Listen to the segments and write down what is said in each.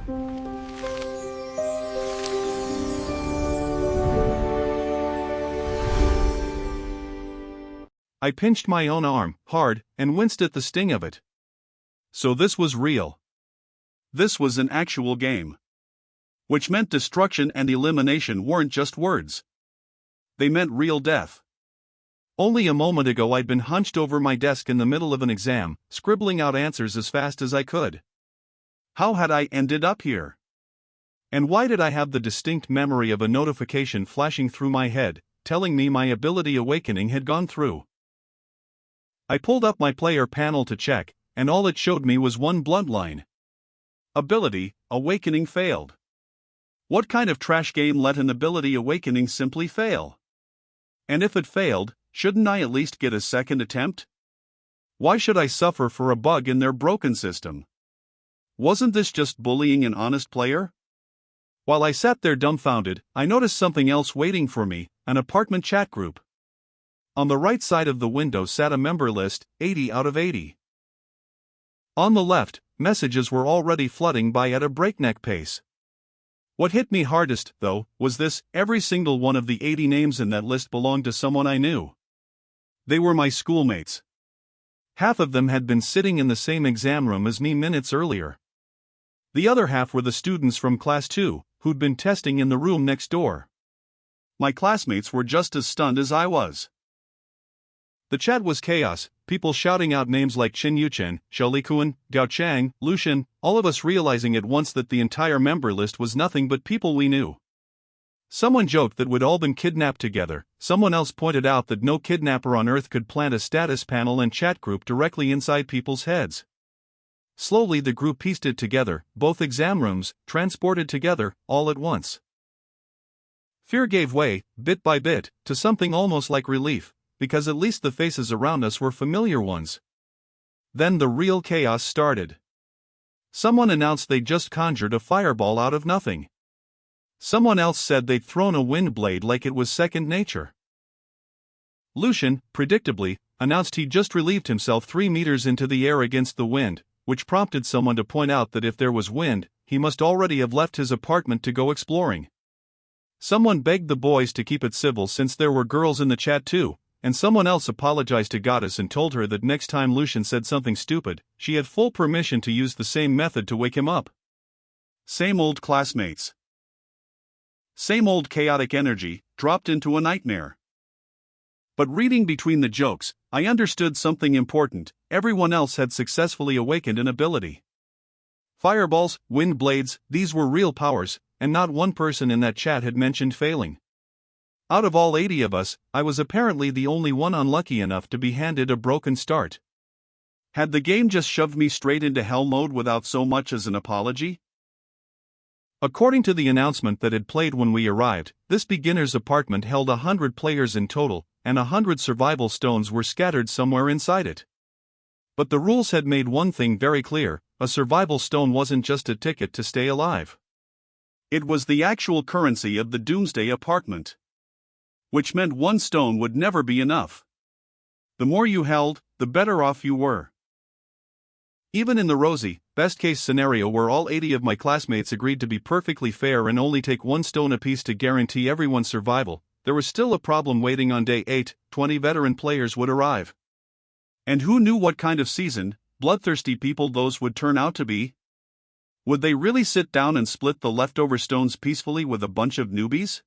I pinched my own arm hard and winced at the sting of it. So this was real. This was an actual game. Which meant destruction and elimination weren't just words. They meant real death. Only a moment ago I'd been hunched over my desk in the middle of an exam, scribbling out answers as fast as I could. How had I ended up here? And why did I have the distinct memory of a notification flashing through my head, telling me my ability awakening had gone through? I pulled up my player panel to check, and all it showed me was one blunt line. Ability, awakening failed. What kind of trash game let an ability awakening simply fail? And if it failed, shouldn't I at least get a second attempt? Why should I suffer for a bug in their broken system? Wasn't this just bullying an honest player? While I sat there dumbfounded, I noticed something else waiting for me, an apartment chat group. On the right side of the window sat a member list, 80 out of 80. On the left, messages were already flooding by at a breakneck pace. What hit me hardest, though, was this: every single one of the 80 names in that list belonged to someone I knew. They were my schoolmates. Half of them had been sitting in the same exam room as me minutes earlier. The other half were the students from Class 2, who'd been testing in the room next door. My classmates were just as stunned as I was. The chat was chaos, people shouting out names like Qin Yuchen, Xiao Likuan, Gao Chang, Lucian, all of us realizing at once that the entire member list was nothing but people we knew. Someone joked that we'd all been kidnapped together, someone else pointed out that no kidnapper on Earth could plant a status panel and chat group directly inside people's heads. Slowly the group pieced it together, both exam rooms, transported together, all at once. Fear gave way, bit by bit, to something almost like relief, because at least the faces around us were familiar ones. Then the real chaos started. Someone announced they'd just conjured a fireball out of nothing. Someone else said they'd thrown a wind blade like it was second nature. Lucian, predictably, announced he'd just relieved himself 3 meters into the air against the wind, which prompted someone to point out that if there was wind, he must already have left his apartment to go exploring. Someone begged the boys to keep it civil since there were girls in the chat too, and someone else apologized to Goddess and told her that next time Lucian said something stupid, she had full permission to use the same method to wake him up. Same old classmates. Same old chaotic energy, dropped into a nightmare. But reading between the jokes, I understood something important: everyone else had successfully awakened an ability. Fireballs, wind blades, these were real powers, and not one person in that chat had mentioned failing. Out of all 80 of us, I was apparently the only one unlucky enough to be handed a broken start. Had the game just shoved me straight into hell mode without so much as an apology? According to the announcement that had played when we arrived, this beginner's apartment held 100 players in total, and 100 survival stones were scattered somewhere inside it. But the rules had made one thing very clear: a survival stone wasn't just a ticket to stay alive. It was the actual currency of the Doomsday Apartment. Which meant one stone would never be enough. The more you held, the better off you were. Even in the rosy, best-case scenario where all 80 of my classmates agreed to be perfectly fair and only take one stone apiece to guarantee everyone's survival, there was still a problem waiting on day 8. 20 veteran players would arrive. And who knew what kind of seasoned, bloodthirsty people those would turn out to be? Would they really sit down and split the leftover stones peacefully with a bunch of newbies?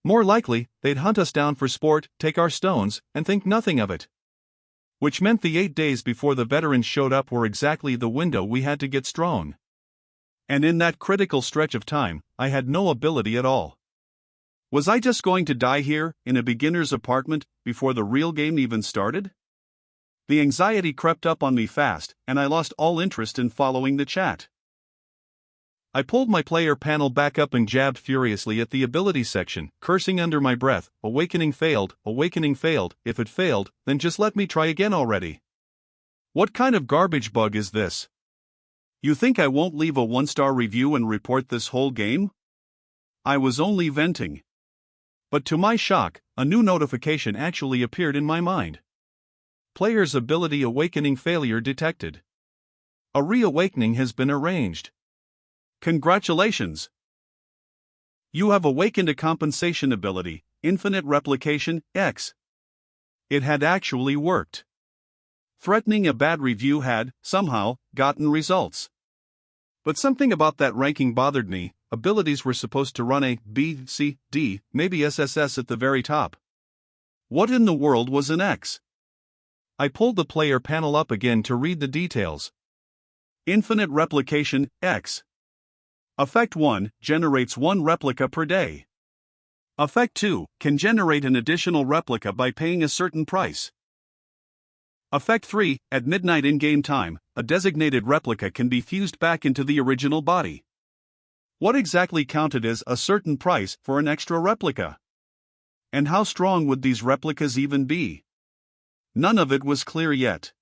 More likely, they'd hunt us down for sport, take our stones, and think nothing of it. Which meant the 8 days before the veterans showed up were exactly the window we had to get strong. And in that critical stretch of time, I had no ability at all. Was I just going to die here, in a beginner's apartment, before the real game even started? The anxiety crept up on me fast, and I lost all interest in following the chat. I pulled my player panel back up and jabbed furiously at the ability section, cursing under my breath: awakening failed, if it failed, then just let me try again already. What kind of garbage bug is this? You think I won't leave a 1-star review and report this whole game? I was only venting. But to my shock, a new notification actually appeared in my mind. Player's ability awakening failure detected. A reawakening has been arranged. Congratulations! You have awakened a compensation ability, Infinite Replication, X. It had actually worked. Threatening a bad review had, somehow, gotten results. But something about that ranking bothered me. Abilities were supposed to run A, B, C, D, maybe SSS at the very top. What in the world was an X? I pulled the player panel up again to read the details. Infinite Replication, X. Effect 1, generates 1 replica per day. Effect 2, can generate an additional replica by paying a certain price. Effect 3, at midnight in-game time, a designated replica can be fused back into the original body. What exactly counted as a certain price for an extra replica? And how strong would these replicas even be? None of it was clear yet.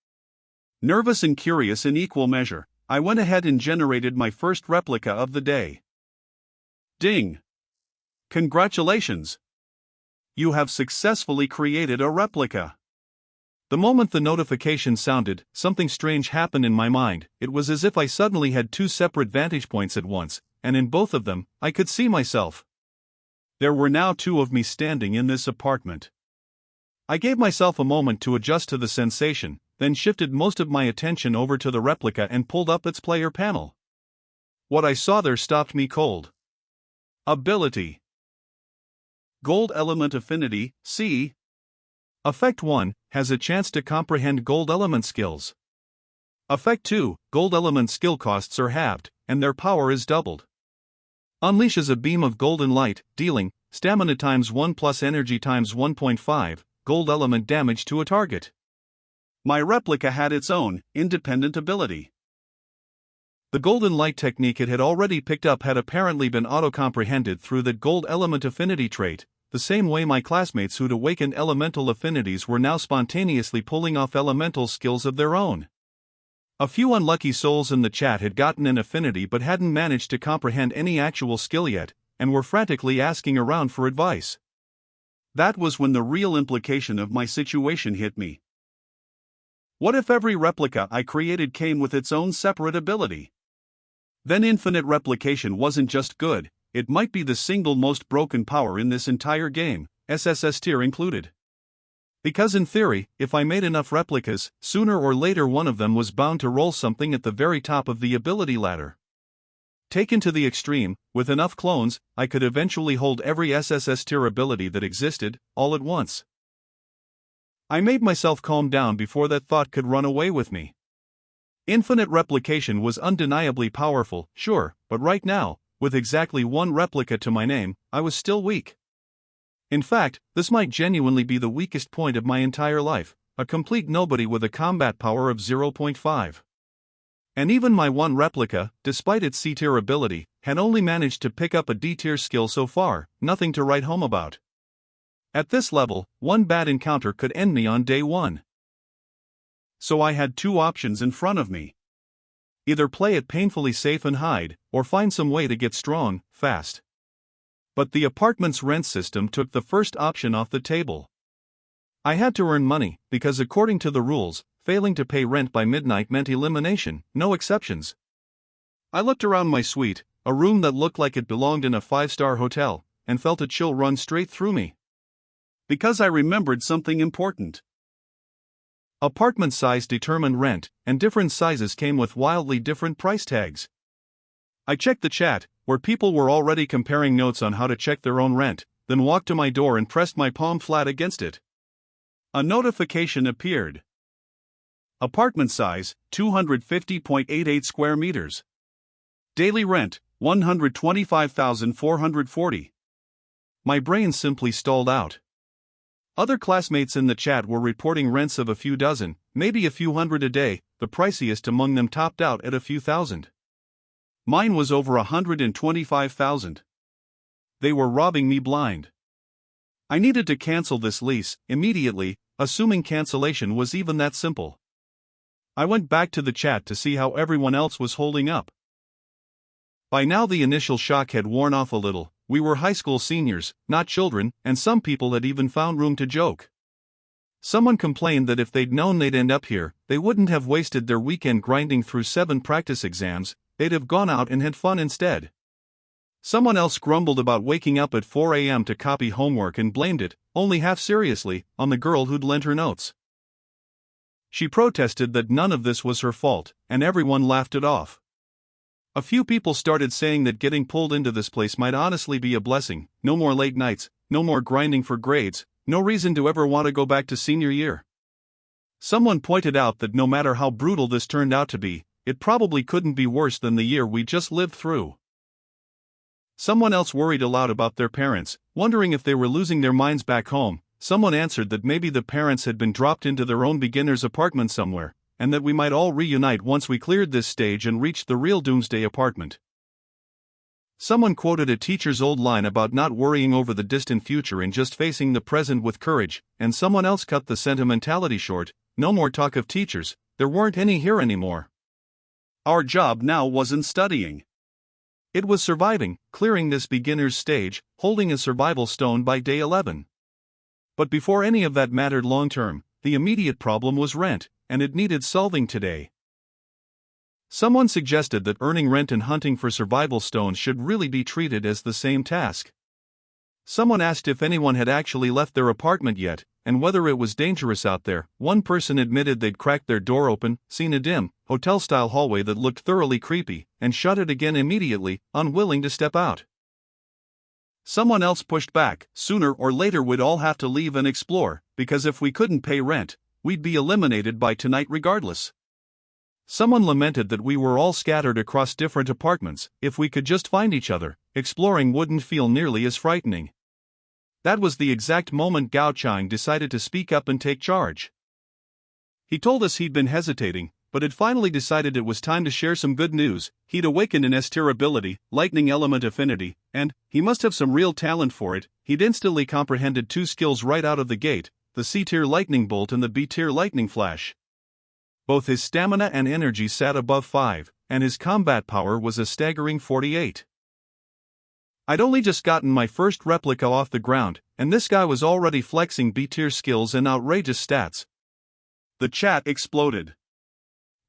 Nervous and curious in equal measure, I went ahead and generated my first replica of the day. Ding! Congratulations! You have successfully created a replica. The moment the notification sounded, something strange happened in my mind. It was as if I suddenly had 2 separate vantage points at once, and in both of them, I could see myself. There were now 2 of me standing in this apartment. I gave myself a moment to adjust to the sensation, then shifted most of my attention over to the replica and pulled up its player panel. What I saw there stopped me cold. Ability. Gold Element Affinity, C. Effect 1, has a chance to comprehend gold element skills. Effect 2, gold element skill costs are halved, and their power is doubled. Unleashes a beam of golden light, dealing stamina times 1 plus energy times 1.5, gold element damage to a target. My replica had its own, independent ability. The golden light technique it had already picked up had apparently been auto-comprehended through that gold element affinity trait, the same way my classmates who'd awakened elemental affinities were now spontaneously pulling off elemental skills of their own. A few unlucky souls in the chat had gotten an affinity but hadn't managed to comprehend any actual skill yet, and were frantically asking around for advice. That was when the real implication of my situation hit me. What if every replica I created came with its own separate ability? Then infinite replication wasn't just good, it might be the single most broken power in this entire game, SSS tier included. Because in theory, if I made enough replicas, sooner or later one of them was bound to roll something at the very top of the ability ladder. Taken to the extreme, with enough clones, I could eventually hold every SSS tier ability that existed, all at once. I made myself calm down before that thought could run away with me. Infinite replication was undeniably powerful, sure, but right now, with exactly 1 replica to my name, I was still weak. In fact, this might genuinely be the weakest point of my entire life, a complete nobody with a combat power of 0.5. And even my 1 replica, despite its C-tier ability, had only managed to pick up a D-tier skill so far, nothing to write home about. At this level, 1 bad encounter could end me on day 1. So I had 2 options in front of me. Either play it painfully safe and hide, or find some way to get strong, fast. But the apartment's rent system took the first option off the table. I had to earn money, because according to the rules, failing to pay rent by midnight meant elimination, no exceptions. I looked around my suite, a room that looked like it belonged in a 5-star hotel, and felt a chill run straight through me. Because I remembered something important. Apartment size determined rent, and different sizes came with wildly different price tags. I checked the chat, where people were already comparing notes on how to check their own rent, then walked to my door and pressed my palm flat against it. A notification appeared. Apartment size, 250.88 square meters. Daily rent, $125,440. My brain simply stalled out. Other classmates in the chat were reporting rents of a few dozen, maybe a few hundred a day, the priciest among them topped out at a few thousand. Mine was over 125,000. They were robbing me blind. I needed to cancel this lease, immediately, assuming cancellation was even that simple. I went back to the chat to see how everyone else was holding up. By now the initial shock had worn off a little. We were high school seniors, not children, and some people had even found room to joke. Someone complained that if they'd known they'd end up here, they wouldn't have wasted their weekend grinding through 7 practice exams. they'd have gone out and had fun instead. Someone else grumbled about waking up at 4 a.m. to copy homework and blamed it, only half seriously, on the girl who'd lent her notes. She protested that none of this was her fault, and everyone laughed it off. A few people started saying that getting pulled into this place might honestly be a blessing. No more late nights, no more grinding for grades, no reason to ever want to go back to senior year. Someone pointed out that no matter how brutal this turned out to be, it probably couldn't be worse than the year we just lived through. Someone else worried aloud about their parents, wondering if they were losing their minds back home. Someone answered that maybe the parents had been dropped into their own beginner's apartment somewhere, and that we might all reunite once we cleared this stage and reached the real Doomsday Apartment. Someone quoted a teacher's old line about not worrying over the distant future and just facing the present with courage, and someone else cut the sentimentality short. No more talk of teachers, there weren't any here anymore. Our job now wasn't studying. It was surviving, clearing this beginner's stage, holding a survival stone by day 11. But before any of that mattered long term, the immediate problem was rent, and it needed solving today. Someone suggested that earning rent and hunting for survival stones should really be treated as the same task. Someone asked if anyone had actually left their apartment yet, and whether it was dangerous out there. One person admitted they'd cracked their door open, seen a dim, hotel-style hallway that looked thoroughly creepy, and shut it again immediately, unwilling to step out. Someone else pushed back. Sooner or later we'd all have to leave and explore, because if we couldn't pay rent, we'd be eliminated by tonight regardless. Someone lamented that we were all scattered across different apartments. If we could just find each other, exploring wouldn't feel nearly as frightening. That was the exact moment Jiang Ye decided to speak up and take charge. He told us he'd been hesitating, but had finally decided it was time to share some good news. He'd awakened an S-tier ability, lightning element affinity, and he must have some real talent for it. He'd instantly comprehended two skills right out of the gate, the C-tier lightning bolt and the B-tier lightning flash. Both his stamina and energy sat above 5, and his combat power was a staggering 48. I'd only just gotten my first replica off the ground, and this guy was already flexing B-tier skills and outrageous stats. The chat exploded.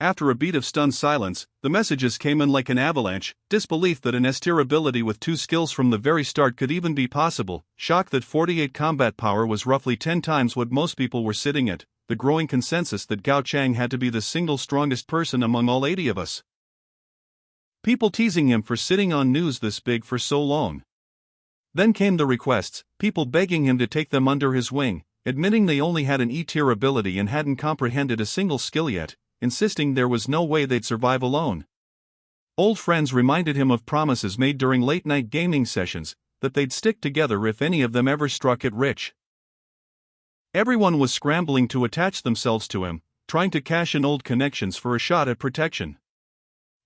After a beat of stunned silence, the messages came in like an avalanche. Disbelief that an S-tier ability with two skills from the very start could even be possible. Shock that 48 combat power was roughly 10 times what most people were sitting at. The growing consensus that Jiang Ye had to be the single strongest person among all 80 of us. People teasing him for sitting on news this big for so long. Then came the requests, people begging him to take them under his wing, admitting they only had an E-tier ability and hadn't comprehended a single skill yet, insisting there was no way they'd survive alone. Old friends reminded him of promises made during late-night gaming sessions, that they'd stick together if any of them ever struck it rich. Everyone was scrambling to attach themselves to him, trying to cash in old connections for a shot at protection.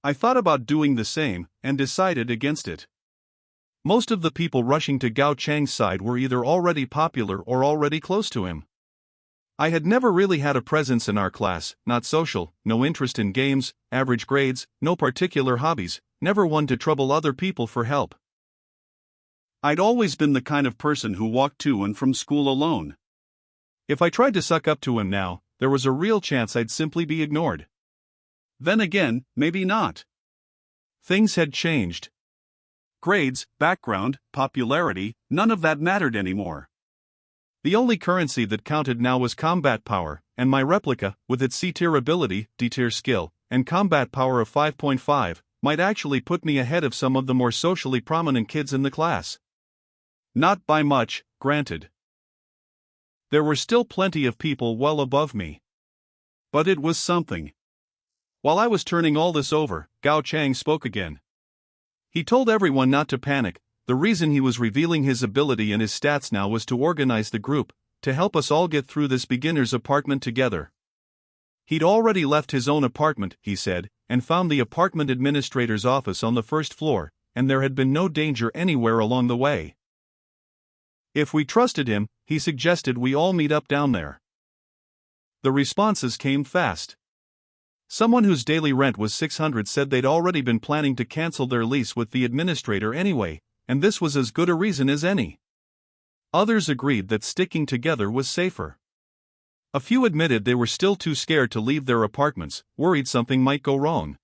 I thought about doing the same, and decided against it. Most of the people rushing to Jiang Ye's side were either already popular or already close to him. I had never really had a presence in our class, not social, no interest in games, average grades, no particular hobbies, never one to trouble other people for help. I'd always been the kind of person who walked to and from school alone. If I tried to suck up to him now, there was a real chance I'd simply be ignored. Then again, maybe not. Things had changed. Grades, background, popularity, none of that mattered anymore. The only currency that counted now was combat power, and my replica, with its C-tier ability, D-tier skill, and combat power of 5.5, might actually put me ahead of some of the more socially prominent kids in the class. Not by much, granted. There were still plenty of people well above me. But it was something. While I was turning all this over, Jiang Ye spoke again. He told everyone not to panic. The reason he was revealing his ability and his stats now was to organize the group, to help us all get through this beginner's apartment together. He'd already left his own apartment, he said, and found the apartment administrator's office on the first floor, and there had been no danger anywhere along the way. If we trusted him, he suggested we all meet up down there. The responses came fast. Someone whose daily rent was 600 said they'd already been planning to cancel their lease with the administrator anyway, and this was as good a reason as any. Others agreed that sticking together was safer. A few admitted they were still too scared to leave their apartments, worried something might go wrong.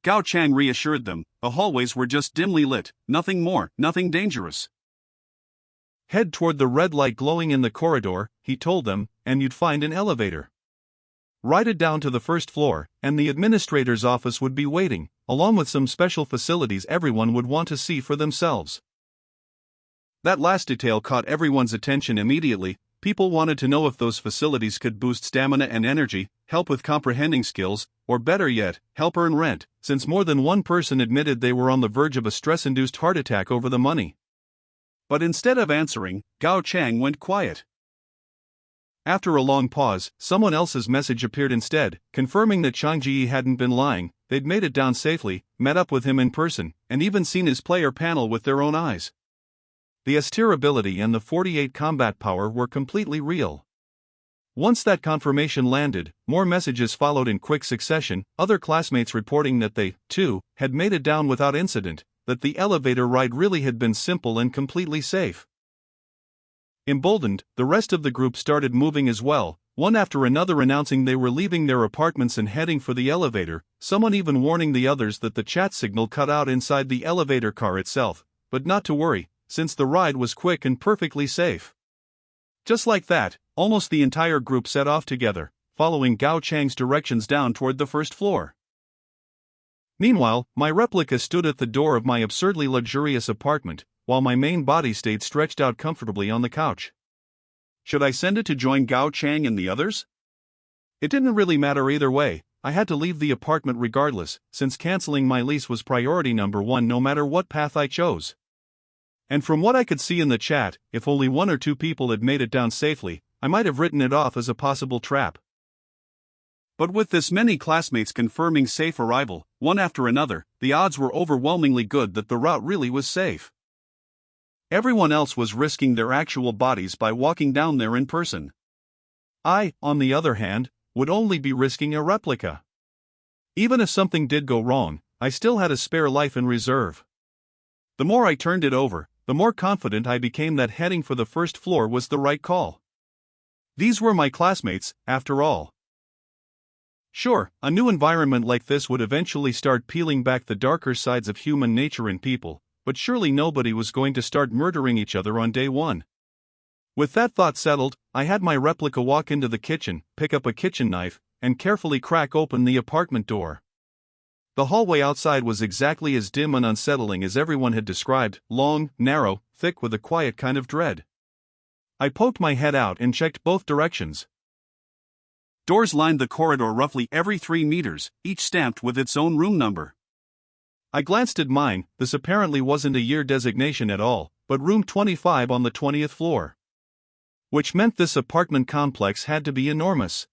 Gao Chang reassured them. The hallways were just dimly lit, nothing more, nothing dangerous. Head toward the red light glowing in the corridor, he told them, and you'd find an elevator. Ride it down to the first floor, and the administrator's office would be waiting, along with some special facilities everyone would want to see for themselves. That last detail caught everyone's attention immediately. People wanted to know if those facilities could boost stamina and energy, help with comprehending skills, or better yet, help earn rent, since more than one person admitted they were on the verge of a stress-induced heart attack over the money. But instead of answering, Gao Chang went quiet. After a long pause, someone else's message appeared instead, confirming that Jiang Ye hadn't been lying. They'd made it down safely, met up with him in person, and even seen his player panel with their own eyes. The austere ability and the 48 combat power were completely real. Once that confirmation landed, more messages followed in quick succession, other classmates reporting that they, too, had made it down without incident, that the elevator ride really had been simple and completely safe. Emboldened, the rest of the group started moving as well, one after another announcing they were leaving their apartments and heading for the elevator, someone even warning the others that the chat signal cut out inside the elevator car itself, but not to worry, since the ride was quick and perfectly safe. Just like that, almost the entire group set off together, following Gao Chang's directions down toward the first floor. Meanwhile, my replica stood at the door of my absurdly luxurious apartment, while my main body stayed stretched out comfortably on the couch. Should I send it to join Gao Chang and the others? It didn't really matter either way. I had to leave the apartment regardless, since canceling my lease was priority number one no matter what path I chose. And from what I could see in the chat, if only one or two people had made it down safely, I might have written it off as a possible trap. But with this many classmates confirming safe arrival, one after another, the odds were overwhelmingly good that the route really was safe. Everyone else was risking their actual bodies by walking down there in person. I, on the other hand, would only be risking a replica. Even if something did go wrong, I still had a spare life in reserve. The more I turned it over, the more confident I became that heading for the first floor was the right call. These were my classmates, after all. Sure, a new environment like this would eventually start peeling back the darker sides of human nature in people, but surely nobody was going to start murdering each other on day one. With that thought settled, I had my replica walk into the kitchen, pick up a kitchen knife, and carefully crack open the apartment door. The hallway outside was exactly as dim and unsettling as everyone had described, long, narrow, thick with a quiet kind of dread. I poked my head out and checked both directions. Doors lined the corridor roughly every 3 meters, each stamped with its own room number. I glanced at mine. This apparently wasn't a year designation at all, but room 25 on the 20th floor. Which meant this apartment complex had to be enormous.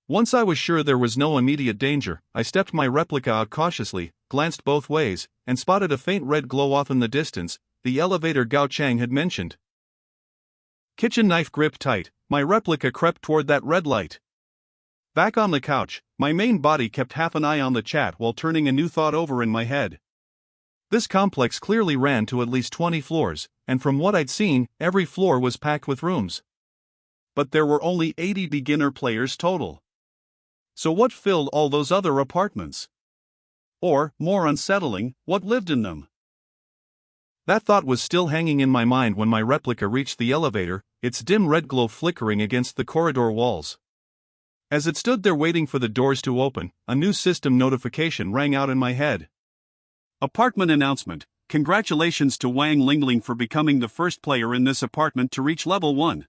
Once I was sure there was no immediate danger, I stepped my replica out cautiously, glanced both ways, and spotted a faint red glow off in the distance, the elevator Gao Chang had mentioned. Kitchen knife gripped tight, my replica crept toward that red light. Back on the couch, my main body kept half an eye on the chat while turning a new thought over in my head. This complex clearly ran to at least 20 floors, and from what I'd seen, every floor was packed with rooms. But there were only 80 beginner players total. So what filled all those other apartments? Or, more unsettling, what lived in them? That thought was still hanging in my mind when my replica reached the elevator, its dim red glow flickering against the corridor walls. As it stood there waiting for the doors to open, a new system notification rang out in my head. Apartment announcement. Congratulations to Wang Lingling for becoming the first player in this apartment to reach level 1.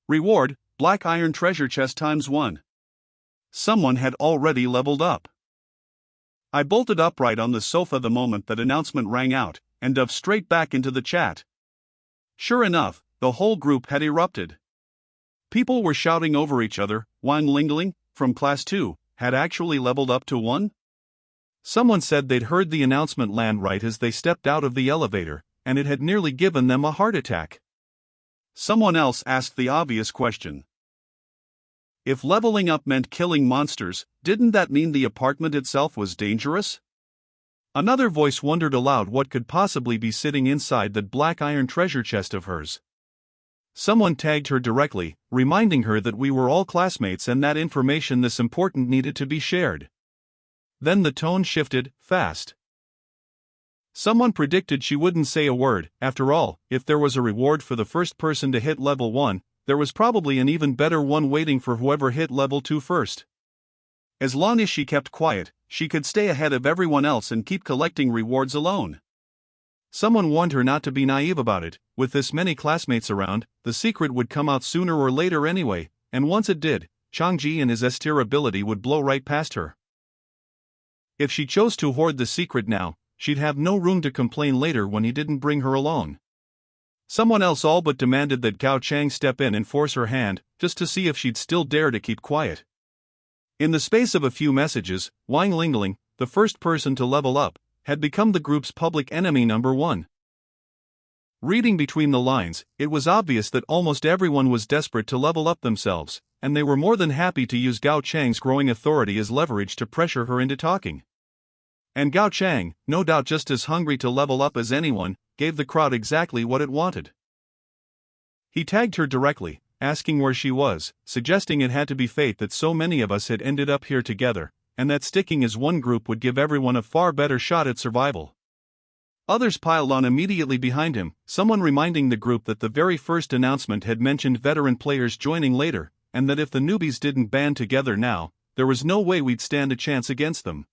Reward, Black Iron Treasure Chest ×1. Someone had already leveled up. I bolted upright on the sofa the moment that announcement rang out, and dove straight back into the chat. Sure enough, the whole group had erupted. People were shouting over each other. Wang Lingling, from Class 2, had actually leveled up to 1? Someone said they'd heard the announcement land right as they stepped out of the elevator, and it had nearly given them a heart attack. Someone else asked the obvious question. If leveling up meant killing monsters, didn't that mean the apartment itself was dangerous? Another voice wondered aloud what could possibly be sitting inside that black iron treasure chest of hers. Someone tagged her directly, reminding her that we were all classmates and that information this important needed to be shared. Then the tone shifted, fast. Someone predicted she wouldn't say a word. After all, if there was a reward for the first person to hit level 1, there was probably an even better one waiting for whoever hit level 2 first. As long as she kept quiet, she could stay ahead of everyone else and keep collecting rewards alone. Someone warned her not to be naive about it. With this many classmates around, the secret would come out sooner or later anyway, and once it did, Jiang Ye and his S-tier ability would blow right past her. If she chose to hoard the secret now, she'd have no room to complain later when he didn't bring her along. Someone else all but demanded that Gao Chang step in and force her hand, just to see if she'd still dare to keep quiet. In the space of a few messages, Wang Lingling, the first person to level up, had become the group's public enemy number 1. Reading between the lines, it was obvious that almost everyone was desperate to level up themselves, and they were more than happy to use Gao Chang's growing authority as leverage to pressure her into talking. And Gao Chang, no doubt just as hungry to level up as anyone, gave the crowd exactly what it wanted. He tagged her directly, asking where she was, suggesting it had to be fate that so many of us had ended up here together, and that sticking as one group would give everyone a far better shot at survival. Others piled on immediately behind him, someone reminding the group that the very first announcement had mentioned veteran players joining later, and that if the newbies didn't band together now, there was no way we'd stand a chance against them.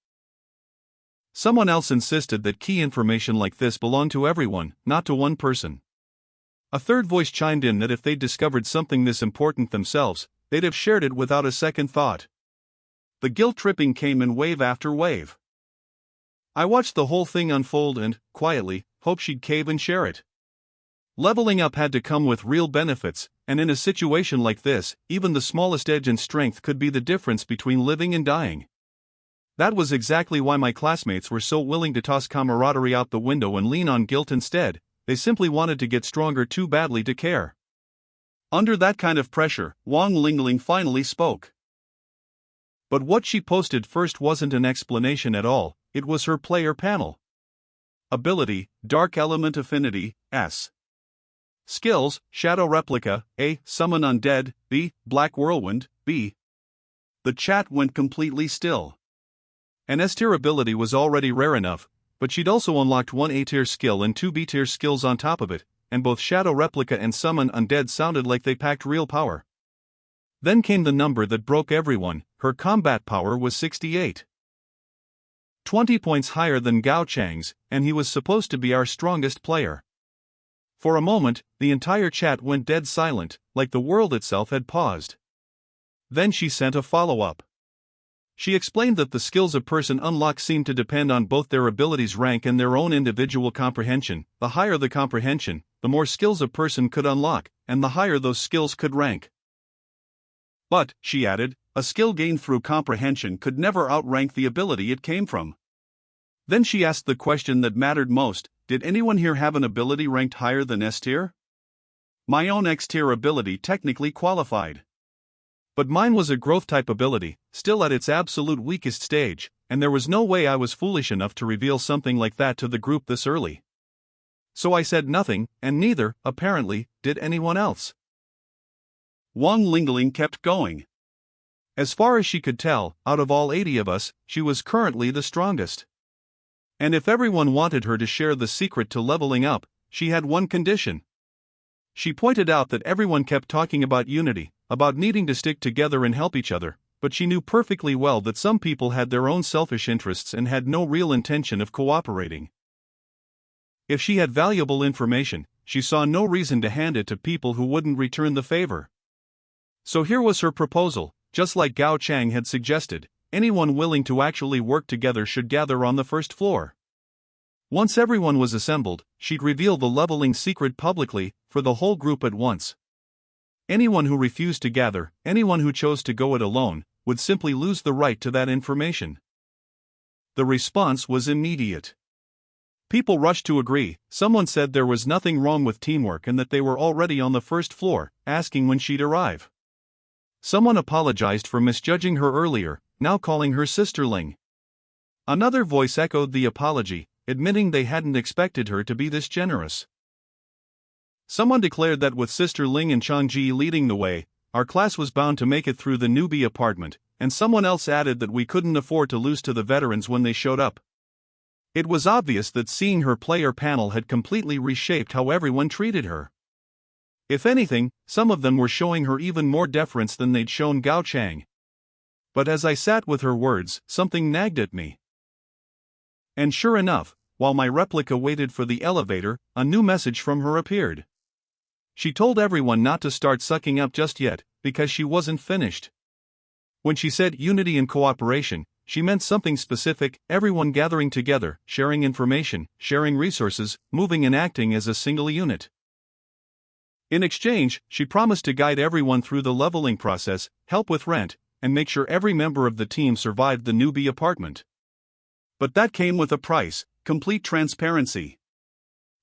Someone else insisted that key information like this belonged to everyone, not to one person. A third voice chimed in that if they'd discovered something this important themselves, they'd have shared it without a second thought. The guilt-tripping came in wave after wave. I watched the whole thing unfold and, quietly, hoped she'd cave and share it. Leveling up had to come with real benefits, and in a situation like this, even the smallest edge in strength could be the difference between living and dying. That was exactly why my classmates were so willing to toss camaraderie out the window and lean on guilt instead. They simply wanted to get stronger too badly to care. Under that kind of pressure, Wang Lingling finally spoke. But what she posted first wasn't an explanation at all, it was her player panel. Ability, Dark Element Affinity, S. Skills, Shadow Replica, A. Summon Undead, B. Black Whirlwind, B. The chat went completely still. An S-tier ability was already rare enough, but she'd also unlocked 1 A-tier skill and 2 B-tier skills on top of it, and both Shadow Replica and Summon Undead sounded like they packed real power. Then came the number that broke everyone, her combat power was 68. 20 points higher than Gao Chang's, and he was supposed to be our strongest player. For a moment, the entire chat went dead silent, like the world itself had paused. Then she sent a follow-up. She explained that the skills a person unlocks seemed to depend on both their ability's rank and their own individual comprehension. The higher the comprehension, the more skills a person could unlock, and the higher those skills could rank. But, she added, a skill gained through comprehension could never outrank the ability it came from. Then she asked the question that mattered most: did anyone here have an ability ranked higher than S-tier? My own X-tier ability technically qualified. But mine was a growth-type ability, still at its absolute weakest stage, and there was no way I was foolish enough to reveal something like that to the group this early. So I said nothing, and neither, apparently, did anyone else. Wang Lingling kept going. As far as she could tell, out of all 80 of us, she was currently the strongest. And if everyone wanted her to share the secret to leveling up, she had one condition. She pointed out that everyone kept talking about unity, about needing to stick together and help each other, but she knew perfectly well that some people had their own selfish interests and had no real intention of cooperating. If she had valuable information, she saw no reason to hand it to people who wouldn't return the favor. So here was her proposal: just like Gao Chang had suggested, anyone willing to actually work together should gather on the first floor. Once everyone was assembled, she'd reveal the leveling secret publicly, for the whole group at once. Anyone who refused to gather, anyone who chose to go it alone, would simply lose the right to that information. The response was immediate. People rushed to agree. Someone said there was nothing wrong with teamwork and that they were already on the first floor, asking when she'd arrive. Someone apologized for misjudging her earlier, now calling her sisterling. Another voice echoed the apology, admitting they hadn't expected her to be this generous. Someone declared that with Sister Ling and Jiang Ye leading the way, our class was bound to make it through the newbie apartment, and someone else added that we couldn't afford to lose to the veterans when they showed up. It was obvious that seeing her player panel had completely reshaped how everyone treated her. If anything, some of them were showing her even more deference than they'd shown Gao Chang. But as I sat with her words, something nagged at me. And sure enough, while my replica waited for the elevator, a new message from her appeared. She told everyone not to start sucking up just yet, because she wasn't finished. When she said unity and cooperation, she meant something specific: everyone gathering together, sharing information, sharing resources, moving and acting as a single unit. In exchange, she promised to guide everyone through the leveling process, help with rent, and make sure every member of the team survived the newbie apartment. But that came with a price: complete transparency.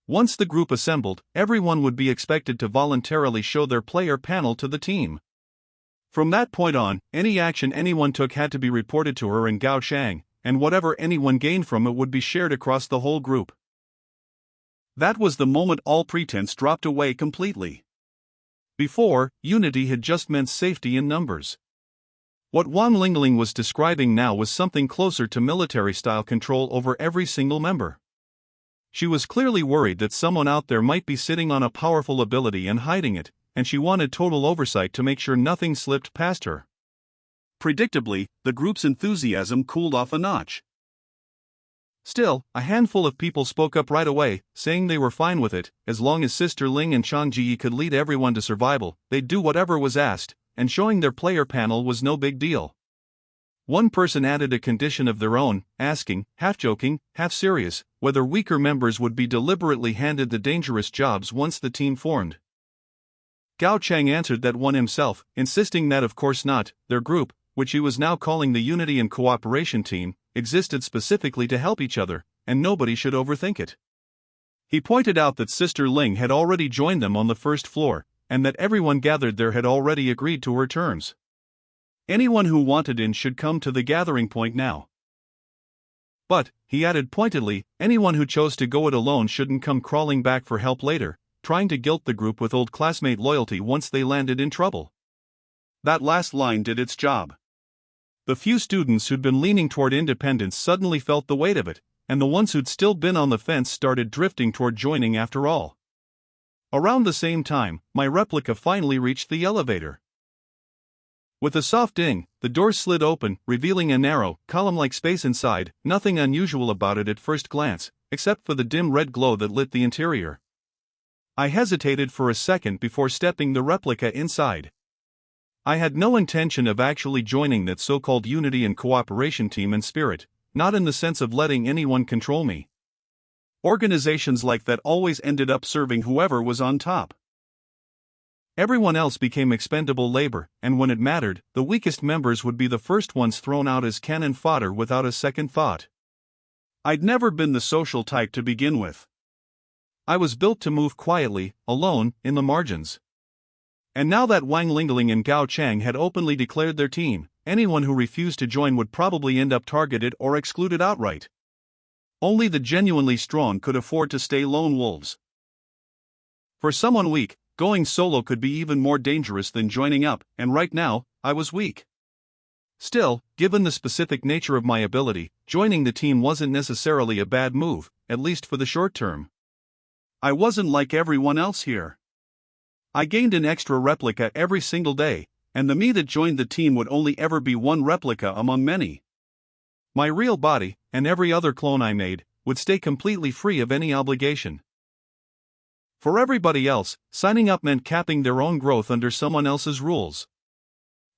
Once the group assembled, everyone would be expected to voluntarily show their player panel to the team. From that point on, any action anyone took had to be reported to her and Gao Chang, and whatever anyone gained from it would be shared across the whole group. That was the moment all pretense dropped away completely. Before, unity had just meant safety in numbers. What Wang Lingling was describing now was something closer to military-style control over every single member. She was clearly worried that someone out there might be sitting on a powerful ability and hiding it, and she wanted total oversight to make sure nothing slipped past her. Predictably, the group's enthusiasm cooled off a notch. Still, a handful of people spoke up right away, saying they were fine with it. As long as Sister Ling and Jiang Ye could lead everyone to survival, they'd do whatever was asked, and showing their player panel was no big deal. One person added a condition of their own, asking, half joking, half serious, whether weaker members would be deliberately handed the dangerous jobs once the team formed. Gao Chang answered that one himself, insisting that of course not. Their group, which he was now calling the Unity and Cooperation Team, existed specifically to help each other, and nobody should overthink it. He pointed out that Sister Ling had already joined them on the first floor, and that everyone gathered there had already agreed to her terms. Anyone who wanted in should come to the gathering point now. But, he added pointedly, anyone who chose to go it alone shouldn't come crawling back for help later, trying to guilt the group with old classmate loyalty once they landed in trouble. That last line did its job. The few students who'd been leaning toward independence suddenly felt the weight of it, and the ones who'd still been on the fence started drifting toward joining after all. Around the same time, my replica finally reached the elevator. With a soft ding, the door slid open, revealing a narrow, column-like space inside. Nothing unusual about it at first glance, except for the dim red glow that lit the interior. I hesitated for a second before stepping the replica inside. I had no intention of actually joining that so-called Unity and Cooperation Team in spirit, not in the sense of letting anyone control me. Organizations like that always ended up serving whoever was on top. Everyone else became expendable labor, and when it mattered, the weakest members would be the first ones thrown out as cannon fodder without a second thought. I'd never been the social type to begin with. I was built to move quietly, alone, in the margins. And now that Wang Lingling and Gao Chang had openly declared their team, anyone who refused to join would probably end up targeted or excluded outright. Only the genuinely strong could afford to stay lone wolves. For someone weak, going solo could be even more dangerous than joining up, and right now, I was weak. Still, given the specific nature of my ability, joining the team wasn't necessarily a bad move, at least for the short term. I wasn't like everyone else here. I gained an extra replica every single day, and the me that joined the team would only ever be one replica among many. My real body, and every other clone I made, would stay completely free of any obligation. For everybody else, signing up meant capping their own growth under someone else's rules.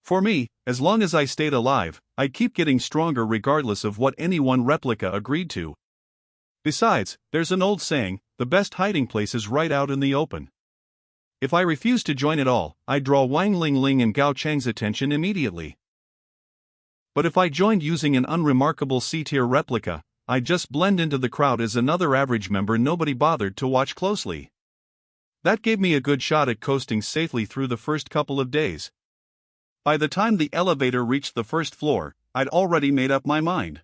For me, as long as I stayed alive, I'd keep getting stronger regardless of what any one replica agreed to. Besides, there's an old saying, the best hiding place is right out in the open. If I refused to join at all, I'd draw Wang Lingling and Gao Chang's attention immediately. But if I joined using an unremarkable C-tier replica, I'd just blend into the crowd as another average member nobody bothered to watch closely. That gave me a good shot at coasting safely through the first couple of days. By the time the elevator reached the first floor, I'd already made up my mind.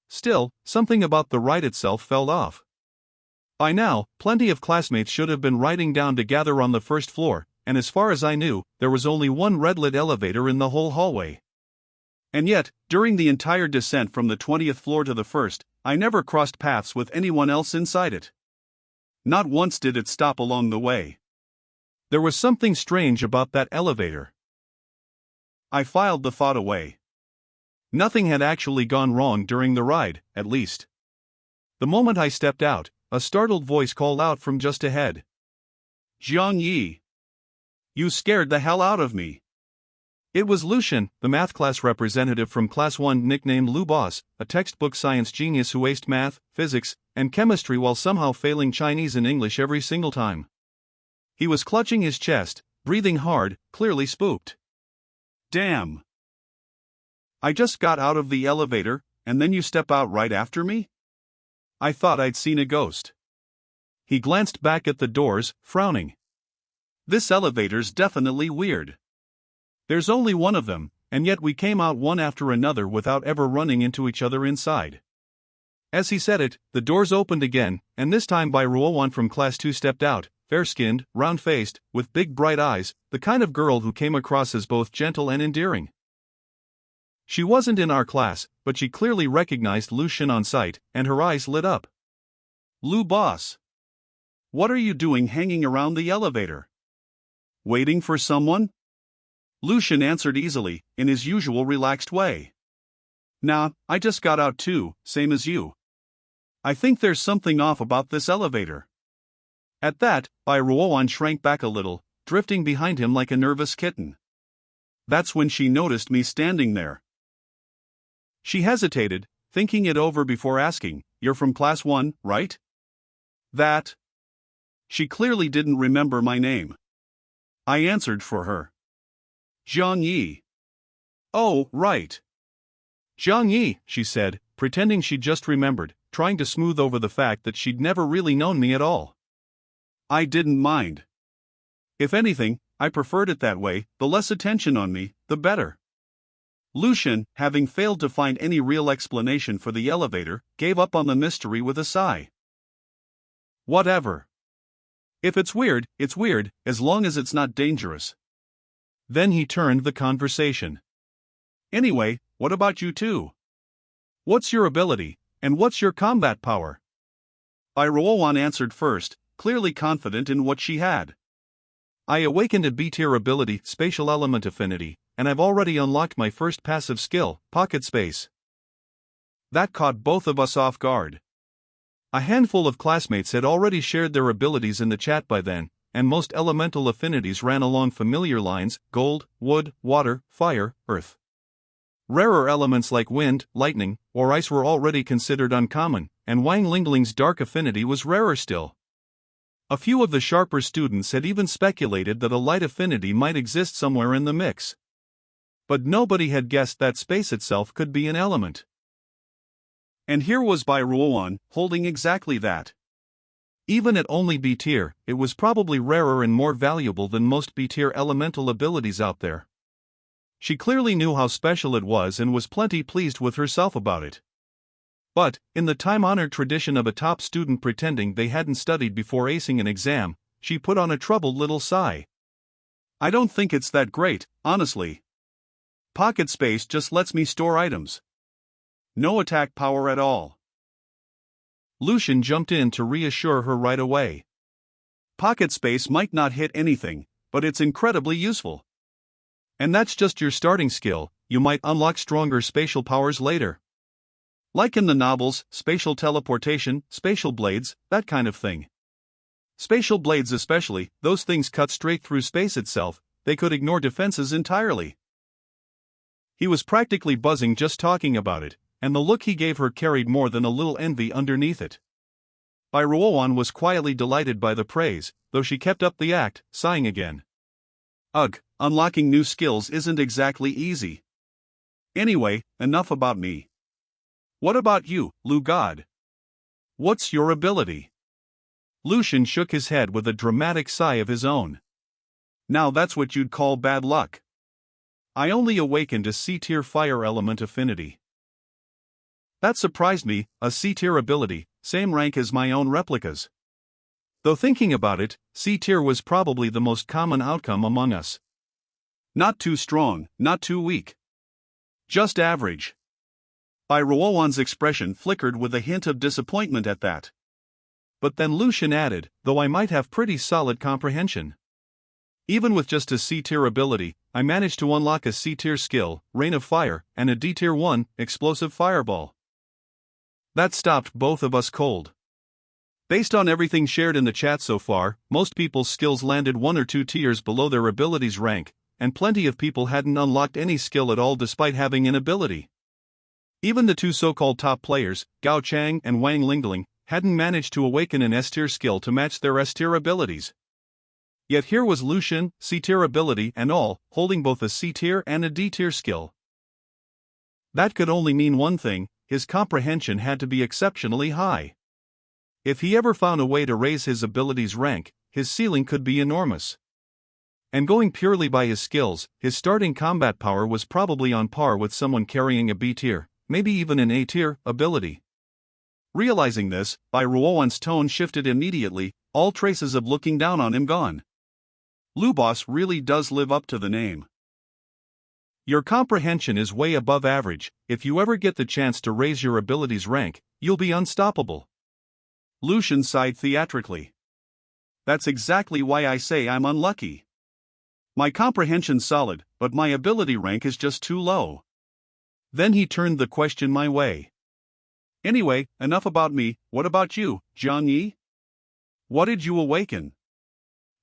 Still, something about the ride itself fell off. By now, plenty of classmates should have been riding down to gather on the first floor, and as far as I knew, there was only one red-lit elevator in the whole hallway. And yet, during the entire descent from the 20th floor to the first, I never crossed paths with anyone else inside it. Not once did it stop along the way. There was something strange about that elevator. I filed the thought away. Nothing had actually gone wrong during the ride, at least. The moment I stepped out, a startled voice called out from just ahead. "Jiang Ye! You scared the hell out of me." It was Lucian, the math class representative from Class 1, nicknamed Lou Boss, a textbook science genius who aced math, physics, and chemistry while somehow failing Chinese and English every single time. He was clutching his chest, breathing hard, clearly spooked. "Damn. I just got out of the elevator, and then you step out right after me? I thought I'd seen a ghost." He glanced back at the doors, frowning. "This elevator's definitely weird. There's only one of them, and yet we came out one after another without ever running into each other inside." As he said it, the doors opened again, and this time Bai Ruowan from Class 2 stepped out, fair-skinned, round-faced, with big bright eyes, the kind of girl who came across as both gentle and endearing. She wasn't in our class, but she clearly recognized Lucian on sight, and her eyes lit up. "Lou Boss. What are you doing hanging around the elevator? Waiting for someone?" Lucian answered easily, in his usual relaxed way. "Nah, I just got out too, same as you. I think there's something off about this elevator." At that, Bai Ruowan shrank back a little, drifting behind him like a nervous kitten. That's when she noticed me standing there. She hesitated, thinking it over before asking, "You're from Class 1, right?" "That." She clearly didn't remember my name. I answered for her. "Jiang Ye." "Oh, right. Jiang Ye," she said, pretending she just remembered, trying to smooth over the fact that she'd never really known me at all. I didn't mind. If anything, I preferred it that way, the less attention on me, the better. Lucian, having failed to find any real explanation for the elevator, gave up on the mystery with a sigh. "Whatever. If it's weird, as long as it's not dangerous." Then he turned the conversation. "Anyway, what about you two? What's your ability, and what's your combat power?" Bai Ruowan answered first, clearly confident in what she had. "I awakened a B-tier ability, Spatial Element Affinity, and I've already unlocked my first passive skill, Pocket Space." That caught both of us off guard. A handful of classmates had already shared their abilities in the chat by then, and most elemental affinities ran along familiar lines: gold, wood, water, fire, earth. Rarer elements like wind, lightning, or ice were already considered uncommon, and Wang Lingling's dark affinity was rarer still. A few of the sharper students had even speculated that a light affinity might exist somewhere in the mix. But nobody had guessed that space itself could be an element. And here was Bai Ruowan, holding exactly that. Even at only B tier, it was probably rarer and more valuable than most B tier elemental abilities out there. She clearly knew how special it was and was plenty pleased with herself about it. But, in the time-honored tradition of a top student pretending they hadn't studied before acing an exam, she put on a troubled little sigh. "I don't think it's that great, honestly. Pocket space just lets me store items. No attack power at all." Lucian jumped in to reassure her right away. "Pocket space might not hit anything, but it's incredibly useful. And that's just your starting skill, you might unlock stronger spatial powers later. Like in the novels, spatial teleportation, spatial blades, that kind of thing. Spatial blades especially, those things cut straight through space itself, they could ignore defenses entirely." He was practically buzzing just talking about it, and the look he gave her carried more than a little envy underneath it. Bai Ruowan was quietly delighted by the praise, though she kept up the act, sighing again. "Ugh, unlocking new skills isn't exactly easy. Anyway, enough about me. What about you, Lou God? What's your ability?" Lucian shook his head with a dramatic sigh of his own. "Now that's what you'd call bad luck. I only awakened a C-tier fire element affinity." That surprised me, a C-tier ability, same rank as my own replicas. Though thinking about it, C tier was probably the most common outcome among us. Not too strong, not too weak. Just average. Bai Ruowan's expression flickered with a hint of disappointment at that. But then Lucian added, though I might have pretty solid comprehension. Even with just a C tier ability, I managed to unlock a C tier skill, Rain of Fire, and a D tier 1, Explosive Fireball. That stopped both of us cold. Based on everything shared in the chat so far, most people's skills landed 1 or 2 tiers below their ability's rank, and plenty of people hadn't unlocked any skill at all despite having an ability. Even the two so-called top players, Gao Chang and Wang Lingling, hadn't managed to awaken an S-tier skill to match their S-tier abilities. Yet here was Lucian, C-tier ability and all, holding both a C-tier and a D-tier skill. That could only mean one thing: his comprehension had to be exceptionally high. If he ever found a way to raise his ability's rank, his ceiling could be enormous. And going purely by his skills, his starting combat power was probably on par with someone carrying a B-tier, maybe even an A-tier, ability. Realizing this, Bai Ruowan's tone shifted immediately, all traces of looking down on him gone. Lu Boss really does live up to the name. Your comprehension is way above average. If you ever get the chance to raise your ability's rank, you'll be unstoppable. Lucian sighed theatrically. That's exactly why I say I'm unlucky. My comprehension's solid, but my ability rank is just too low. Then he turned the question my way. Anyway, enough about me, what about you, Jiang Ye? What did you awaken?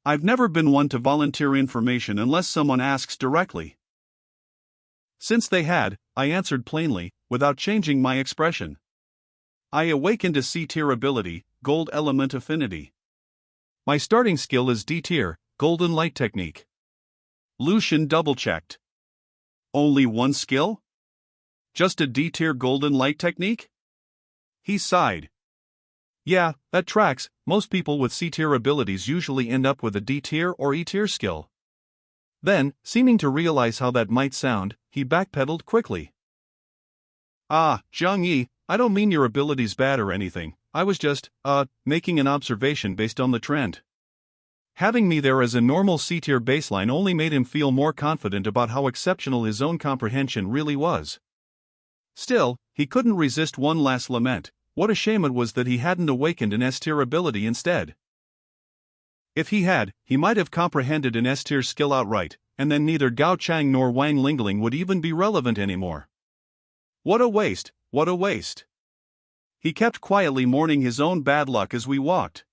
I've never been one to volunteer information unless someone asks directly. Since they had, I answered plainly, without changing my expression. I awakened a C-tier ability, Gold Element Affinity. My starting skill is D-tier, Golden Light Technique. Lucian double-checked. Only one skill? Just a D-tier Golden Light Technique? He sighed. Yeah, that tracks. Most people with C-tier abilities usually end up with a D-tier or E-tier skill. Then, seeming to realize how that might sound, he backpedaled quickly. Jiang Ye, I don't mean your ability's bad or anything. I was just, making an observation based on the trend. Having me there as a normal C-tier baseline only made him feel more confident about how exceptional his own comprehension really was. Still, he couldn't resist one last lament. What a shame it was that he hadn't awakened an S-tier ability instead. If he had, he might have comprehended an S-tier skill outright, and then neither Gao Chang nor Wang Lingling would even be relevant anymore. What a waste, what a waste. He kept quietly mourning his own bad luck as we walked.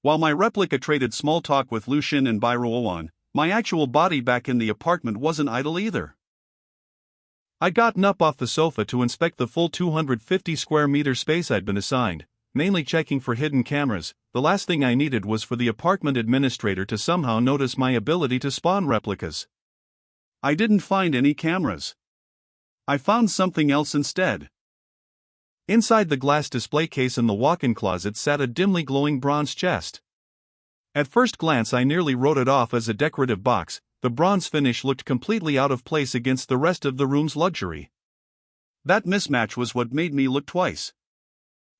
While my replica traded small talk with Lucian and Bai Ruowan, my actual body back in the apartment wasn't idle either. I'd gotten up off the sofa to inspect the full 250 square meter space I'd been assigned, mainly checking for hidden cameras. The last thing I needed was for the apartment administrator to somehow notice my ability to spawn replicas. I didn't find any cameras. I found something else instead. Inside the glass display case in the walk-in closet sat a dimly glowing bronze chest. At first glance I nearly wrote it off as a decorative box. The bronze finish looked completely out of place against the rest of the room's luxury. That mismatch was what made me look twice.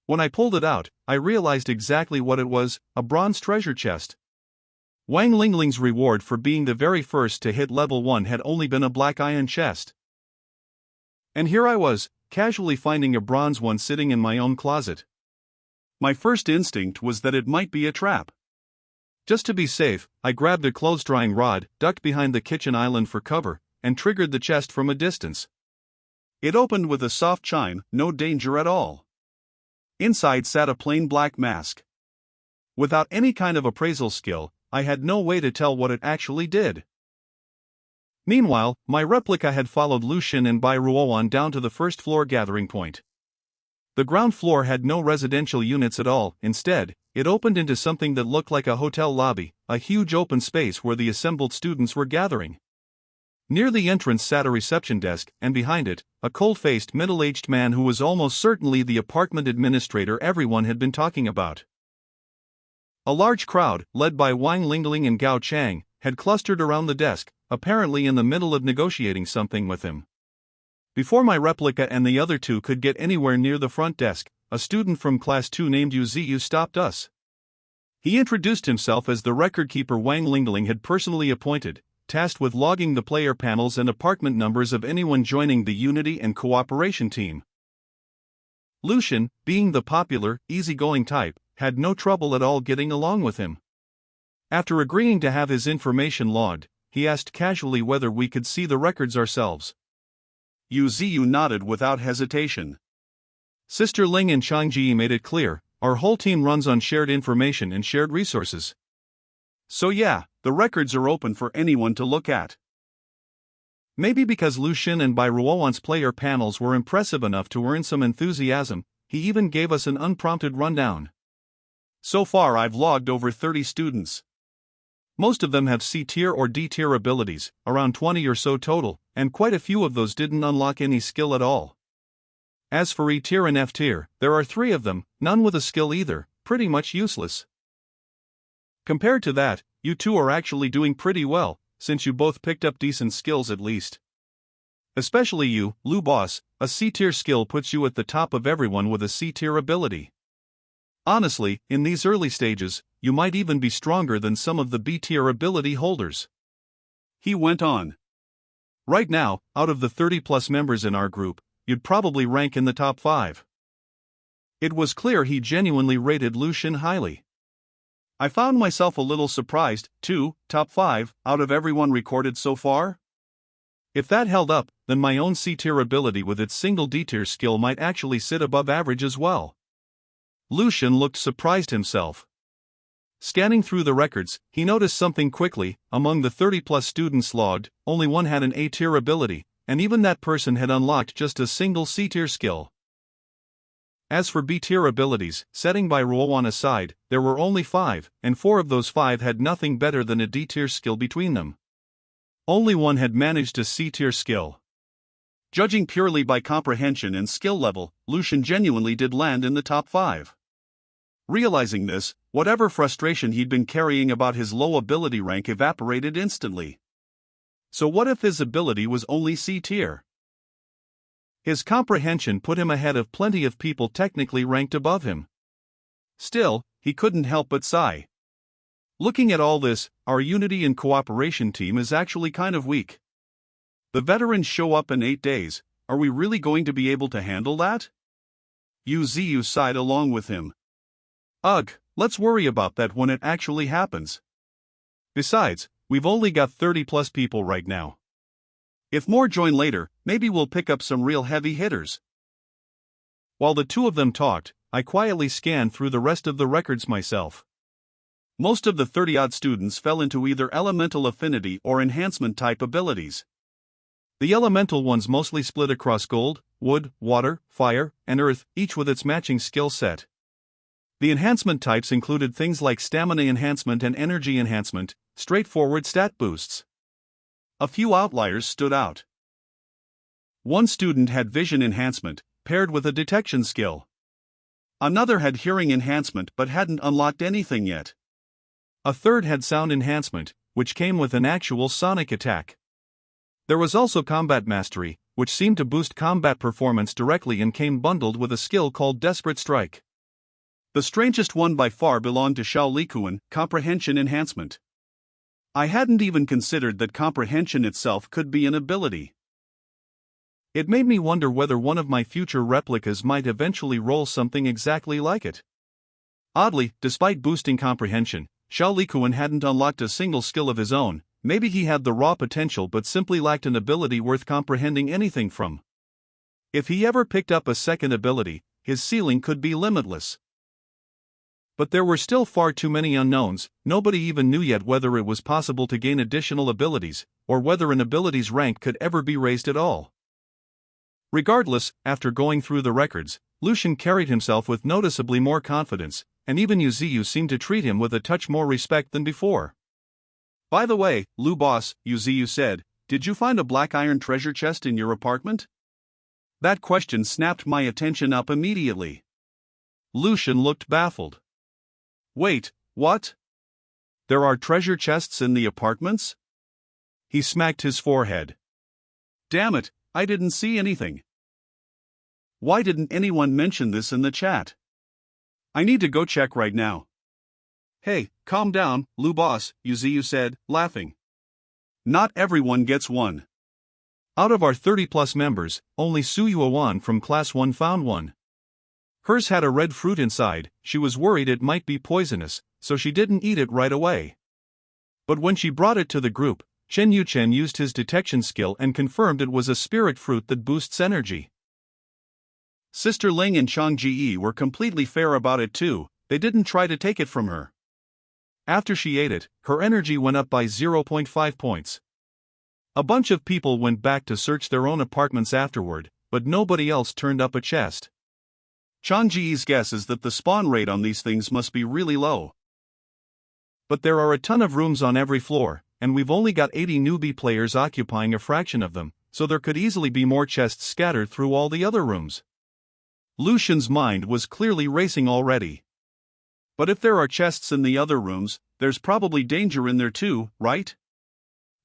When I pulled it out, I realized exactly what it was: a bronze treasure chest. Wang Lingling's reward for being the very first to hit level 1 had only been a black iron chest. And here I was, casually finding a bronze one sitting in my own closet. My first instinct was that it might be a trap. Just to be safe, I grabbed a clothes-drying rod, ducked behind the kitchen island for cover, and triggered the chest from a distance. It opened with a soft chime, no danger at all. Inside sat a plain black mask. Without any kind of appraisal skill, I had no way to tell what it actually did. Meanwhile, my replica had followed Lucian and Bai Ruowan down to the first floor gathering point. The ground floor had no residential units at all. Instead, it opened into something that looked like a hotel lobby, a huge open space where the assembled students were gathering. Near the entrance sat a reception desk, and behind it, a cold-faced middle-aged man who was almost certainly the apartment administrator everyone had been talking about. A large crowd, led by Wang Lingling and Gao Chang, had clustered around the desk, apparently in the middle of negotiating something with him. Before my replica and the other two could get anywhere near the front desk, a student from Class 2 named Yu Ziyu stopped us. He introduced himself as the record keeper Wang Lingling had personally appointed, tasked with logging the player panels and apartment numbers of anyone joining the Unity and Cooperation team. Lucian, being the popular, easygoing type, had no trouble at all getting along with him. After agreeing to have his information logged, he asked casually whether we could see the records ourselves. Yu Ziyu nodded without hesitation. Sister Ling and Jiang Ye made it clear, our whole team runs on shared information and shared resources. So yeah, the records are open for anyone to look at. Maybe because Lucian and Bai Ruowan's player panels were impressive enough to earn some enthusiasm, he even gave us an unprompted rundown. So far I've logged over 30 students. Most of them have C-tier or D-tier abilities, around 20 or so total, and quite a few of those didn't unlock any skill at all. As for E-tier and F-tier, there are 3 of them, none with a skill either, pretty much useless. Compared to that, you two are actually doing pretty well, since you both picked up decent skills at least. Especially you, Lu Boss, a C-tier skill puts you at the top of everyone with a C-tier ability. Honestly, in these early stages, you might even be stronger than some of the B-tier ability holders. He went on. Right now, out of the 30+ members in our group, you'd probably rank in the top 5. It was clear he genuinely rated Lucian highly. I found myself a little surprised, too, top 5, out of everyone recorded so far? If that held up, then my own C-tier ability with its single D-tier skill might actually sit above average as well. Lucian looked surprised himself. Scanning through the records, he noticed something quickly. Among the 30+ students logged, only one had an A-tier ability, and even that person had unlocked just a single C-tier skill. As for B-tier abilities, setting Bai Ruowan aside, there were only 5, and 4 of those 5 had nothing better than a D-tier skill between them. Only one had managed a C-tier skill. Judging purely by comprehension and skill level, Lucian genuinely did land in the top 5. Realizing this, whatever frustration he'd been carrying about his low ability rank evaporated instantly. So what if his ability was only C-tier? His comprehension put him ahead of plenty of people technically ranked above him. Still, he couldn't help but sigh. Looking at all this, our Unity and Cooperation team is actually kind of weak. The veterans show up in 8 days, are we really going to be able to handle that? Yu Ziyu sighed along with him. Ugh, let's worry about that when it actually happens. Besides, we've only got 30+ people right now. If more join later, maybe we'll pick up some real heavy hitters. While the two of them talked, I quietly scanned through the rest of the records myself. Most of the 30-odd students fell into either elemental affinity or enhancement type abilities. The elemental ones mostly split across gold, wood, water, fire, and earth, each with its matching skill set. The enhancement types included things like stamina enhancement and energy enhancement, straightforward stat boosts. A few outliers stood out. One student had vision enhancement, paired with a detection skill. Another had hearing enhancement but hadn't unlocked anything yet. A third had sound enhancement, which came with an actual sonic attack. There was also combat mastery, which seemed to boost combat performance directly and came bundled with a skill called Desperate Strike. The strangest one by far belonged to Xiao Likuan, comprehension enhancement. I hadn't even considered that comprehension itself could be an ability. It made me wonder whether one of my future replicas might eventually roll something exactly like it. Oddly, despite boosting comprehension, Xiao Likuan hadn't unlocked a single skill of his own. Maybe he had the raw potential but simply lacked an ability worth comprehending anything from. If he ever picked up a second ability, his ceiling could be limitless. But there were still far too many unknowns. Nobody even knew yet whether it was possible to gain additional abilities, or whether an ability's rank could ever be raised at all. Regardless, after going through the records, Lucian carried himself with noticeably more confidence, and even Yu Ziyu seemed to treat him with a touch more respect than before. By the way, Lu Boss, Yu Ziyu said, did you find a black iron treasure chest in your apartment? That question snapped my attention up immediately. Lucian looked baffled. Wait, what? There are treasure chests in the apartments? He smacked his forehead. Damn it, I didn't see anything. Why didn't anyone mention this in the chat? I need to go check right now. Hey, calm down, Lu boss, Yuziu said, laughing. Not everyone gets one. Out of our 30-plus members, only Suyuan from Class 1 found one. Hers had a red fruit inside. She was worried it might be poisonous, so she didn't eat it right away. But when she brought it to the group, Chen Yuchen used his detection skill and confirmed it was a spirit fruit that boosts energy. Sister Ling and Jiang Ye were completely fair about it too. They didn't try to take it from her. After she ate it, her energy went up by 0.5 points. A bunch of people went back to search their own apartments afterward, but nobody else turned up a chest. Jiang Ye's guess is that the spawn rate on these things must be really low. But there are a ton of rooms on every floor, and we've only got 80 newbie players occupying a fraction of them, so there could easily be more chests scattered through all the other rooms. Lucian's mind was clearly racing already. But if there are chests in the other rooms, there's probably danger in there too, right?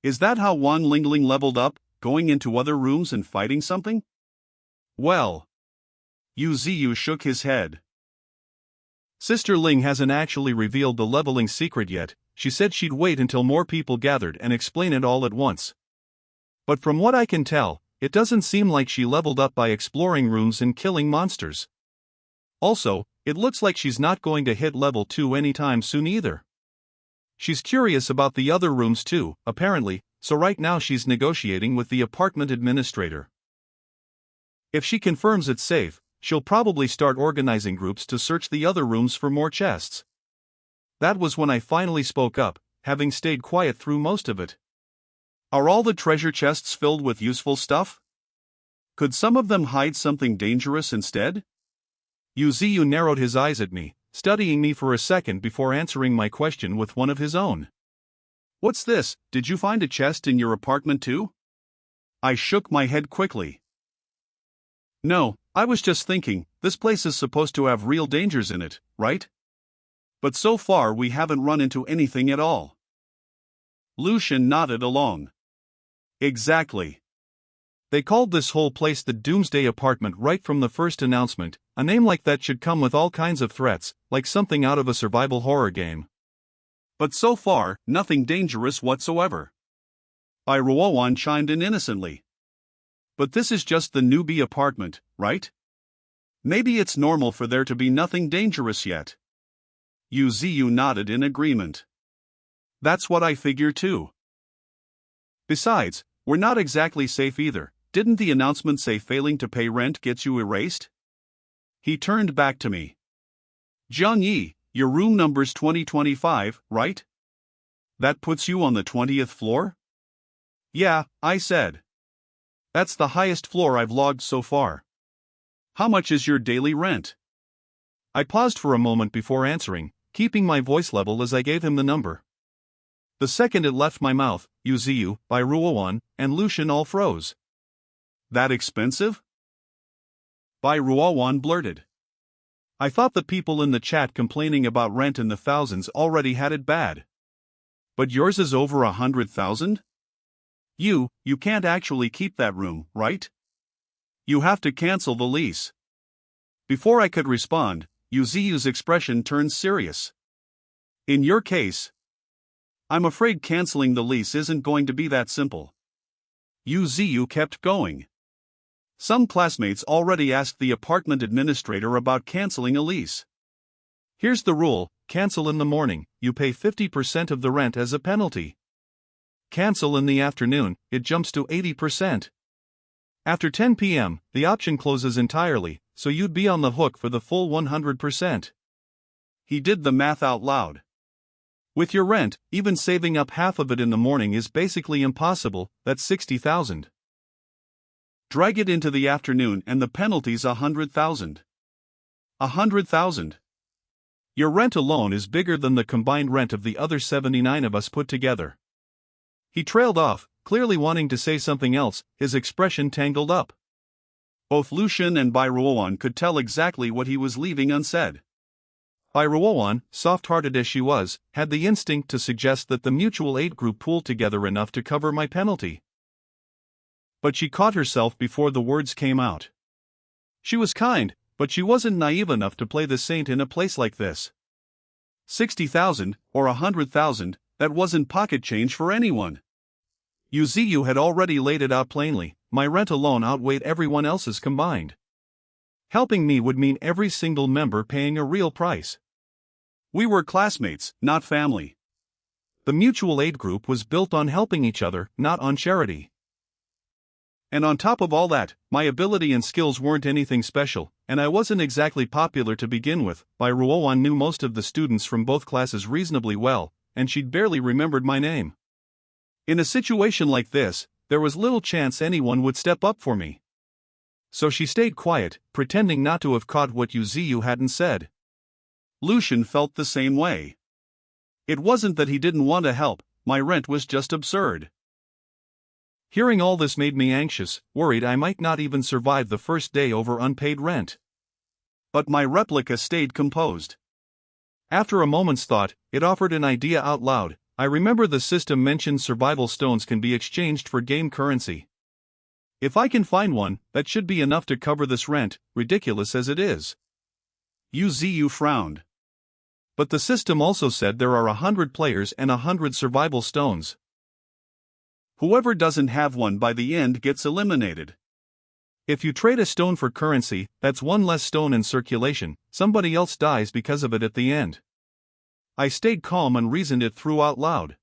Is that how Wan Lingling leveled up, going into other rooms and fighting something? Well. Yuziu shook his head. Sister Ling hasn't actually revealed the leveling secret yet. She said she'd wait until more people gathered and explain it all at once. But from what I can tell, it doesn't seem like she leveled up by exploring rooms and killing monsters. Also, it looks like she's not going to hit level 2 anytime soon either. She's curious about the other rooms too, apparently, so right now she's negotiating with the apartment administrator. If she confirms it's safe, she'll probably start organizing groups to search the other rooms for more chests. That was when I finally spoke up, having stayed quiet through most of it. Are all the treasure chests filled with useful stuff? Could some of them hide something dangerous instead? Yuziu narrowed his eyes at me, studying me for a second before answering my question with one of his own. What's this? Did you find a chest in your apartment too? I shook my head quickly. No, I was just thinking, this place is supposed to have real dangers in it, right? But so far we haven't run into anything at all. Lucian nodded along. Exactly. They called this whole place the Doomsday Apartment right from the first announcement. A name like that should come with all kinds of threats, like something out of a survival horror game. But so far, nothing dangerous whatsoever. Bai Ruowan chimed in innocently. But this is just the newbie apartment, right? Maybe it's normal for there to be nothing dangerous yet. Yuziu nodded in agreement. That's what I figure too. Besides, we're not exactly safe either. Didn't the announcement say failing to pay rent gets you erased? He turned back to me. Jiang Ye, your room number's 2025, right? That puts you on the 20th floor? Yeah, I said. That's the highest floor I've logged so far. How much is your daily rent? I paused for a moment before answering, keeping my voice level as I gave him the number. The second it left my mouth, Yuziu, Bai Ruowan, and Lucian all froze. That expensive? Bai Ruowan blurted. I thought the people in the chat complaining about rent in the thousands already had it bad. But yours is over 100,000? You can't actually keep that room, right? You have to cancel the lease. Before I could respond, Yuziu's expression turned serious. In your case, I'm afraid canceling the lease isn't going to be that simple. Yuziu kept going. Some classmates already asked the apartment administrator about canceling a lease. Here's the rule: cancel in the morning, you pay 50% of the rent as a penalty. Cancel in the afternoon, it jumps to 80%. After 10 p.m., the option closes entirely, so you'd be on the hook for the full 100%. He did the math out loud. With your rent, even saving up half of it in the morning is basically impossible. That's 60,000. Drag it into the afternoon and the penalty's 100,000. 100,000. Your rent alone is bigger than the combined rent of the other 79 of us put together. He trailed off, clearly wanting to say something else, his expression tangled up. Both Lucian and Bai Ruowan could tell exactly what he was leaving unsaid. Bai Ruowan, soft-hearted as she was, had the instinct to suggest that the mutual aid group pooled together enough to cover my penalty. But she caught herself before the words came out. She was kind, but she wasn't naive enough to play the saint in a place like this. 60,000, or 100,000, that wasn't pocket change for anyone. Yuziyu had already laid it out plainly, my rent alone outweighed everyone else's combined. Helping me would mean every single member paying a real price. We were classmates, not family. The mutual aid group was built on helping each other, not on charity. And on top of all that, my ability and skills weren't anything special, and I wasn't exactly popular to begin with. Ruoan knew most of the students from both classes reasonably well, and she'd barely remembered my name. In a situation like this, there was little chance anyone would step up for me. So she stayed quiet, pretending not to have caught what Yuziyu hadn't said. Lucian felt the same way. It wasn't that he didn't want to help, my rent was just absurd. Hearing all this made me anxious, worried I might not even survive the first day over unpaid rent. But my replica stayed composed. After a moment's thought, it offered an idea out loud. I remember the system mentioned survival stones can be exchanged for game currency. If I can find one, that should be enough to cover this rent, ridiculous as it is. Yuziyu frowned. But the system also said there are 100 players and 100 survival stones. Whoever doesn't have one by the end gets eliminated. If you trade a stone for currency, that's one less stone in circulation, somebody else dies because of it at the end. I stayed calm and reasoned it through out loud.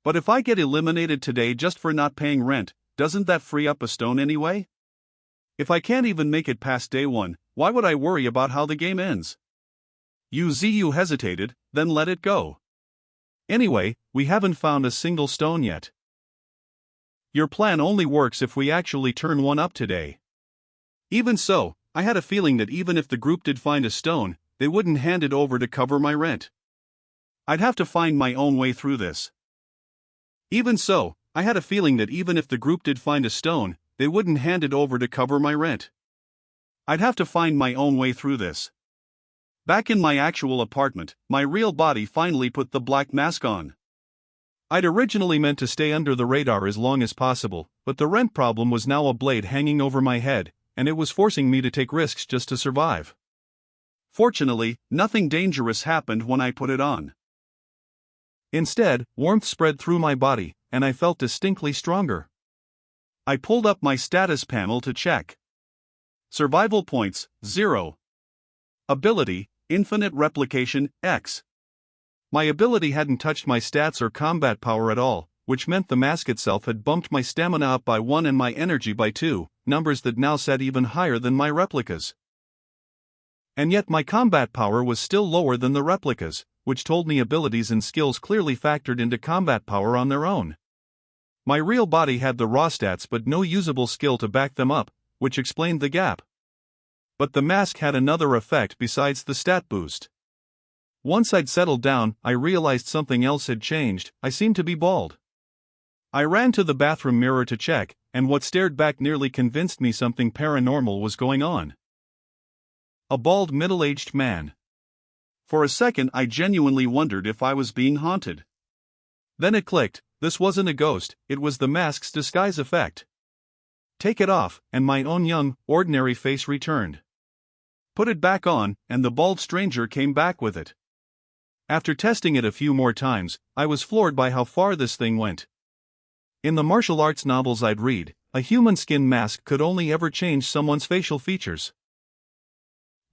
But if I get eliminated today just for not paying rent, doesn't that free up a stone anyway? If I can't even make it past day one, why would I worry about how the game ends? Yuziyu hesitated, then let it go. Anyway, we haven't found a single stone yet. Your plan only works if we actually turn one up today. Even so, I had a feeling that even if the group did find a stone, they wouldn't hand it over to cover my rent. I'd have to find my own way through this. Even so, I had a feeling that even if the group did find a stone, they wouldn't hand it over to cover my rent. I'd have to find my own way through this. Back in my actual apartment, my real body finally put the black mask on. I'd originally meant to stay under the radar as long as possible, but the rent problem was now a blade hanging over my head, and it was forcing me to take risks just to survive. Fortunately, nothing dangerous happened when I put it on. Instead, warmth spread through my body, and I felt distinctly stronger. I pulled up my status panel to check. Survival points, 0. Ability, infinite replication, X. My ability hadn't touched my stats or combat power at all, which meant the mask itself had bumped my stamina up by 1 and my energy by 2, numbers that now sat even higher than my replicas. And yet my combat power was still lower than the replicas, which told me abilities and skills clearly factored into combat power on their own. My real body had the raw stats but no usable skill to back them up, which explained the gap. But the mask had another effect besides the stat boost. Once I'd settled down, I realized something else had changed. I seemed to be bald. I ran to the bathroom mirror to check, and what stared back nearly convinced me something paranormal was going on. A bald middle-aged man. For a second I genuinely wondered if I was being haunted. Then it clicked, this wasn't a ghost, it was the mask's disguise effect. Take it off, and my own young, ordinary face returned. Put it back on, and the bald stranger came back with it. After testing it a few more times, I was floored by how far this thing went. In the martial arts novels I'd read, a human skin mask could only ever change someone's facial features.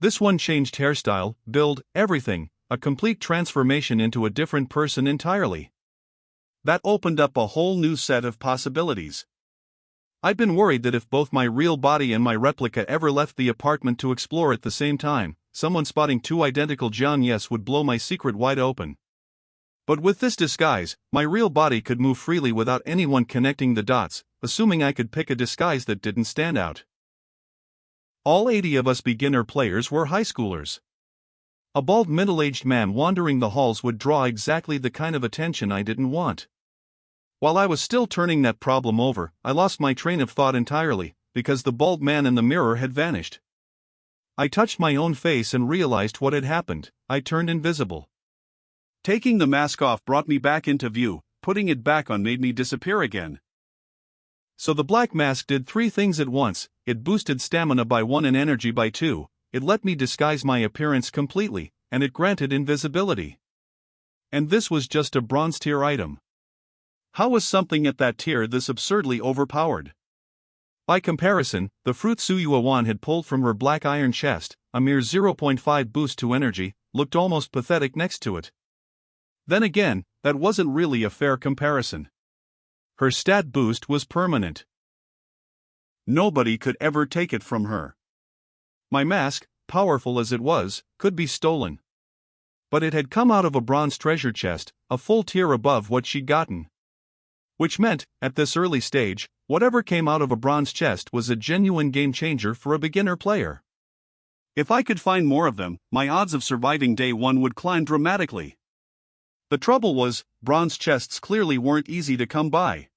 This one changed hairstyle, build, everything, a complete transformation into a different person entirely. That opened up a whole new set of possibilities. I'd been worried that if both my real body and my replica ever left the apartment to explore at the same time, someone spotting two identical Jiang Yes would blow my secret wide open. But with this disguise, my real body could move freely without anyone connecting the dots, assuming I could pick a disguise that didn't stand out. All 80 of us beginner players were high schoolers. A bald middle-aged man wandering the halls would draw exactly the kind of attention I didn't want. While I was still turning that problem over, I lost my train of thought entirely, because the bald man in the mirror had vanished. I touched my own face and realized what had happened. I turned invisible. Taking the mask off brought me back into view, putting it back on made me disappear again. So the black mask did 3 things at once. It boosted stamina by 1 and energy by 2, it let me disguise my appearance completely, and it granted invisibility. And this was just a bronze tier item. How was something at that tier this absurdly overpowered? By comparison, the fruit Suyuan had pulled from her black iron chest, a mere 0.5 boost to energy, looked almost pathetic next to it. Then again, that wasn't really a fair comparison. Her stat boost was permanent. Nobody could ever take it from her. My mask, powerful as it was, could be stolen. But it had come out of a bronze treasure chest, a full tier above what she'd gotten. Which meant, at this early stage, whatever came out of a bronze chest was a genuine game changer for a beginner player. If I could find more of them, my odds of surviving day one would climb dramatically. The trouble was, bronze chests clearly weren't easy to come by.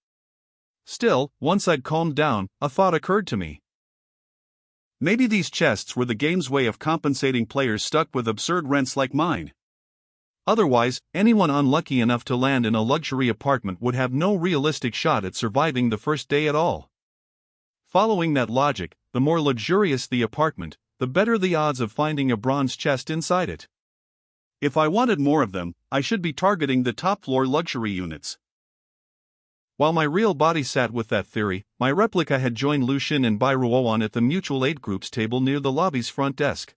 Still, once I'd calmed down, a thought occurred to me. Maybe these chests were the game's way of compensating players stuck with absurd rents like mine. Otherwise, anyone unlucky enough to land in a luxury apartment would have no realistic shot at surviving the first day at all. Following that logic, the more luxurious the apartment, the better the odds of finding a bronze chest inside it. If I wanted more of them, I should be targeting the top-floor luxury units. While my real body sat with that theory, my replica had joined Lucian and Bai Ruoan at the mutual aid group's table near the lobby's front desk.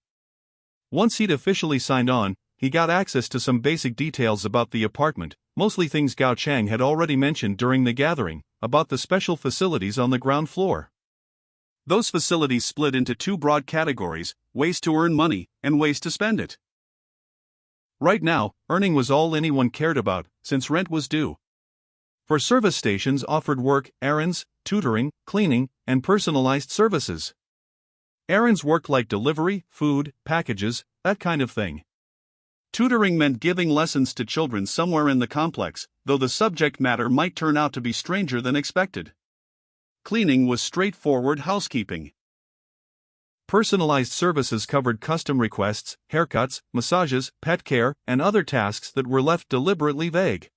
Once he'd officially signed on, he got access to some basic details about the apartment, mostly things Gao Chang had already mentioned during the gathering, about the special facilities on the ground floor. Those facilities split into two broad categories: ways to earn money, and ways to spend it. Right now, earning was all anyone cared about, since rent was due. For service stations offered work, errands, tutoring, cleaning, and personalized services. Errands worked like delivery, food, packages, that kind of thing. Tutoring meant giving lessons to children somewhere in the complex, though the subject matter might turn out to be stranger than expected. Cleaning was straightforward housekeeping. Personalized services covered custom requests, haircuts, massages, pet care, and other tasks that were left deliberately vague.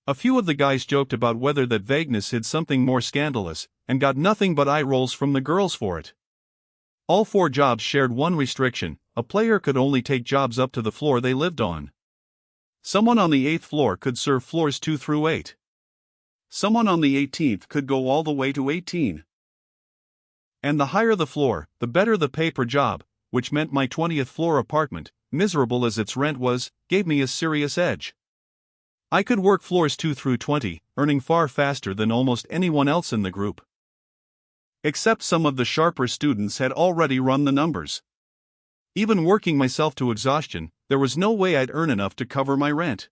A few of the guys joked about whether that vagueness hid something more scandalous, and got nothing but eye rolls from the girls for it. All four jobs shared one restriction: a player could only take jobs up to the floor they lived on. Someone on the 8th floor could serve floors 2 through 8. Someone on the 18th could go all the way to 18. And the higher the floor, the better the pay per job, which meant my 20th floor apartment, miserable as its rent was, gave me a serious edge. I could work floors 2 through 20, earning far faster than almost anyone else in the group. Except some of the sharper students had already run the numbers. Even working myself to exhaustion, there was no way I'd earn enough to cover my rent.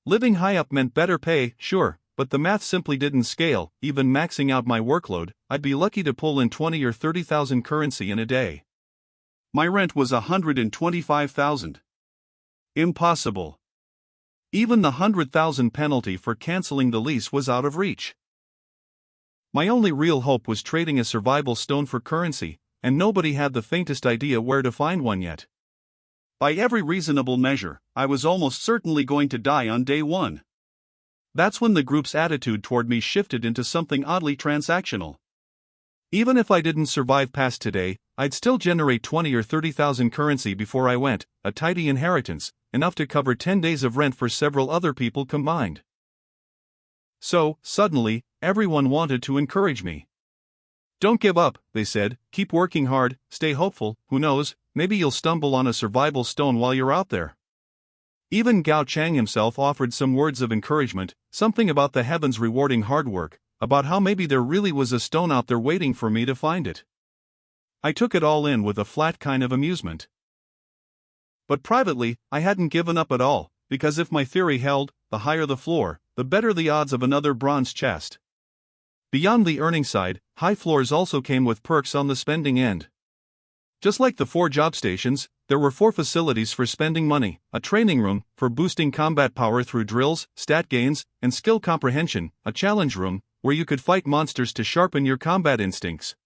Living high up meant better pay, sure, but the math simply didn't scale. Even maxing out my workload, I'd be lucky to pull in 20 or 30,000 currency in a day. My rent was 125,000. Impossible. Even the 100,000 penalty for canceling the lease was out of reach. My only real hope was trading a survival stone for currency, and nobody had the faintest idea where to find one yet. By every reasonable measure, I was almost certainly going to die on day one. That's when the group's attitude toward me shifted into something oddly transactional. Even if I didn't survive past today, I'd still generate 20 or 30,000 currency before I went, a tidy inheritance, enough to cover 10 days of rent for several other people combined. So, suddenly, everyone wanted to encourage me. Don't give up, they said, keep working hard, stay hopeful, who knows, maybe you'll stumble on a survival stone while you're out there. Even Gao Chang himself offered some words of encouragement, something about the heavens rewarding hard work, about how maybe there really was a stone out there waiting for me to find it. I took it all in with a flat kind of amusement. But privately, I hadn't given up at all, because if my theory held, the higher the floor, the better the odds of another bronze chest. Beyond the earning side, high floors also came with perks on the spending end. Just like the 4 job stations, there were 4 facilities for spending money: a training room, for boosting combat power through drills, stat gains, and skill comprehension; a challenge room, where you could fight monsters to sharpen your combat instincts;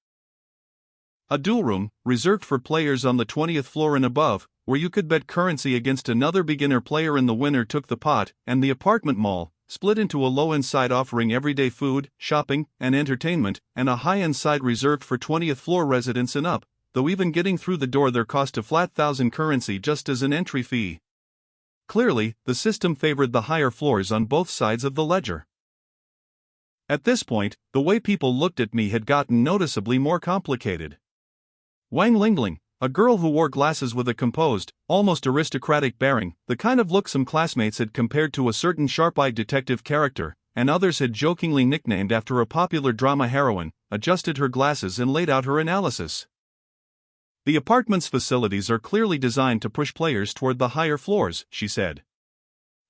a duel room, reserved for players on the 20th floor and above, where you could bet currency against another beginner player and the winner took the pot; and the apartment mall, split into a low-end side offering everyday food, shopping, and entertainment, and a high-end side reserved for 20th floor residents and up, though even getting through the door there cost a flat 1,000 currency just as an entry fee. Clearly, the system favored the higher floors on both sides of the ledger. At this point, the way people looked at me had gotten noticeably more complicated. Wang Lingling, a girl who wore glasses with a composed, almost aristocratic bearing, the kind of look some classmates had compared to a certain sharp-eyed detective character, and others had jokingly nicknamed after a popular drama heroine, adjusted her glasses and laid out her analysis. The apartment's facilities are clearly designed to push players toward the higher floors, she said.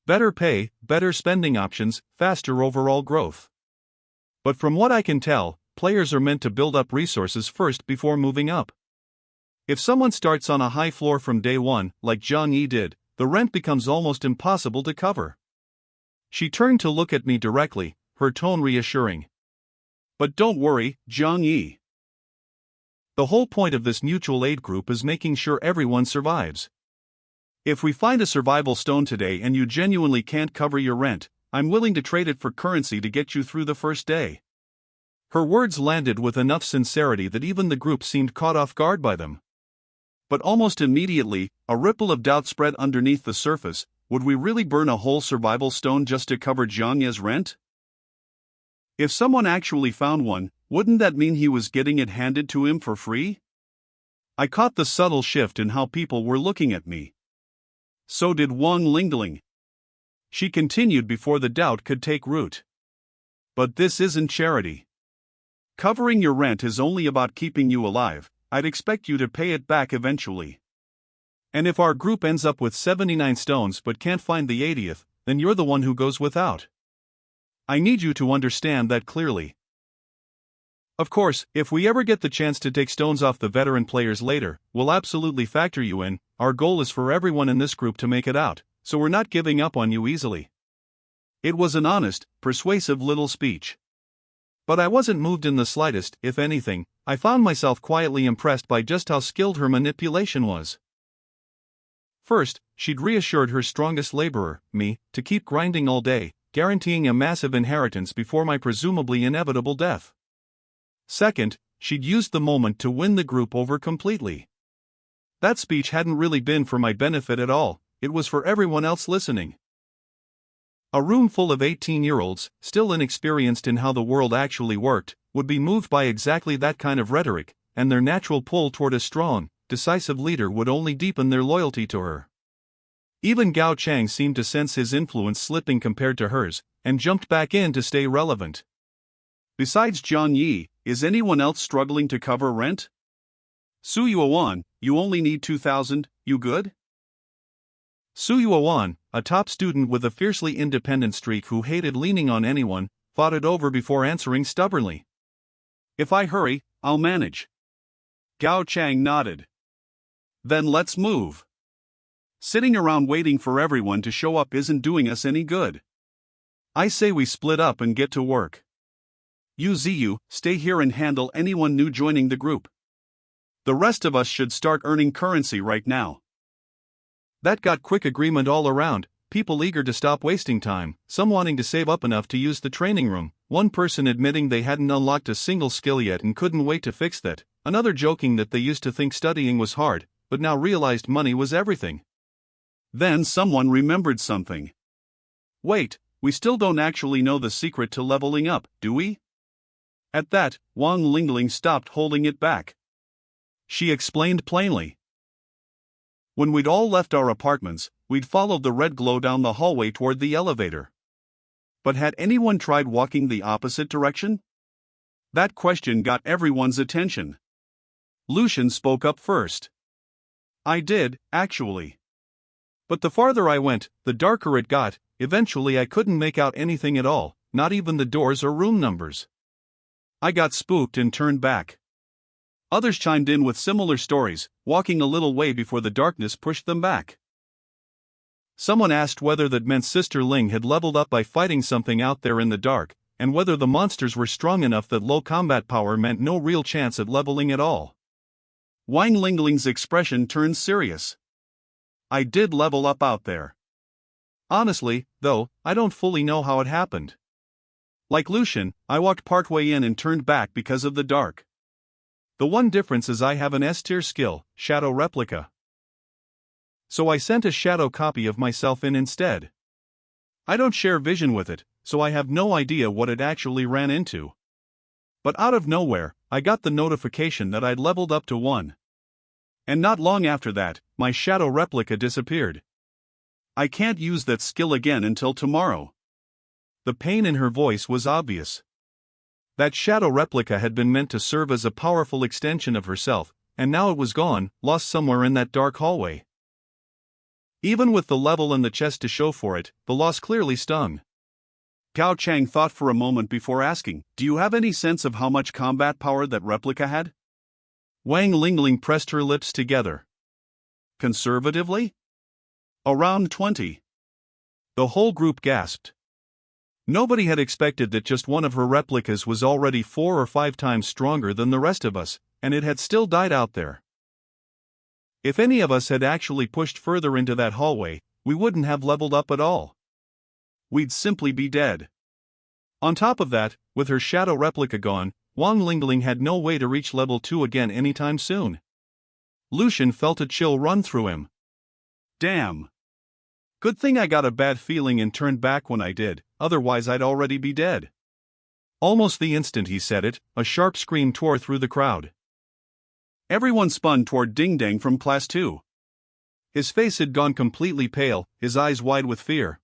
Better pay, better spending options, faster overall growth. But from what I can tell, players are meant to build up resources first before moving up. If someone starts on a high floor from day one, like Jiang Ye did, the rent becomes almost impossible to cover. She turned to look at me directly, her tone reassuring. But don't worry, Jiang Ye. The whole point of this mutual aid group is making sure everyone survives. If we find a survival stone today and you genuinely can't cover your rent, I'm willing to trade it for currency to get you through the first day. Her words landed with enough sincerity that even the group seemed caught off guard by them. But almost immediately, a ripple of doubt spread underneath the surface. Would we really burn a whole survival stone just to cover Jiang Ye's rent? If someone actually found one, wouldn't that mean he was getting it handed to him for free? I caught the subtle shift in how people were looking at me. So did Wang Lingling. She continued before the doubt could take root. But this isn't charity. Covering your rent is only about keeping you alive. I'd expect you to pay it back eventually. And if our group ends up with 79 stones but can't find the 80th, then you're the one who goes without. I need you to understand that clearly. Of course, if we ever get the chance to take stones off the veteran players later, we'll absolutely factor you in. Our goal is for everyone in this group to make it out, so we're not giving up on you easily. It was an honest, persuasive little speech. But I wasn't moved in the slightest. If anything, I found myself quietly impressed by just how skilled her manipulation was. First, she'd reassured her strongest laborer, me, to keep grinding all day, guaranteeing a massive inheritance before my presumably inevitable death. Second, she'd used the moment to win the group over completely. That speech hadn't really been for my benefit at all, it was for everyone else listening. A room full of 18-year-olds, still inexperienced in how the world actually worked, would be moved by exactly that kind of rhetoric, and their natural pull toward a strong, decisive leader would only deepen their loyalty to her. Even Gao Chang seemed to sense his influence slipping compared to hers, and jumped back in to stay relevant. Besides Jiang Ye, is anyone else struggling to cover rent? Su Yuan, you only need 2,000, you good? Su Yuan, a top student with a fiercely independent streak who hated leaning on anyone, fought it over before answering stubbornly. If I hurry, I'll manage. Gao Chang nodded. Then let's move. Sitting around waiting for everyone to show up isn't doing us any good. I say we split up and get to work. You Ziyu, stay here and handle anyone new joining the group. The rest of us should start earning currency right now. That got quick agreement all around, people eager to stop wasting time, some wanting to save up enough to use the training room, one person admitting they hadn't unlocked a single skill yet and couldn't wait to fix that, another joking that they used to think studying was hard, but now realized money was everything. Then someone remembered something. Wait, we still don't actually know the secret to leveling up, do we? At that, Wang Lingling stopped holding it back. She explained plainly. When we'd all left our apartments, we'd followed the red glow down the hallway toward the elevator. But had anyone tried walking the opposite direction? That question got everyone's attention. Lucian spoke up first. I did, actually. But the farther I went, the darker it got. Eventually I couldn't make out anything at all, not even the doors or room numbers. I got spooked and turned back. Others chimed in with similar stories, walking a little way before the darkness pushed them back. Someone asked whether that meant Sister Ling had leveled up by fighting something out there in the dark, and whether the monsters were strong enough that low combat power meant no real chance at leveling at all. Wang Lingling's expression turned serious. I did level up out there. Honestly, though, I don't fully know how it happened. Like Lucian, I walked partway in and turned back because of the dark. The one difference is I have an S-tier skill, Shadow Replica. So I sent a shadow copy of myself in instead. I don't share vision with it, so I have no idea what it actually ran into. But out of nowhere, I got the notification that I'd leveled up to 1. And not long after that, my shadow replica disappeared. I can't use that skill again until tomorrow. The pain in her voice was obvious. That shadow replica had been meant to serve as a powerful extension of herself, and now it was gone, lost somewhere in that dark hallway. Even with the level and the chest to show for it, the loss clearly stung. Gao Chang thought for a moment before asking, "Do you have any sense of how much combat power that replica had?" Wang Lingling pressed her lips together. "Conservatively? Around 20. The whole group gasped. Nobody had expected that just one of her replicas was already 4 or 5 times stronger than the rest of us, and it had still died out there. If any of us had actually pushed further into that hallway, we wouldn't have leveled up at all. We'd simply be dead. On top of that, with her shadow replica gone, Wang Lingling had no way to reach level 2 again anytime soon. Lucian felt a chill run through him. Damn. Good thing I got a bad feeling and turned back when I did, otherwise I'd already be dead. Almost the instant he said it, a sharp scream tore through the crowd. Everyone spun toward Ding Dang from Class 2. His face had gone completely pale, his eyes wide with fear.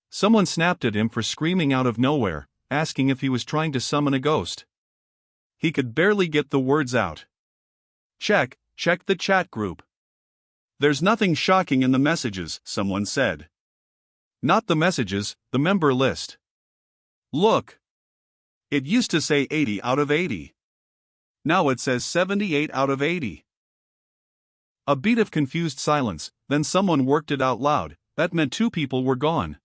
Someone snapped at him for screaming out of nowhere, asking if he was trying to summon a ghost. He could barely get the words out. Check the chat group. There's nothing shocking in the messages, someone said. Not the messages, the member list. Look. It used to say 80 out of 80. Now it says 78 out of 80. A beat of confused silence, then someone worked it out loud. That meant 2 people were gone.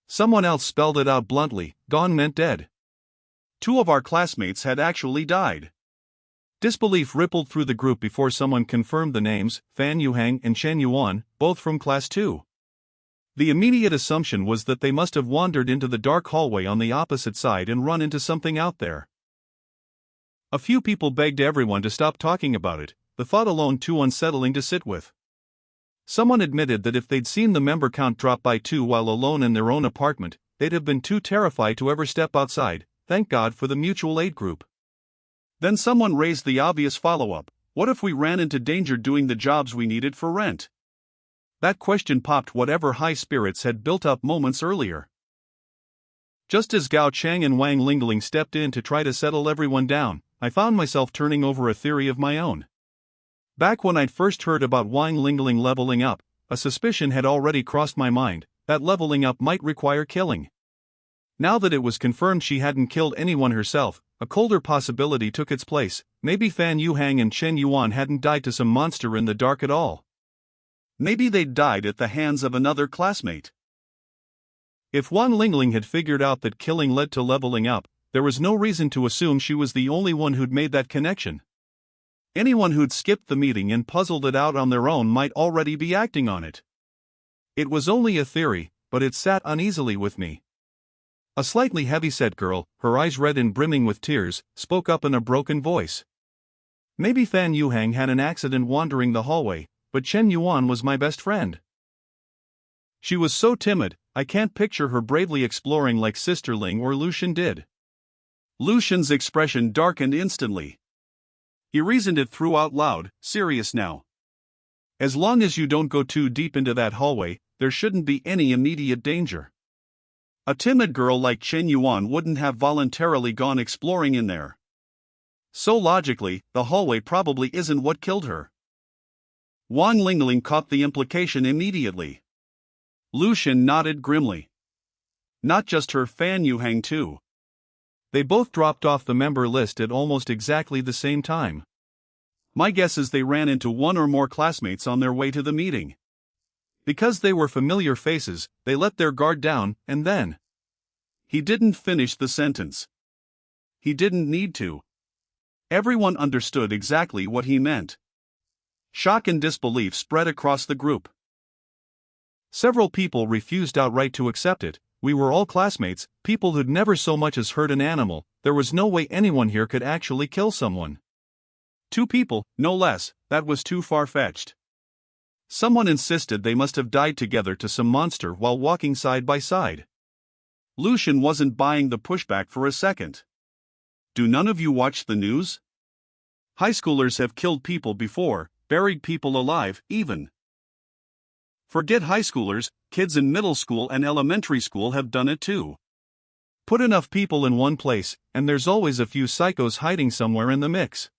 Someone else spelled it out bluntly, gone meant dead. 2 of our classmates had actually died. Disbelief rippled through the group before someone confirmed the names, Fan Yuhang and Chen Yuan, both from Class 2. The immediate assumption was that they must have wandered into the dark hallway on the opposite side and run into something out there. A few people begged everyone to stop talking about it, the thought alone too unsettling to sit with. Someone admitted that if they'd seen the member count drop by 2 while alone in their own apartment, they'd have been too terrified to ever step outside. Thank God for the mutual aid group. Then someone raised the obvious follow-up, what if we ran into danger doing the jobs we needed for rent? That question popped whatever high spirits had built up moments earlier. Just as Gao Chang and Wang Lingling stepped in to try to settle everyone down, I found myself turning over a theory of my own. Back when I'd first heard about Wang Lingling leveling up, a suspicion had already crossed my mind, that leveling up might require killing. Now that it was confirmed she hadn't killed anyone herself, a colder possibility took its place. Maybe Fan Yuhang and Chen Yuan hadn't died to some monster in the dark at all. Maybe they'd died at the hands of another classmate. If Wang Lingling had figured out that killing led to leveling up, there was no reason to assume she was the only one who'd made that connection. Anyone who'd skipped the meeting and puzzled it out on their own might already be acting on it. It was only a theory, but it sat uneasily with me. A slightly heavy-set girl, her eyes red and brimming with tears, spoke up in a broken voice. Maybe Fan Yuhang had an accident wandering the hallway, but Chen Yuan was my best friend. She was so timid, I can't picture her bravely exploring like Sister Ling or Lucian did. Lucian's expression darkened instantly. He reasoned it through out loud, serious now. As long as you don't go too deep into that hallway, there shouldn't be any immediate danger. A timid girl like Chen Yuan wouldn't have voluntarily gone exploring in there. So logically, the hallway probably isn't what killed her. Wang Lingling caught the implication immediately. Lucian nodded grimly. Not just her, Fan Yuhang too. They both dropped off the member list at almost exactly the same time. My guess is they ran into one or more classmates on their way to the meeting. Because they were familiar faces, they let their guard down, and then... He didn't finish the sentence. He didn't need to. Everyone understood exactly what he meant. Shock and disbelief spread across the group. Several people refused outright to accept it. We were all classmates, people who'd never so much as hurt an animal. There was no way anyone here could actually kill someone. 2 people, no less, that was too far-fetched. Someone insisted they must have died together to some monster while walking side by side. Lucian wasn't buying the pushback for a second. Do none of you watch the news? High schoolers have killed people before, buried people alive, even. Forget high schoolers, kids in middle school and elementary school have done it too. Put enough people in one place, and there's always a few psychos hiding somewhere in the mix.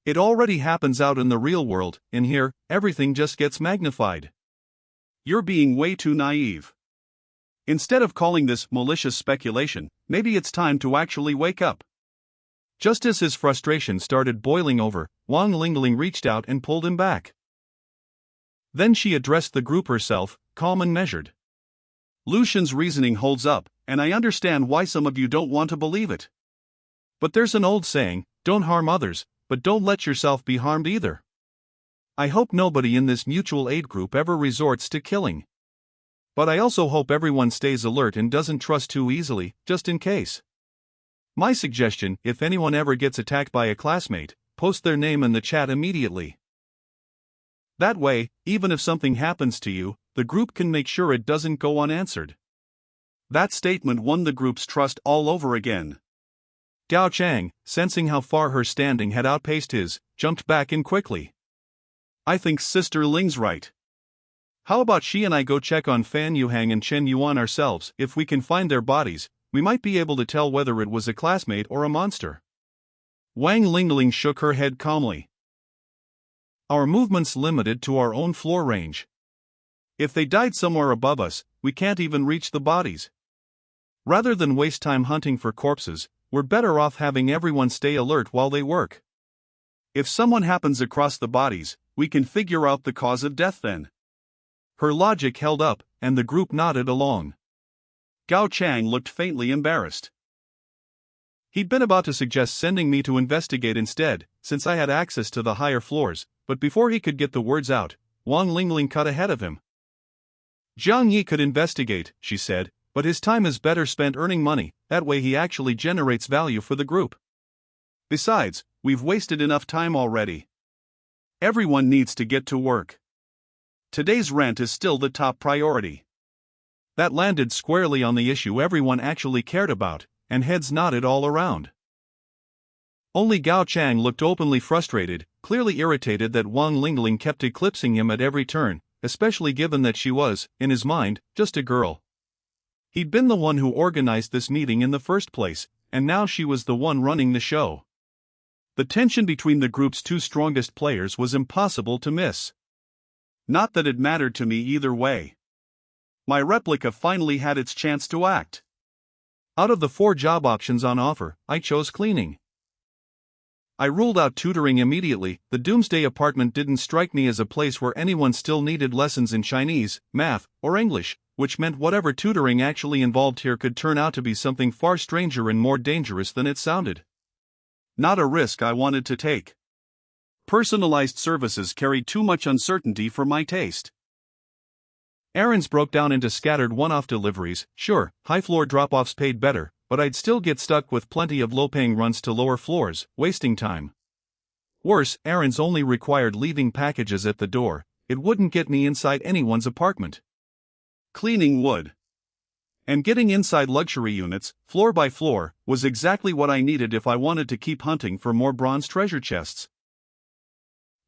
It already happens out in the real world. In here, everything just gets magnified. You're being way too naive. Instead of calling this malicious speculation, maybe it's time to actually wake up. Just as his frustration started boiling over, Wang Lingling reached out and pulled him back. Then she addressed the group herself, calm and measured. Lucian's reasoning holds up, and I understand why some of you don't want to believe it. But there's an old saying, don't harm others, but don't let yourself be harmed either. I hope nobody in this mutual aid group ever resorts to killing. But I also hope everyone stays alert and doesn't trust too easily, just in case. My suggestion, if anyone ever gets attacked by a classmate, post their name in the chat immediately. That way, even if something happens to you, the group can make sure it doesn't go unanswered. That statement won the group's trust all over again. Gao Chang, sensing how far her standing had outpaced his, jumped back in quickly. I think Sister Ling's right. How about she and I go check on Fan Yuhang and Chen Yuan ourselves? If we can find their bodies, we might be able to tell whether it was a classmate or a monster. Wang Lingling shook her head calmly. Our movement's limited to our own floor range. If they died somewhere above us, we can't even reach the bodies. Rather than waste time hunting for corpses, we're better off having everyone stay alert while they work. If someone happens across the bodies, we can figure out the cause of death then. Her logic held up, and the group nodded along. Gao Chang looked faintly embarrassed. He'd been about to suggest sending me to investigate instead, since I had access to the higher floors, but before he could get the words out, Wang Lingling cut ahead of him. Jiang Ye could investigate, she said, but his time is better spent earning money, that way he actually generates value for the group. Besides, we've wasted enough time already. Everyone needs to get to work. Today's rent is still the top priority. That landed squarely on the issue everyone actually cared about, and heads nodded all around. Only Gao Chang looked openly frustrated, clearly irritated that Wang Lingling kept eclipsing him at every turn, especially given that she was, in his mind, just a girl. He'd been the one who organized this meeting in the first place, and now she was the one running the show. The tension between the group's two strongest players was impossible to miss. Not that it mattered to me either way. My replica finally had its chance to act. Out of the 4 job options on offer, I chose cleaning. I ruled out tutoring immediately. The Doomsday Apartment didn't strike me as a place where anyone still needed lessons in Chinese, math, or English, which meant whatever tutoring actually involved here could turn out to be something far stranger and more dangerous than it sounded. Not a risk I wanted to take. Personalized services carried too much uncertainty for my taste. Errands broke down into scattered one-off deliveries. Sure, high-floor drop-offs paid better, but I'd still get stuck with plenty of low-paying runs to lower floors, wasting time. Worse, errands only required leaving packages at the door. It wouldn't get me inside anyone's apartment. Cleaning would. And getting inside luxury units, floor by floor, was exactly what I needed if I wanted to keep hunting for more bronze treasure chests.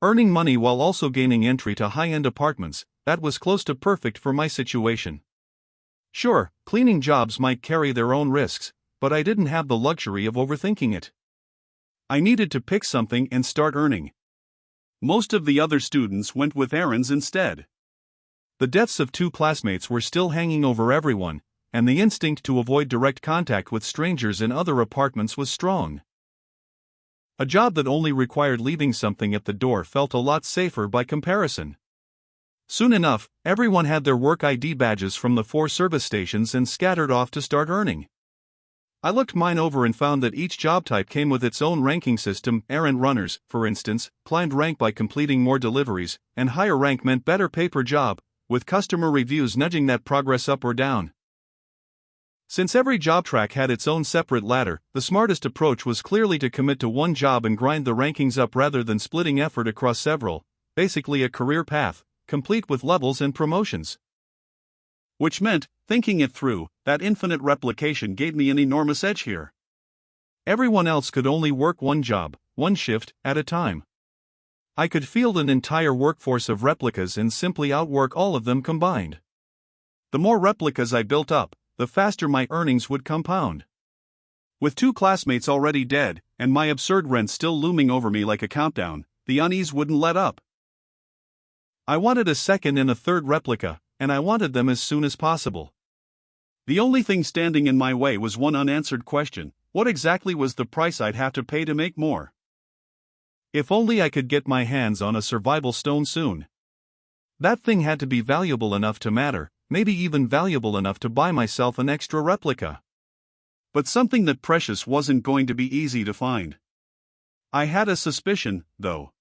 Earning money while also gaining entry to high-end apartments, that was close to perfect for my situation. Sure, cleaning jobs might carry their own risks, but I didn't have the luxury of overthinking it. I needed to pick something and start earning. Most of the other students went with errands instead. The deaths of 2 classmates were still hanging over everyone, and the instinct to avoid direct contact with strangers in other apartments was strong. A job that only required leaving something at the door felt a lot safer by comparison. Soon enough, everyone had their work ID badges from the 4 service stations and scattered off to start earning. I looked mine over and found that each job type came with its own ranking system. Errand runners, for instance, climbed rank by completing more deliveries, and higher rank meant better pay per job, with customer reviews nudging that progress up or down. Since every job track had its own separate ladder, the smartest approach was clearly to commit to one job and grind the rankings up rather than splitting effort across several, basically a career path, complete with levels and promotions. Which meant, thinking it through, that infinite replication gave me an enormous edge here. Everyone else could only work one job, one shift, at a time. I could field an entire workforce of replicas and simply outwork all of them combined. The more replicas I built up, the faster my earnings would compound. With 2 classmates already dead, and my absurd rent still looming over me like a countdown, the unease wouldn't let up. I wanted a second and a third replica, and I wanted them as soon as possible. The only thing standing in my way was one unanswered question: what exactly was the price I'd have to pay to make more? If only I could get my hands on a survival stone soon. That thing had to be valuable enough to matter, maybe even valuable enough to buy myself an extra replica. But something that precious wasn't going to be easy to find. I had a suspicion, though.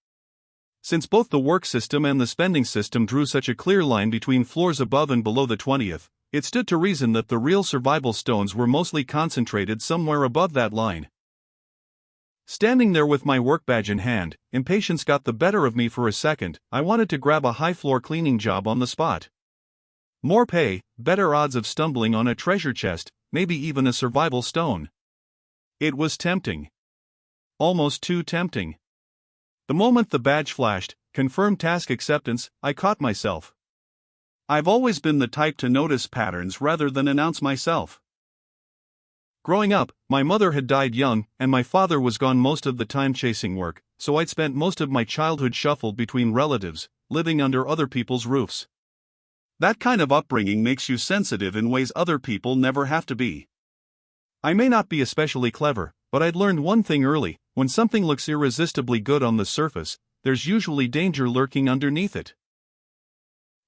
Since both the work system and the spending system drew such a clear line between floors above and below the 20th, it stood to reason that the real survival stones were mostly concentrated somewhere above that line. Standing there with my work badge in hand, impatience got the better of me for a second. I wanted to grab a high-floor cleaning job on the spot. More pay, better odds of stumbling on a treasure chest, maybe even a survival stone. It was tempting. Almost too tempting. The moment the badge flashed, confirmed task acceptance, I caught myself. I've always been the type to notice patterns rather than announce myself. Growing up, my mother had died young, and my father was gone most of the time chasing work, so I'd spent most of my childhood shuffled between relatives, living under other people's roofs. That kind of upbringing makes you sensitive in ways other people never have to be. I may not be especially clever, but I'd learned one thing early: when something looks irresistibly good on the surface, there's usually danger lurking underneath it.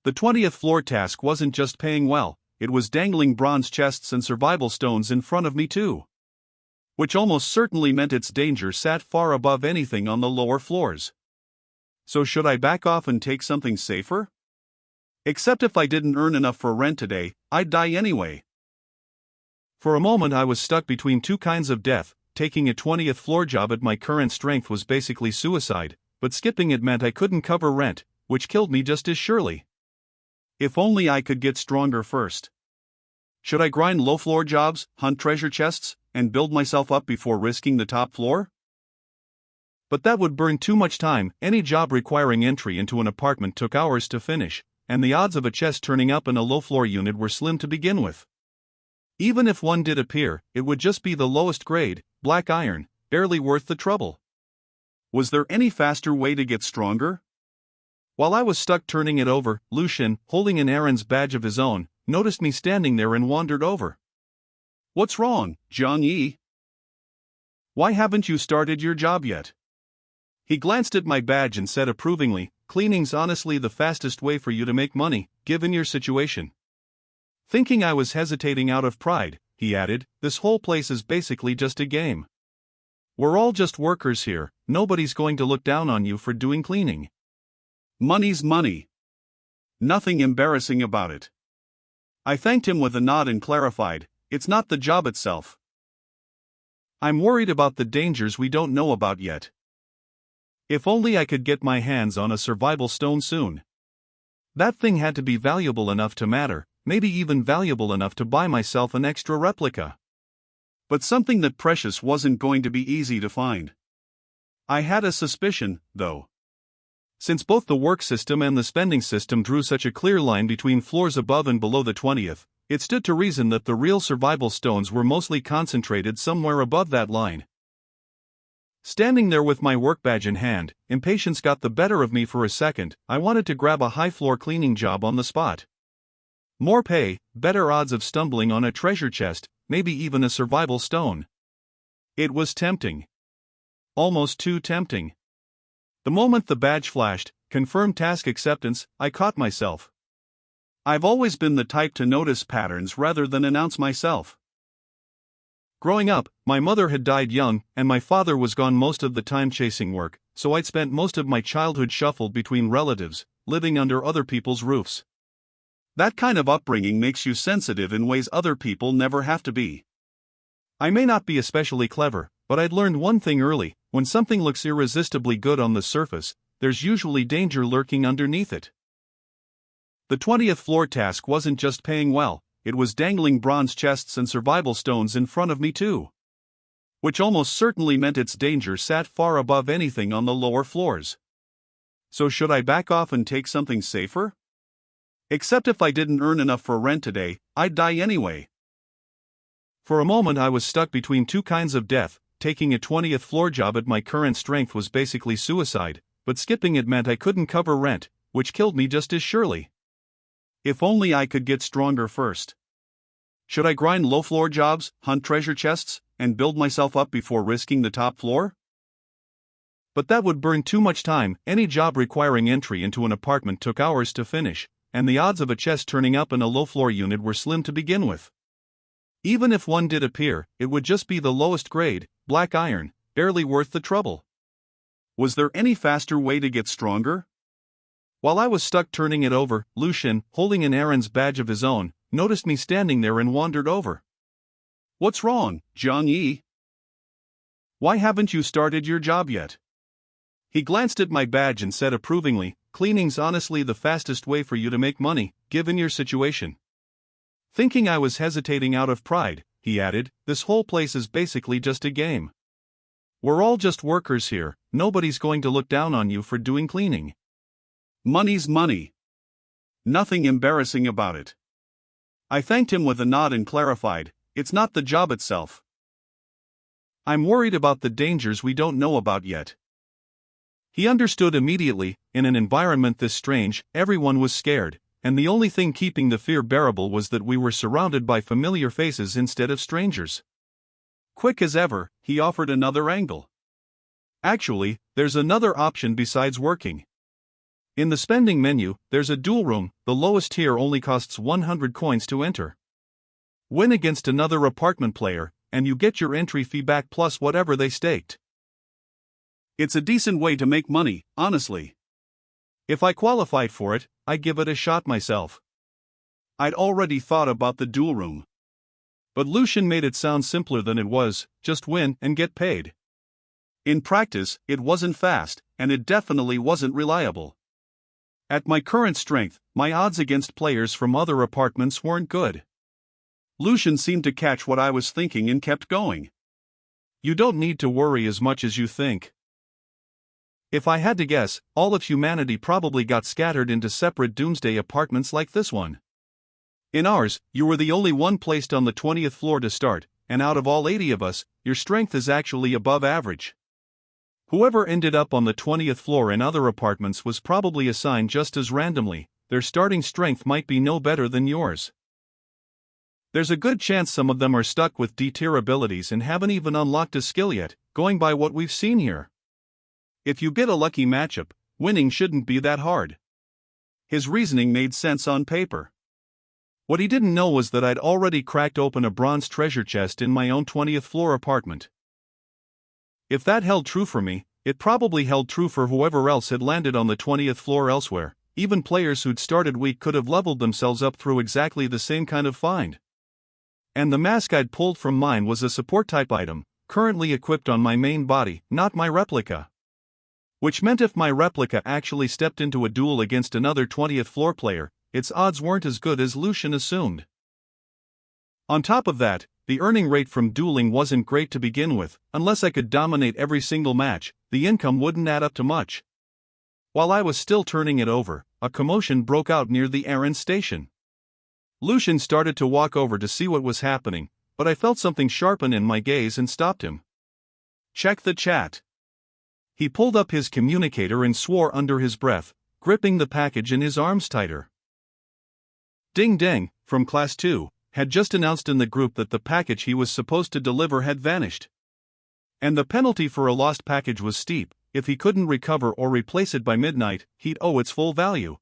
The 20th floor task wasn't just paying well, it was dangling bronze chests and survival stones in front of me too. Which almost certainly meant its danger sat far above anything on the lower floors. So should I back off and take something safer? Except if I didn't earn enough for rent today, I'd die anyway. For a moment I was stuck between 2 kinds of death. Taking a 20th floor job at my current strength was basically suicide, but skipping it meant I couldn't cover rent, which killed me just as surely. If only I could get stronger first. Should I grind low-floor jobs, hunt treasure chests, and build myself up before risking the top floor? But that would burn too much time. Any job requiring entry into an apartment took hours to finish, and the odds of a chest turning up in a low-floor unit were slim to begin with. Even if one did appear, it would just be the lowest grade, black iron, barely worth the trouble. Was there any faster way to get stronger? While I was stuck turning it over, Lucian, holding an Aaron's badge of his own, noticed me standing there and wandered over. "What's wrong, Jiang Ye? Why haven't you started your job yet?" He glanced at my badge and said approvingly, "Cleaning's honestly the fastest way for you to make money, given your situation." Thinking I was hesitating out of pride, he added, "This whole place is basically just a game. We're all just workers here, nobody's going to look down on you for doing cleaning. Money's money. Nothing embarrassing about it." I thanked him with a nod and clarified, "It's not the job itself. I'm worried about the dangers we don't know about yet. If only I could get my hands on a survival stone soon. That thing had to be valuable enough to matter, maybe even valuable enough to buy myself an extra replica. But something that precious wasn't going to be easy to find. I had a suspicion, though. Since both the work system and the spending system drew such a clear line between floors above and below the 20th, it stood to reason that the real survival stones were mostly concentrated somewhere above that line. Standing there with my work badge in hand, impatience got the better of me for a second. I wanted to grab a high-floor cleaning job on the spot. More pay, better odds of stumbling on a treasure chest, maybe even a survival stone. It was tempting. Almost too tempting. The moment the badge flashed, confirmed task acceptance, I caught myself. I've always been the type to notice patterns rather than announce myself. Growing up, my mother had died young, and my father was gone most of the time chasing work, so I'd spent most of my childhood shuffled between relatives, living under other people's roofs. That kind of upbringing makes you sensitive in ways other people never have to be. I may not be especially clever, but I'd learned one thing early: when something looks irresistibly good on the surface, there's usually danger lurking underneath it. The 20th floor task wasn't just paying well, it was dangling bronze chests and survival stones in front of me too. Which almost certainly meant its danger sat far above anything on the lower floors. So should I back off and take something safer? Except if I didn't earn enough for rent today, I'd die anyway. For a moment I was stuck between two kinds of death. Taking a 20th floor job at my current strength was basically suicide, but skipping it meant I couldn't cover rent, which killed me just as surely. If only I could get stronger first. Should I grind low-floor jobs, hunt treasure chests, and build myself up before risking the top floor? But that would burn too much time. Any job requiring entry into an apartment took hours to finish, and the odds of a chest turning up in a low-floor unit were slim to begin with. Even if one did appear, it would just be the lowest grade, black iron, barely worth the trouble. Was there any faster way to get stronger? While I was stuck turning it over, Lucian, holding an Aaron's badge of his own, noticed me standing there and wandered over. "What's wrong, Jiang Ye? Why haven't you started your job yet?" He glanced at my badge and said approvingly, "Cleaning's honestly the fastest way for you to make money, given your situation." Thinking I was hesitating out of pride, he added, "This whole place is basically just a game. We're all just workers here, nobody's going to look down on you for doing cleaning. Money's money. Nothing embarrassing about it." I thanked him with a nod and clarified, "It's not the job itself. I'm worried about the dangers we don't know about yet." He understood immediately. In an environment this strange, everyone was scared, and the only thing keeping the fear bearable was that we were surrounded by familiar faces instead of strangers. Quick as ever, he offered another angle. "Actually, there's another option besides working. In the spending menu, there's a duel room. The lowest tier only costs 100 coins to enter. Win against another apartment player, and you get your entry fee back plus whatever they staked. It's a decent way to make money, honestly. If I qualified for it, I'd give it a shot myself." I'd already thought about the duel room. But Lucian made it sound simpler than it was, just win and get paid. In practice, it wasn't fast, and it definitely wasn't reliable. At my current strength, my odds against players from other apartments weren't good. Lucian seemed to catch what I was thinking and kept going. "You don't need to worry as much as you think. If I had to guess, all of humanity probably got scattered into separate Doomsday Apartments like this one. In ours, you were the only one placed on the 20th floor to start, and out of all 80 of us, your strength is actually above average. Whoever ended up on the 20th floor in other apartments was probably assigned just as randomly. Their starting strength might be no better than yours. There's a good chance some of them are stuck with D-tier abilities and haven't even unlocked a skill yet, going by what we've seen here. If you get a lucky matchup, winning shouldn't be that hard." His reasoning made sense on paper. What he didn't know was that I'd already cracked open a bronze treasure chest in my own 20th floor apartment. If that held true for me, it probably held true for whoever else had landed on the 20th floor elsewhere. Even players who'd started weak could have leveled themselves up through exactly the same kind of find. And the mask I'd pulled from mine was a support-type item, currently equipped on my main body, not my replica. Which meant if my replica actually stepped into a duel against another 20th floor player, its odds weren't as good as Lucian assumed. On top of that, the earning rate from dueling wasn't great to begin with. Unless I could dominate every single match, the income wouldn't add up to much. While I was still turning it over, a commotion broke out near the Aaron station. Lucian started to walk over to see what was happening, but I felt something sharpen in my gaze and stopped him. "Check the chat." He pulled up his communicator and swore under his breath, gripping the package in his arms tighter. Ding Dang, from Class 2, had just announced in the group that the package he was supposed to deliver had vanished. And the penalty for a lost package was steep. If he couldn't recover or replace it by midnight, he'd owe its full value.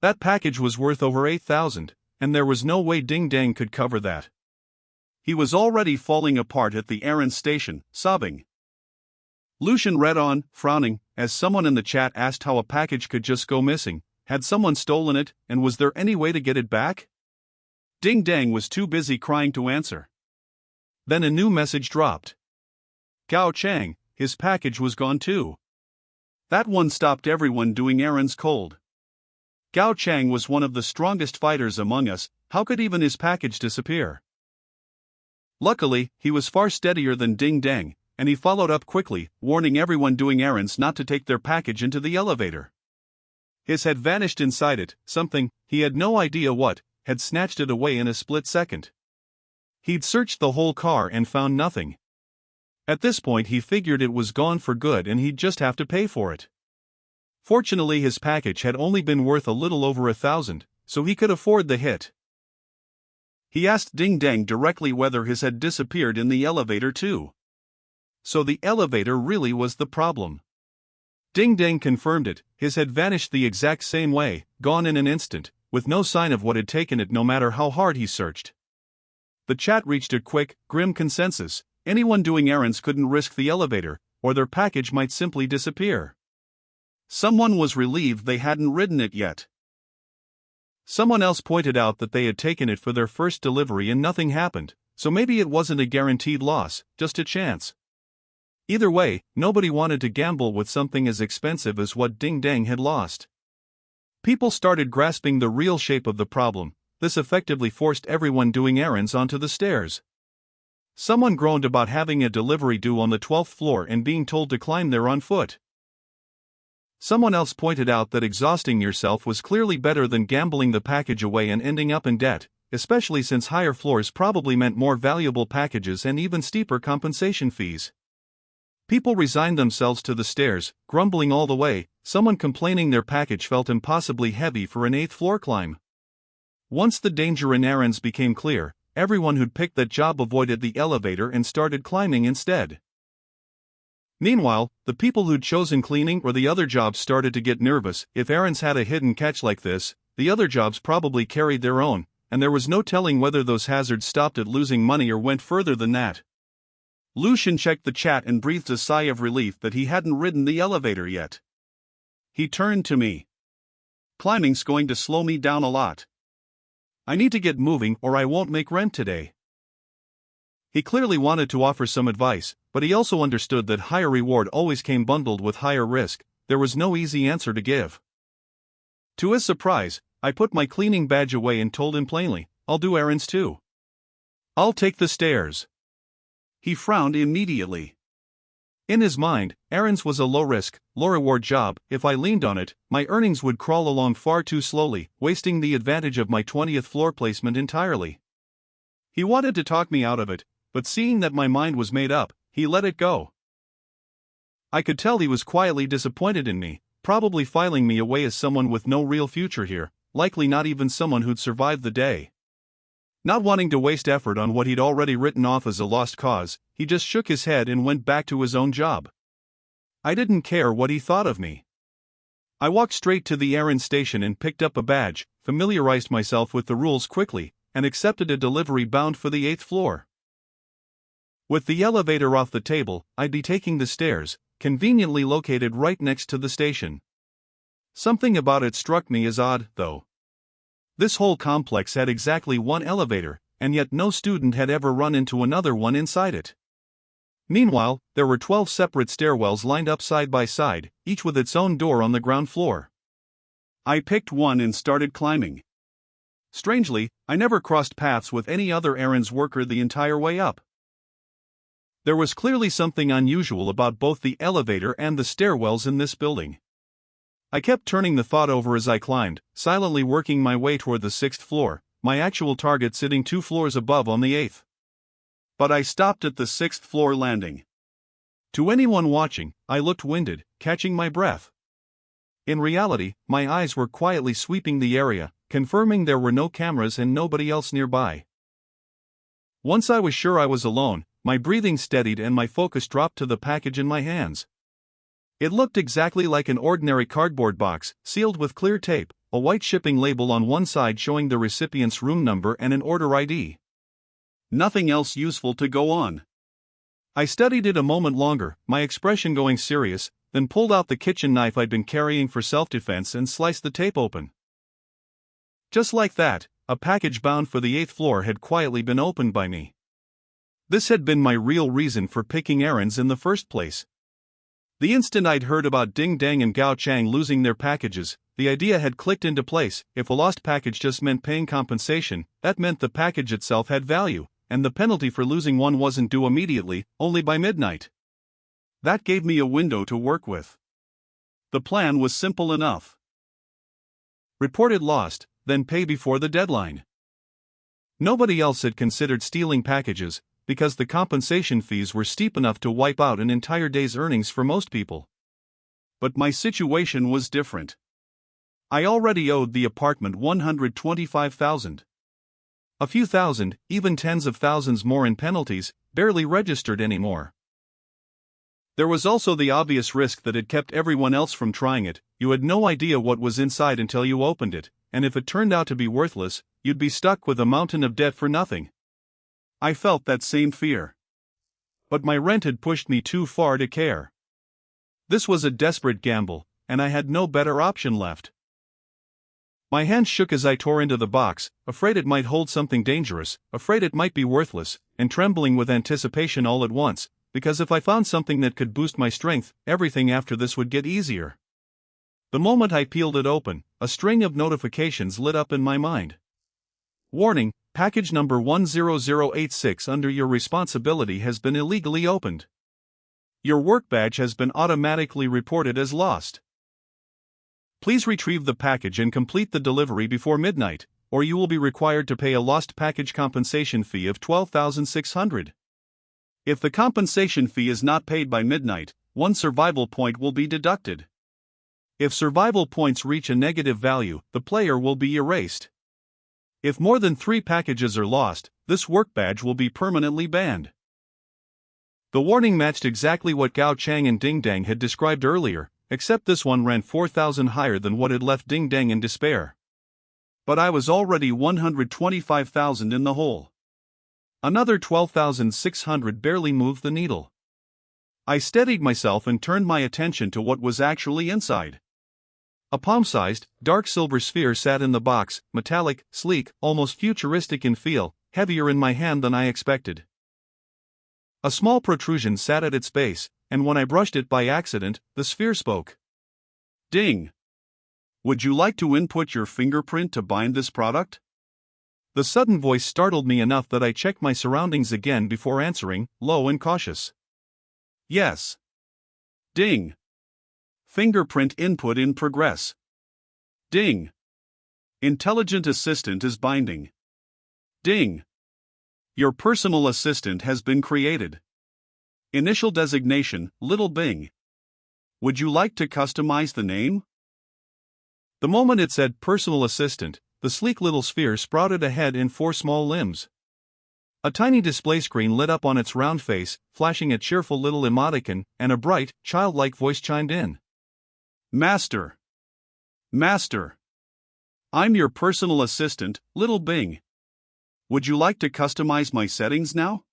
That package was worth over 8,000, and there was no way Ding Dang could cover that. He was already falling apart at the Aaron station, sobbing. Lucian read on, frowning, as someone in the chat asked how a package could just go missing. Had someone stolen it, and was there any way to get it back? Ding Dang was too busy crying to answer. Then a new message dropped. Gao Chang, his package was gone too. That one stopped everyone doing errands cold. Gao Chang was one of the strongest fighters among us. How could even his package disappear? Luckily, he was far steadier than Ding Dang, and he followed up quickly, warning everyone doing errands not to take their package into the elevator. His had vanished inside it. Something, he had no idea what, had snatched it away in a split second. He'd searched the whole car and found nothing. At this point he figured it was gone for good and he'd just have to pay for it. Fortunately his package had only been worth a little over 1,000, so he could afford the hit. He asked Ding Dang directly whether his had disappeared in the elevator too. So the elevator really was the problem. Ding Dang confirmed it. His had vanished the exact same way, gone in an instant, with no sign of what had taken it no matter how hard he searched. The chat reached a quick, grim consensus. Anyone doing errands couldn't risk the elevator, or their package might simply disappear. Someone was relieved they hadn't ridden it yet. Someone else pointed out that they had taken it for their first delivery and nothing happened, so maybe it wasn't a guaranteed loss, just a chance. Either way, nobody wanted to gamble with something as expensive as what Ding Dang had lost. People started grasping the real shape of the problem. This effectively forced everyone doing errands onto the stairs. Someone groaned about having a delivery due on the 12th floor and being told to climb there on foot. Someone else pointed out that exhausting yourself was clearly better than gambling the package away and ending up in debt, especially since higher floors probably meant more valuable packages and even steeper compensation fees. People resigned themselves to the stairs, grumbling all the way, someone complaining their package felt impossibly heavy for an 8th floor climb. Once the danger in errands became clear, everyone who'd picked that job avoided the elevator and started climbing instead. Meanwhile, the people who'd chosen cleaning or the other jobs started to get nervous. If errands had a hidden catch like this, the other jobs probably carried their own, and there was no telling whether those hazards stopped at losing money or went further than that. Lucian checked the chat and breathed a sigh of relief that he hadn't ridden the elevator yet. He turned to me. Climbing's going to slow me down a lot. I need to get moving or I won't make rent today. He clearly wanted to offer some advice, but he also understood that higher reward always came bundled with higher risk. There was no easy answer to give. To his surprise, I put my cleaning badge away and told him plainly, I'll do errands too. I'll take the stairs. He frowned immediately. In his mind, errands was a low-risk, low-reward job. If I leaned on it, my earnings would crawl along far too slowly, wasting the advantage of my 20th floor placement entirely. He wanted to talk me out of it, but seeing that my mind was made up, he let it go. I could tell he was quietly disappointed in me, probably filing me away as someone with no real future here, likely not even someone who'd survived the day. Not wanting to waste effort on what he'd already written off as a lost cause, he just shook his head and went back to his own job. I didn't care what he thought of me. I walked straight to the errand station and picked up a badge, familiarized myself with the rules quickly, and accepted a delivery bound for the 8th floor. With the elevator off the table, I'd be taking the stairs, conveniently located right next to the station. Something about it struck me as odd, though. This whole complex had exactly one elevator, and yet no student had ever run into another one inside it. Meanwhile, there were 12 separate stairwells lined up side by side, each with its own door on the ground floor. I picked one and started climbing. Strangely, I never crossed paths with any other errands worker the entire way up. There was clearly something unusual about both the elevator and the stairwells in this building. I kept turning the thought over as I climbed, silently working my way toward the 6th floor, my actual target sitting 2 floors above on the 8th. But I stopped at the 6th floor landing. To anyone watching, I looked winded, catching my breath. In reality, my eyes were quietly sweeping the area, confirming there were no cameras and nobody else nearby. Once I was sure I was alone, my breathing steadied and my focus dropped to the package in my hands. It looked exactly like an ordinary cardboard box, sealed with clear tape, a white shipping label on one side showing the recipient's room number and an order ID. Nothing else useful to go on. I studied it a moment longer, my expression going serious, then pulled out the kitchen knife I'd been carrying for self-defense and sliced the tape open. Just like that, a package bound for the 8th floor had quietly been opened by me. This had been my real reason for picking errands in the first place. The instant I'd heard about Ding Dang and Gao Chang losing their packages, the idea had clicked into place. If a lost package just meant paying compensation, that meant the package itself had value, and the penalty for losing one wasn't due immediately, only by midnight. That gave me a window to work with. The plan was simple enough. Report it lost, then pay before the deadline. Nobody else had considered stealing packages, because the compensation fees were steep enough to wipe out an entire day's earnings for most people. But my situation was different. I already owed the apartment $125,000. A few thousand, even tens of thousands more in penalties, barely registered anymore. There was also the obvious risk that it kept everyone else from trying it. You had no idea what was inside until you opened it, and if it turned out to be worthless, you'd be stuck with a mountain of debt for nothing. I felt that same fear. But my rent had pushed me too far to care. This was a desperate gamble, and I had no better option left. My hands shook as I tore into the box, afraid it might hold something dangerous, afraid it might be worthless, and trembling with anticipation all at once, because if I found something that could boost my strength, everything after this would get easier. The moment I peeled it open, a string of notifications lit up in my mind. Warning, package number 10086 under your responsibility has been illegally opened. Your work badge has been automatically reported as lost. Please retrieve the package and complete the delivery before midnight, or you will be required to pay a lost package compensation fee of $12,600. If the compensation fee is not paid by midnight, 1 survival point will be deducted. If survival points reach a negative value, the player will be erased. If more than 3 packages are lost, this work badge will be permanently banned. The warning matched exactly what Gao Chang and Ding Dang had described earlier, except this one ran 4,000 higher than what had left Ding Dang in despair. But I was already 125,000 in the hole. Another 12,600 barely moved the needle. I steadied myself and turned my attention to what was actually inside. A palm-sized, dark silver sphere sat in the box, metallic, sleek, almost futuristic in feel, heavier in my hand than I expected. A small protrusion sat at its base, and when I brushed it by accident, the sphere spoke. Ding! Would you like to input your fingerprint to bind this product? The sudden voice startled me enough that I checked my surroundings again before answering, low and cautious. Yes. Ding. Fingerprint input in progress. Ding. Intelligent assistant is binding. Ding. Your personal assistant has been created. Initial designation, Little Bing. Would you like to customize the name? The moment it said personal assistant, the sleek little sphere sprouted a head and 4 small limbs. A tiny display screen lit up on its round face, flashing a cheerful little emoticon, and a bright, childlike voice chimed in. Master. Master. I'm your personal assistant, Little Bing. Would you like to customize my settings now?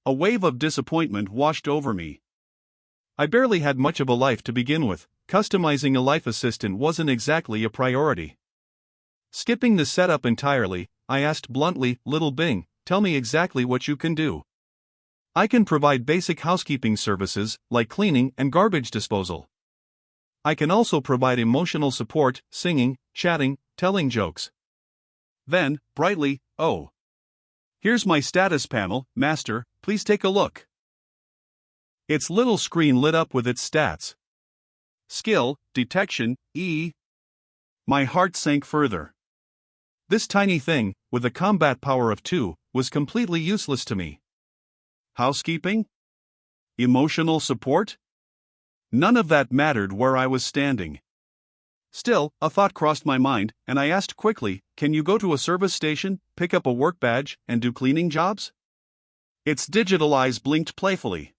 A wave of disappointment washed over me. I barely had much of a life to begin with. Customizing a life assistant wasn't exactly a priority. Skipping the setup entirely, I asked bluntly, Little Bing, tell me exactly what you can do. I can provide basic housekeeping services, like cleaning and garbage disposal. I can also provide emotional support, singing, chatting, telling jokes. Then, brightly, oh. Here's my status panel, Master, please take a look. Its little screen lit up with its stats. Skill, detection, E. My heart sank further. This tiny thing, with a combat power of 2, was completely useless to me. Housekeeping? Emotional support? None of that mattered where I was standing. Still, a thought crossed my mind, and I asked quickly, can you go to a service station, pick up a work badge, and do cleaning jobs? Its digital eyes blinked playfully.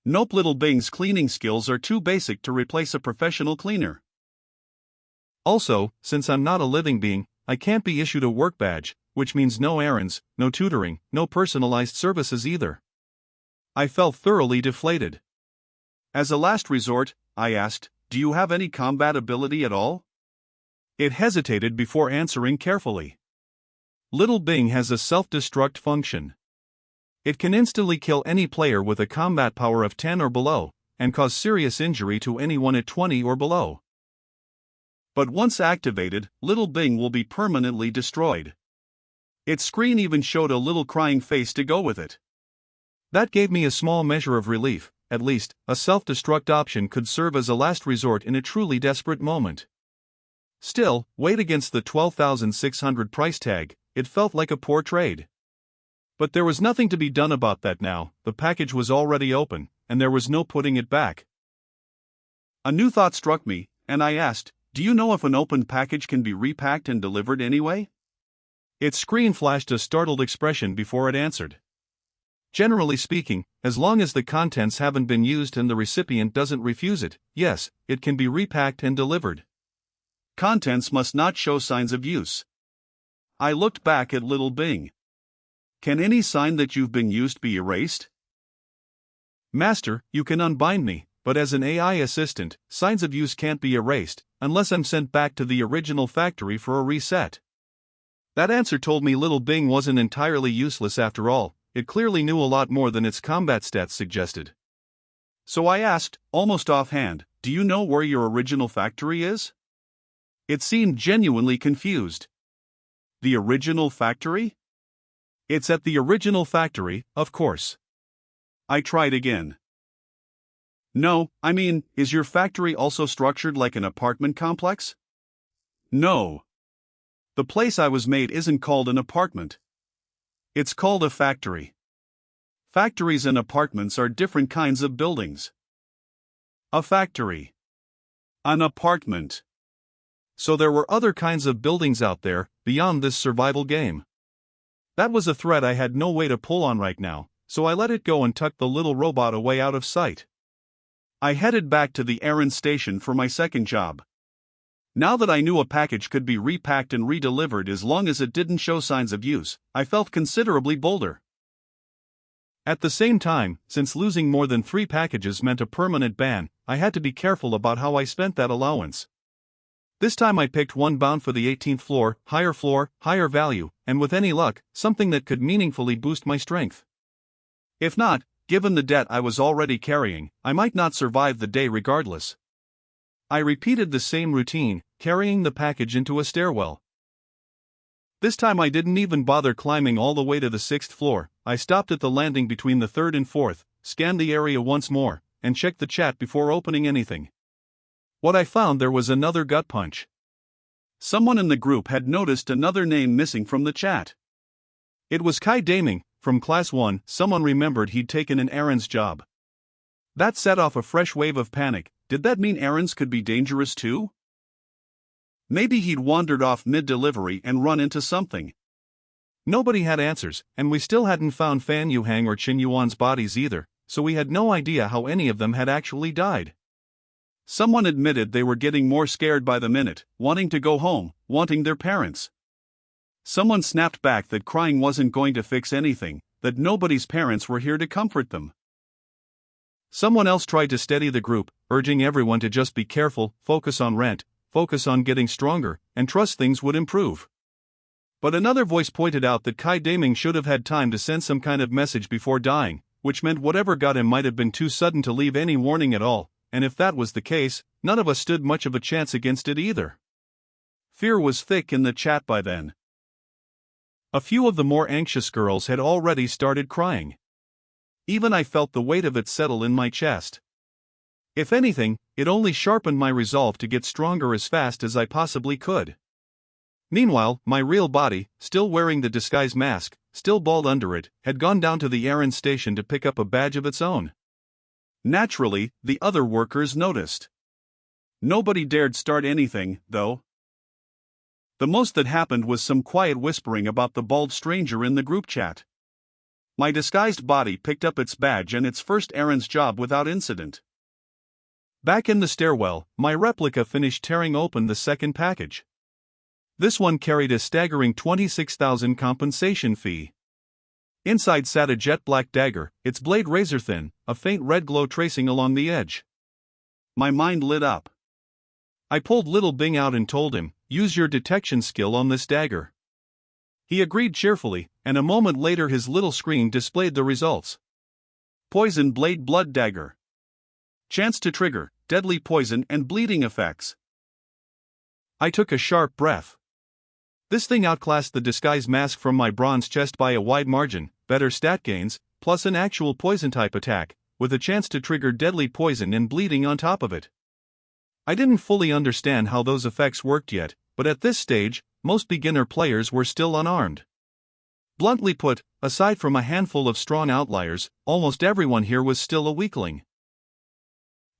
Nope, Little Bing's cleaning skills are too basic to replace a professional cleaner. Also, since I'm not a living being, I can't be issued a work badge, which means no errands, no tutoring, no personalized services either. I felt thoroughly deflated. As a last resort, I asked, do you have any combat ability at all? It hesitated before answering carefully. Little Bing has a self-destruct function. It can instantly kill any player with a combat power of 10 or below, and cause serious injury to anyone at 20 or below. But once activated, little Bing will be permanently destroyed. Its screen even showed a little crying face to go with it. That gave me a small measure of relief. At least, a self-destruct option could serve as a last resort in a truly desperate moment. Still, weighed against the $12,600 price tag, it felt like a poor trade. But there was nothing to be done about that now. The package was already open, and there was no putting it back. A new thought struck me, and I asked, "Do you know if an opened package can be repacked and delivered anyway?" Its screen flashed a startled expression before it answered. Generally speaking, as long as the contents haven't been used and the recipient doesn't refuse it, yes, it can be repacked and delivered. Contents must not show signs of use. I looked back at little Bing. Can any sign that you've been used be erased? Master, you can unbind me, but as an AI assistant, signs of use can't be erased, unless I'm sent back to the original factory for a reset. That answer told me little Bing wasn't entirely useless after all. It clearly knew a lot more than its combat stats suggested. So I asked, almost offhand, "Do you know where your original factory is?" It seemed genuinely confused. The original factory? It's at the original factory, of course. I tried again. No, I mean, is your factory also structured like an apartment complex? No. The place I was made isn't called an apartment. It's called a factory. Factories and apartments are different kinds of buildings. A factory. An apartment. So there were other kinds of buildings out there, beyond this survival game. That was a thread I had no way to pull on right now, so I let it go and tucked the little robot away out of sight. I headed back to the errand station for my second job. Now that I knew a package could be repacked and redelivered as long as it didn't show signs of use, I felt considerably bolder. At the same time, since losing more than 3 packages meant a permanent ban, I had to be careful about how I spent that allowance. This time I picked one bound for the 18th floor, higher value, and with any luck, something that could meaningfully boost my strength. If not, given the debt I was already carrying, I might not survive the day regardless. I repeated the same routine, carrying the package into a stairwell. This time I didn't even bother climbing all the way to the 6th floor. I stopped at the landing between the 3rd and 4th, scanned the area once more, and checked the chat before opening anything. What I found there was another gut punch. Someone in the group had noticed another name missing from the chat. It was Kai Daming, from Class 1. Someone remembered he'd taken an errands job. That set off a fresh wave of panic. Did that mean errands could be dangerous too? Maybe he'd wandered off mid-delivery and run into something. Nobody had answers, and we still hadn't found Fan Yuhang or Qin Yuan's bodies either, so we had no idea how any of them had actually died. Someone admitted they were getting more scared by the minute, wanting to go home, wanting their parents. Someone snapped back that crying wasn't going to fix anything, that nobody's parents were here to comfort them. Someone else tried to steady the group, urging everyone to just be careful, focus on rent, focus on getting stronger, and trust things would improve. But another voice pointed out that Kai Daming should have had time to send some kind of message before dying, which meant whatever got him might have been too sudden to leave any warning at all, and if that was the case, none of us stood much of a chance against it either. Fear was thick in the chat by then. A few of the more anxious girls had already started crying. Even I felt the weight of it settle in my chest. If anything, it only sharpened my resolve to get stronger as fast as I possibly could. Meanwhile, my real body, still wearing the disguise mask, still bald under it, had gone down to the errand station to pick up a badge of its own. Naturally, the other workers noticed. Nobody dared start anything, though. The most that happened was some quiet whispering about the bald stranger in the group chat. My disguised body picked up its badge and its first errands job without incident. Back in the stairwell, my replica finished tearing open the second package. This one carried a staggering 26,000 compensation fee. Inside sat a jet black dagger, its blade razor thin, a faint red glow tracing along the edge. My mind lit up. I pulled little Bing out and told him, "Use your detection skill on this dagger." He agreed cheerfully, and a moment later his little screen displayed the results. Poison blade blood dagger. Chance to trigger, deadly poison and bleeding effects. I took a sharp breath. This thing outclassed the disguise mask from my bronze chest by a wide margin, better stat gains, plus an actual poison-type attack, with a chance to trigger deadly poison and bleeding on top of it. I didn't fully understand how those effects worked yet, but at this stage, most beginner players were still unarmed. Bluntly put, aside from a handful of strong outliers, almost everyone here was still a weakling.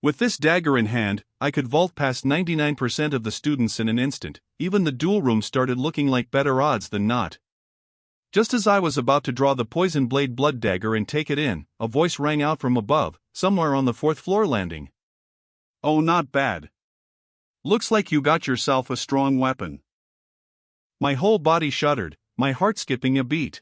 With this dagger in hand, I could vault past 99% of the students in an instant. Even the duel room started looking like better odds than not. Just as I was about to draw the poison blade blood dagger and take it in, a voice rang out from above, somewhere on the 4th floor landing. "Oh, not bad. Looks like you got yourself a strong weapon." My whole body shuddered, my heart skipping a beat.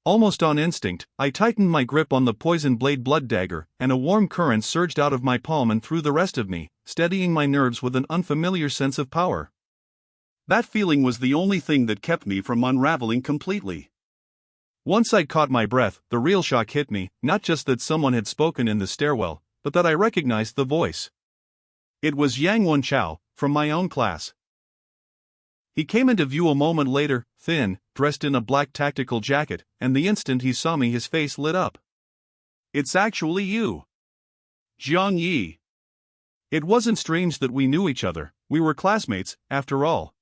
Almost on instinct, I tightened my grip on the poison blade blood dagger, and a warm current surged out of my palm and through the rest of me, steadying my nerves with an unfamiliar sense of power. That feeling was the only thing that kept me from unraveling completely. Once I'd caught my breath, the real shock hit me, not just that someone had spoken in the stairwell, but that I recognized the voice. It was Yang Wenchao, from my own class. He came into view a moment later, thin, dressed in a black tactical jacket, and the instant he saw me his face lit up. "It's actually you. Jiang Ye." It wasn't strange that we knew each other, we were classmates, after all.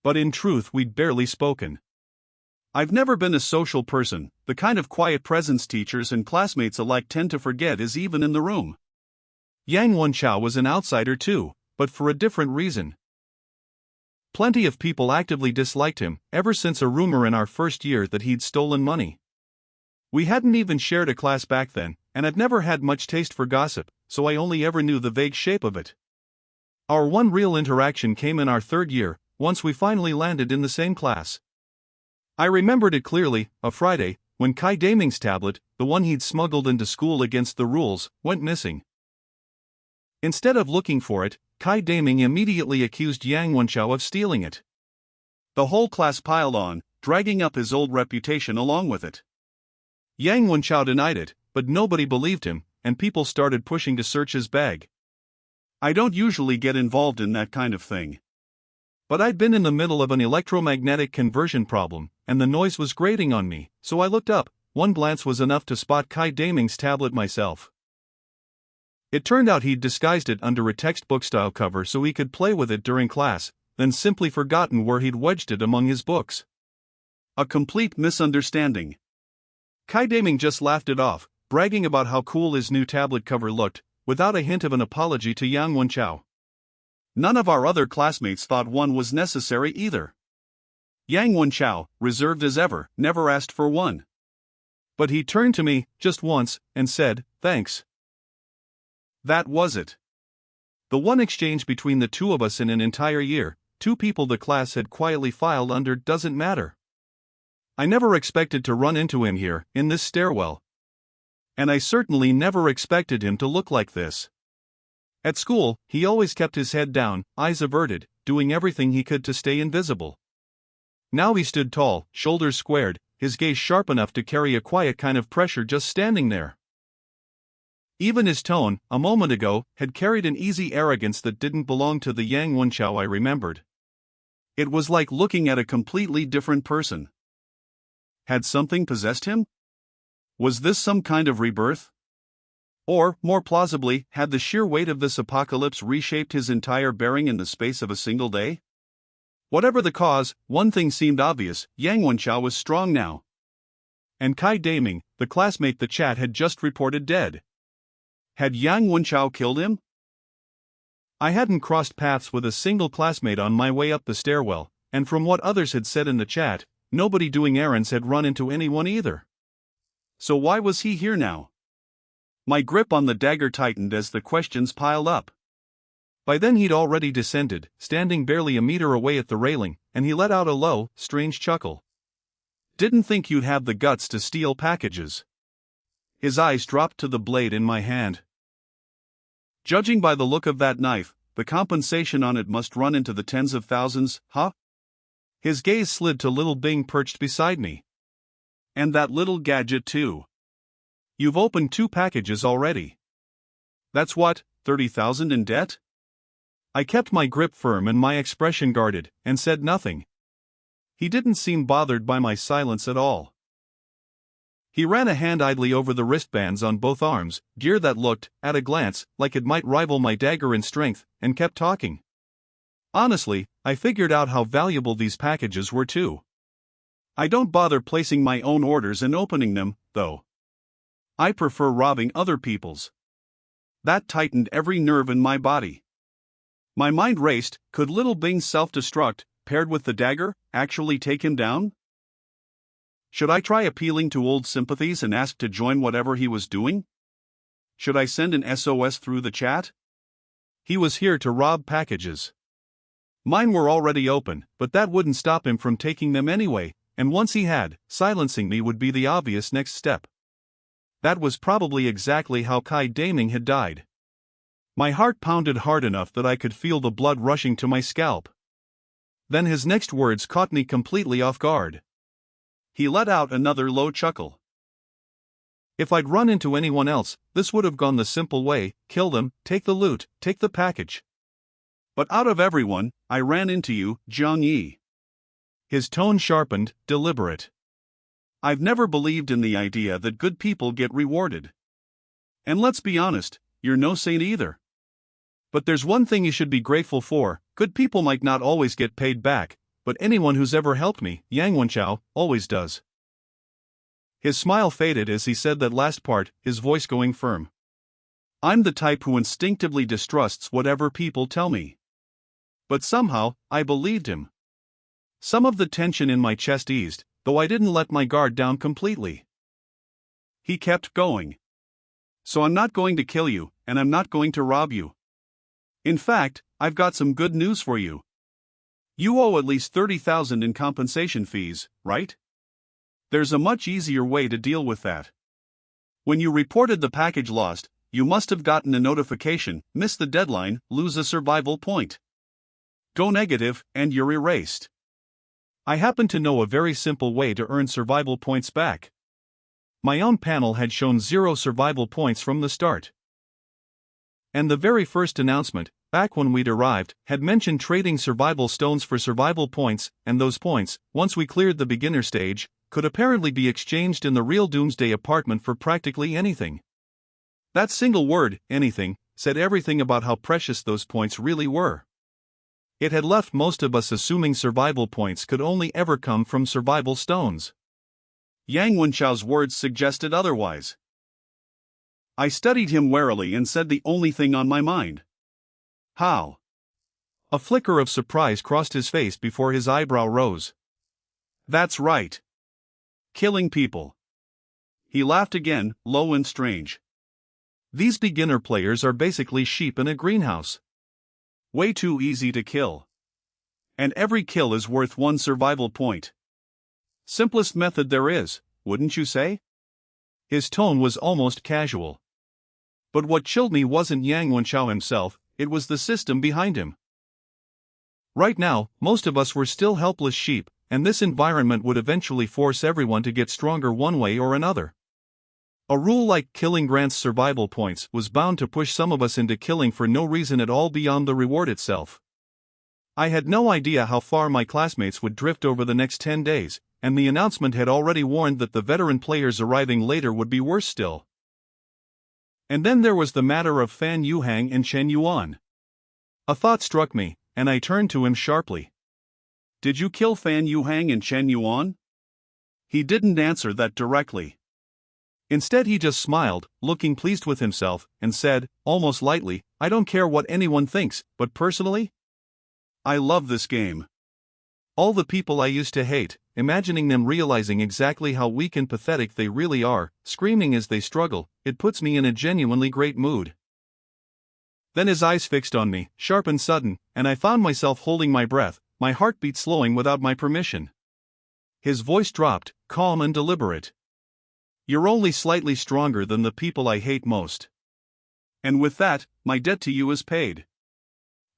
But in truth we'd barely spoken. I've never been a social person, the kind of quiet presence teachers and classmates alike tend to forget is even in the room. Yang Wenchao was an outsider too, but for a different reason. Plenty of people actively disliked him, ever since a rumor in our first year that he'd stolen money. We hadn't even shared a class back then, and I'd never had much taste for gossip, so I only ever knew the vague shape of it. Our one real interaction came in our 3rd year, once we finally landed in the same class. I remembered it clearly, a Friday, when Kai Daming's tablet, the one he'd smuggled into school against the rules, went missing. Instead of looking for it, Kai Daming immediately accused Yang Wenchao of stealing it. The whole class piled on, dragging up his old reputation along with it. Yang Wenchao denied it, but nobody believed him, and people started pushing to search his bag. I don't usually get involved in that kind of thing. But I'd been in the middle of an electromagnetic conversion problem, and the noise was grating on me, so I looked up. One glance was enough to spot Kai Daming's tablet myself. It turned out he'd disguised it under a textbook-style cover so he could play with it during class, then simply forgotten where he'd wedged it among his books. A complete misunderstanding. Kai Daming just laughed it off, bragging about how cool his new tablet cover looked, without a hint of an apology to Yang Wenchao. None of our other classmates thought one was necessary either. Yang Wenchao, reserved as ever, never asked for one. But he turned to me, just once, and said, "Thanks." That was it. The one exchange between the two of us in an entire year, two people the class had quietly filed under doesn't matter. I never expected to run into him here, in this stairwell. And I certainly never expected him to look like this. At school, he always kept his head down, eyes averted, doing everything he could to stay invisible. Now he stood tall, shoulders squared, his gaze sharp enough to carry a quiet kind of pressure just standing there. Even his tone, a moment ago, had carried an easy arrogance that didn't belong to the Yang Wenchao I remembered. It was like looking at a completely different person. Had something possessed him? Was this some kind of rebirth? Or, more plausibly, had the sheer weight of this apocalypse reshaped his entire bearing in the space of a single day? Whatever the cause, one thing seemed obvious: Yang Wenchao was strong now. And Kai Daming, the classmate the chat had just reported dead. Had Yang Wenchao killed him? I hadn't crossed paths with a single classmate on my way up the stairwell, and from what others had said in the chat, nobody doing errands had run into anyone either. So why was he here now? My grip on the dagger tightened as the questions piled up. By then he'd already descended, standing barely a meter away at the railing, and he let out a low, strange chuckle. "Didn't think you'd have the guts to steal packages." His eyes dropped to the blade in my hand. "Judging by the look of that knife, the compensation on it must run into the tens of thousands, huh?" His gaze slid to little Bing perched beside me. "And that little gadget too. You've opened 2 packages already. That's what, 30,000 in debt?" I kept my grip firm and my expression guarded, and said nothing. He didn't seem bothered by my silence at all. He ran a hand idly over the wristbands on both arms, gear that looked, at a glance, like it might rival my dagger in strength, and kept talking. Honestly, I figured out how valuable these packages were too. I don't bother placing my own orders and opening them, though. I prefer robbing other people's. That tightened every nerve in my body. My mind raced. Could little Bing's self-destruct, paired with the dagger, actually take him down? Should I try appealing to old sympathies and ask to join whatever he was doing? Should I send an SOS through the chat? He was here to rob packages. Mine were already open, but that wouldn't stop him from taking them anyway, and once he had, silencing me would be the obvious next step. That was probably exactly how Kai Daming had died. My heart pounded hard enough that I could feel the blood rushing to my scalp. Then his next words caught me completely off guard. He let out another low chuckle. If I'd run into anyone else, this would have gone the simple way: kill them, take the loot, take the package. But out of everyone, I ran into you, Jiang Ye. His tone sharpened, deliberate. I've never believed in the idea that good people get rewarded. And let's be honest, you're no saint either. But there's one thing you should be grateful for: good people might not always get paid back, but anyone who's ever helped me, Yang Wenchao, always does. His smile faded as he said that last part, his voice going firm. I'm the type who instinctively distrusts whatever people tell me. But somehow, I believed him. Some of the tension in my chest eased, though I didn't let my guard down completely. He kept going. So I'm not going to kill you, and I'm not going to rob you. In fact, I've got some good news for you. You owe at least 30,000 in compensation fees, right? There's a much easier way to deal with that. When you reported the package lost, you must have gotten a notification, missed the deadline, lose a survival point. Go negative, and you're erased. I happen to know a very simple way to earn survival points back. My own panel had shown 0 survival points from the start. And the very first announcement, back when we'd arrived, had mentioned trading survival stones for survival points, and those points, once we cleared the beginner stage, could apparently be exchanged in the real Doomsday Apartment for practically anything. That single word, anything, said everything about how precious those points really were. It had left most of us assuming survival points could only ever come from survival stones. Yang Wenchao's words suggested otherwise. I studied him warily and said the only thing on my mind. How? A flicker of surprise crossed his face before his eyebrow rose. That's right. Killing people. He laughed again, low and strange. These beginner players are basically sheep in a greenhouse. Way too easy to kill. And every kill is worth 1 survival point. Simplest method there is, wouldn't you say? His tone was almost casual. But what chilled me wasn't Yang Wenchao himself, it was the system behind him. Right now, most of us were still helpless sheep, and this environment would eventually force everyone to get stronger one way or another. A rule like killing grants survival points was bound to push some of us into killing for no reason at all beyond the reward itself. I had no idea how far my classmates would drift over the next 10 days, and the announcement had already warned that the veteran players arriving later would be worse still. And then there was the matter of Fan Yuhang and Chen Yuan. A thought struck me, and I turned to him sharply. Did you kill Fan Yuhang and Chen Yuan? He didn't answer that directly. Instead he just smiled, looking pleased with himself, and said, almost lightly, I don't care what anyone thinks, but personally, I love this game. All the people I used to hate, imagining them realizing exactly how weak and pathetic they really are, screaming as they struggle, it puts me in a genuinely great mood. Then his eyes fixed on me, sharp and sudden, and I found myself holding my breath, my heartbeat slowing without my permission. His voice dropped, calm and deliberate. You're only slightly stronger than the people I hate most. And with that, my debt to you is paid.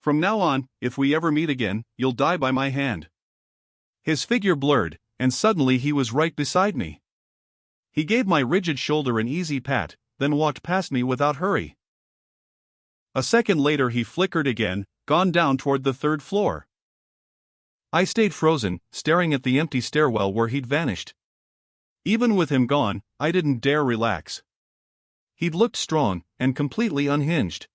From now on, if we ever meet again, you'll die by my hand. His figure blurred, and suddenly he was right beside me. He gave my rigid shoulder an easy pat, then walked past me without hurry. A second later he flickered again, gone down toward the third floor. I stayed frozen, staring at the empty stairwell where he'd vanished. Even with him gone, I didn't dare relax. He'd looked strong, and completely unhinged.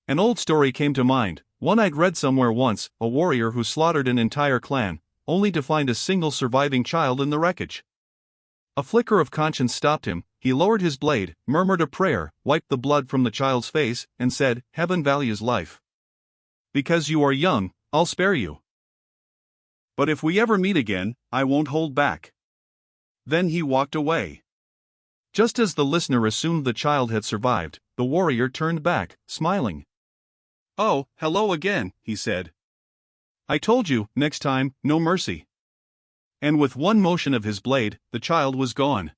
An old story came to mind, one I'd read somewhere once, a warrior who slaughtered an entire clan, only to find a single surviving child in the wreckage. A flicker of conscience stopped him. He lowered his blade, murmured a prayer, wiped the blood from the child's face, and said, "Heaven values life. Because you are young, I'll spare you. But if we ever meet again, I won't hold back." Then he walked away. Just as the listener assumed the child had survived, the warrior turned back, smiling. "Oh, hello again," he said. "I told you, next time, no mercy." And with one motion of his blade, the child was gone.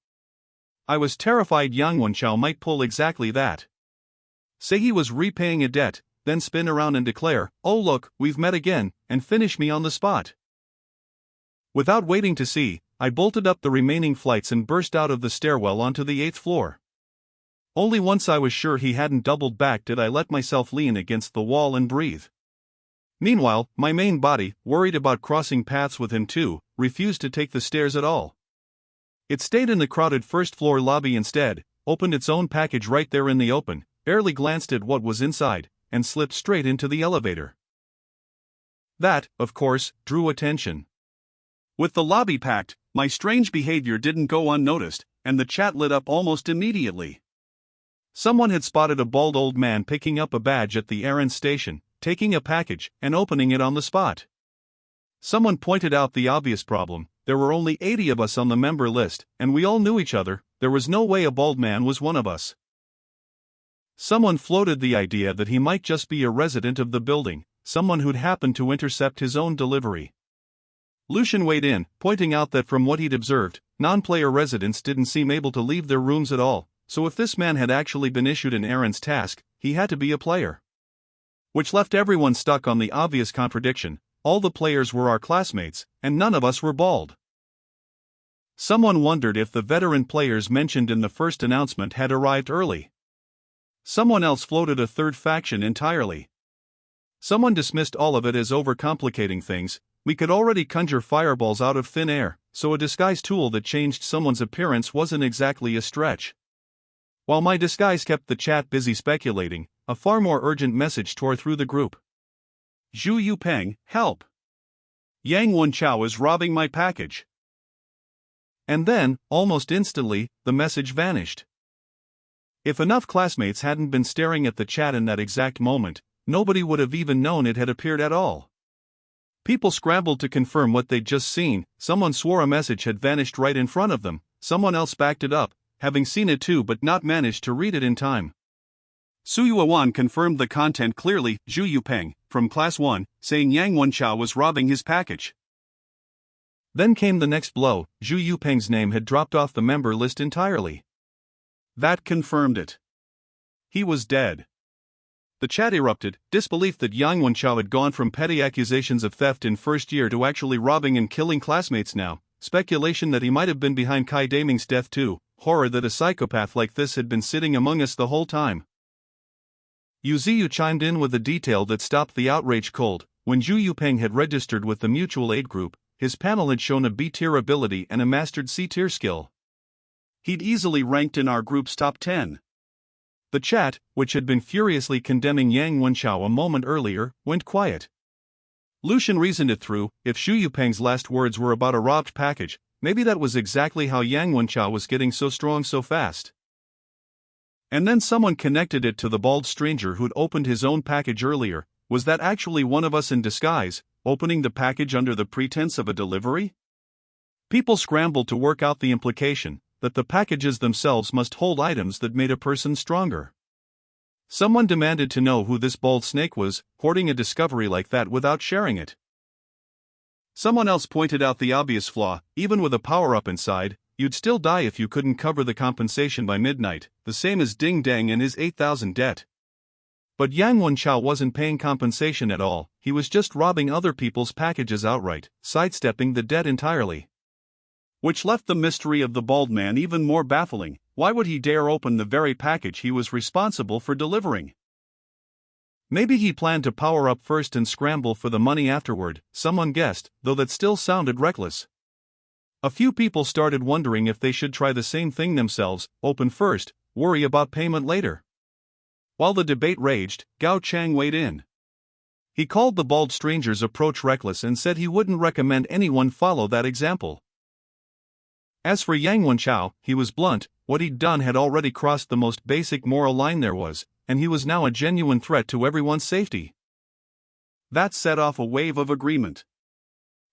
I was terrified Yang Wenchao might pull exactly that. Say he was repaying a debt, then spin around and declare, "Oh look, we've met again," and finish me on the spot. Without waiting to see, I bolted up the remaining flights and burst out of the stairwell onto the 8th floor. Only once I was sure he hadn't doubled back did I let myself lean against the wall and breathe. Meanwhile, my main body, worried about crossing paths with him too, refused to take the stairs at all. It stayed in the crowded first-floor lobby instead, opened its own package right there in the open, barely glanced at what was inside, and slipped straight into the elevator. That, of course, drew attention. With the lobby packed, my strange behavior didn't go unnoticed, and the chat lit up almost immediately. Someone had spotted a bald old man picking up a badge at the errand station, taking a package, and opening it on the spot. Someone pointed out the obvious problem: there were only 80 of us on the member list, and we all knew each other. There was no way a bald man was one of us. Someone floated the idea that he might just be a resident of the building, someone who'd happened to intercept his own delivery. Lucian weighed in, pointing out that from what he'd observed, non-player residents didn't seem able to leave their rooms at all, so if this man had actually been issued an errand's task, he had to be a player. Which left everyone stuck on the obvious contradiction: all the players were our classmates, and none of us were bald. Someone wondered if the veteran players mentioned in the first announcement had arrived early. Someone else floated a third faction entirely. Someone dismissed all of it as overcomplicating things. We could already conjure fireballs out of thin air, so a disguise tool that changed someone's appearance wasn't exactly a stretch. While my disguise kept the chat busy speculating, a far more urgent message tore through the group. "Zhu Yupeng, help! Yang Wenchao is robbing my package." And then, almost instantly, the message vanished. If enough classmates hadn't been staring at the chat in that exact moment, nobody would have even known it had appeared at all. People scrambled to confirm what they'd just seen. Someone swore a message had vanished right in front of them. Someone else backed it up, having seen it too but not managed to read it in time. Su Yuan confirmed the content clearly: Zhu Yupeng, from Class 1, saying Yang Wenchao was robbing his package. Then came the next blow: Zhu Yupeng's name had dropped off the member list entirely. That confirmed it. He was dead. The chat erupted, disbelief that Yang Wenchao had gone from petty accusations of theft in first year to actually robbing and killing classmates now, speculation that he might have been behind Kai Daming's death too, horror that a psychopath like this had been sitting among us the whole time. Yu Ziyu chimed in with a detail that stopped the outrage cold. When Zhu Yupeng had registered with the mutual aid group, his panel had shown a B-tier ability and a mastered C-tier skill. He'd easily ranked in our group's top 10. The chat, which had been furiously condemning Yang Wenchao a moment earlier, went quiet. Lucian reasoned it through: if Zhu Yupeng's last words were about a robbed package, maybe that was exactly how Yang Wenchao was getting so strong so fast. And then someone connected it to the bald stranger who'd opened his own package earlier. Was that actually one of us in disguise, opening the package under the pretense of a delivery? People scrambled to work out the implication that the packages themselves must hold items that made a person stronger. Someone demanded to know who this bald snake was, hoarding a discovery like that without sharing it. Someone else pointed out the obvious flaw: even with a power-up inside, you'd still die if you couldn't cover the compensation by midnight, the same as Ding Dang and his 8,000 debt. But Yang Wenchao wasn't paying compensation at all, he was just robbing other people's packages outright, sidestepping the debt entirely. Which left the mystery of the bald man even more baffling. Why would he dare open the very package he was responsible for delivering? Maybe he planned to power up first and scramble for the money afterward, someone guessed, though that still sounded reckless. A few people started wondering if they should try the same thing themselves, open first, worry about payment later. While the debate raged, Gao Chang weighed in. He called the bald stranger's approach reckless and said he wouldn't recommend anyone follow that example. As for Yang Wenchao, he was blunt. What he'd done had already crossed the most basic moral line there was, and he was now a genuine threat to everyone's safety. That set off a wave of agreement.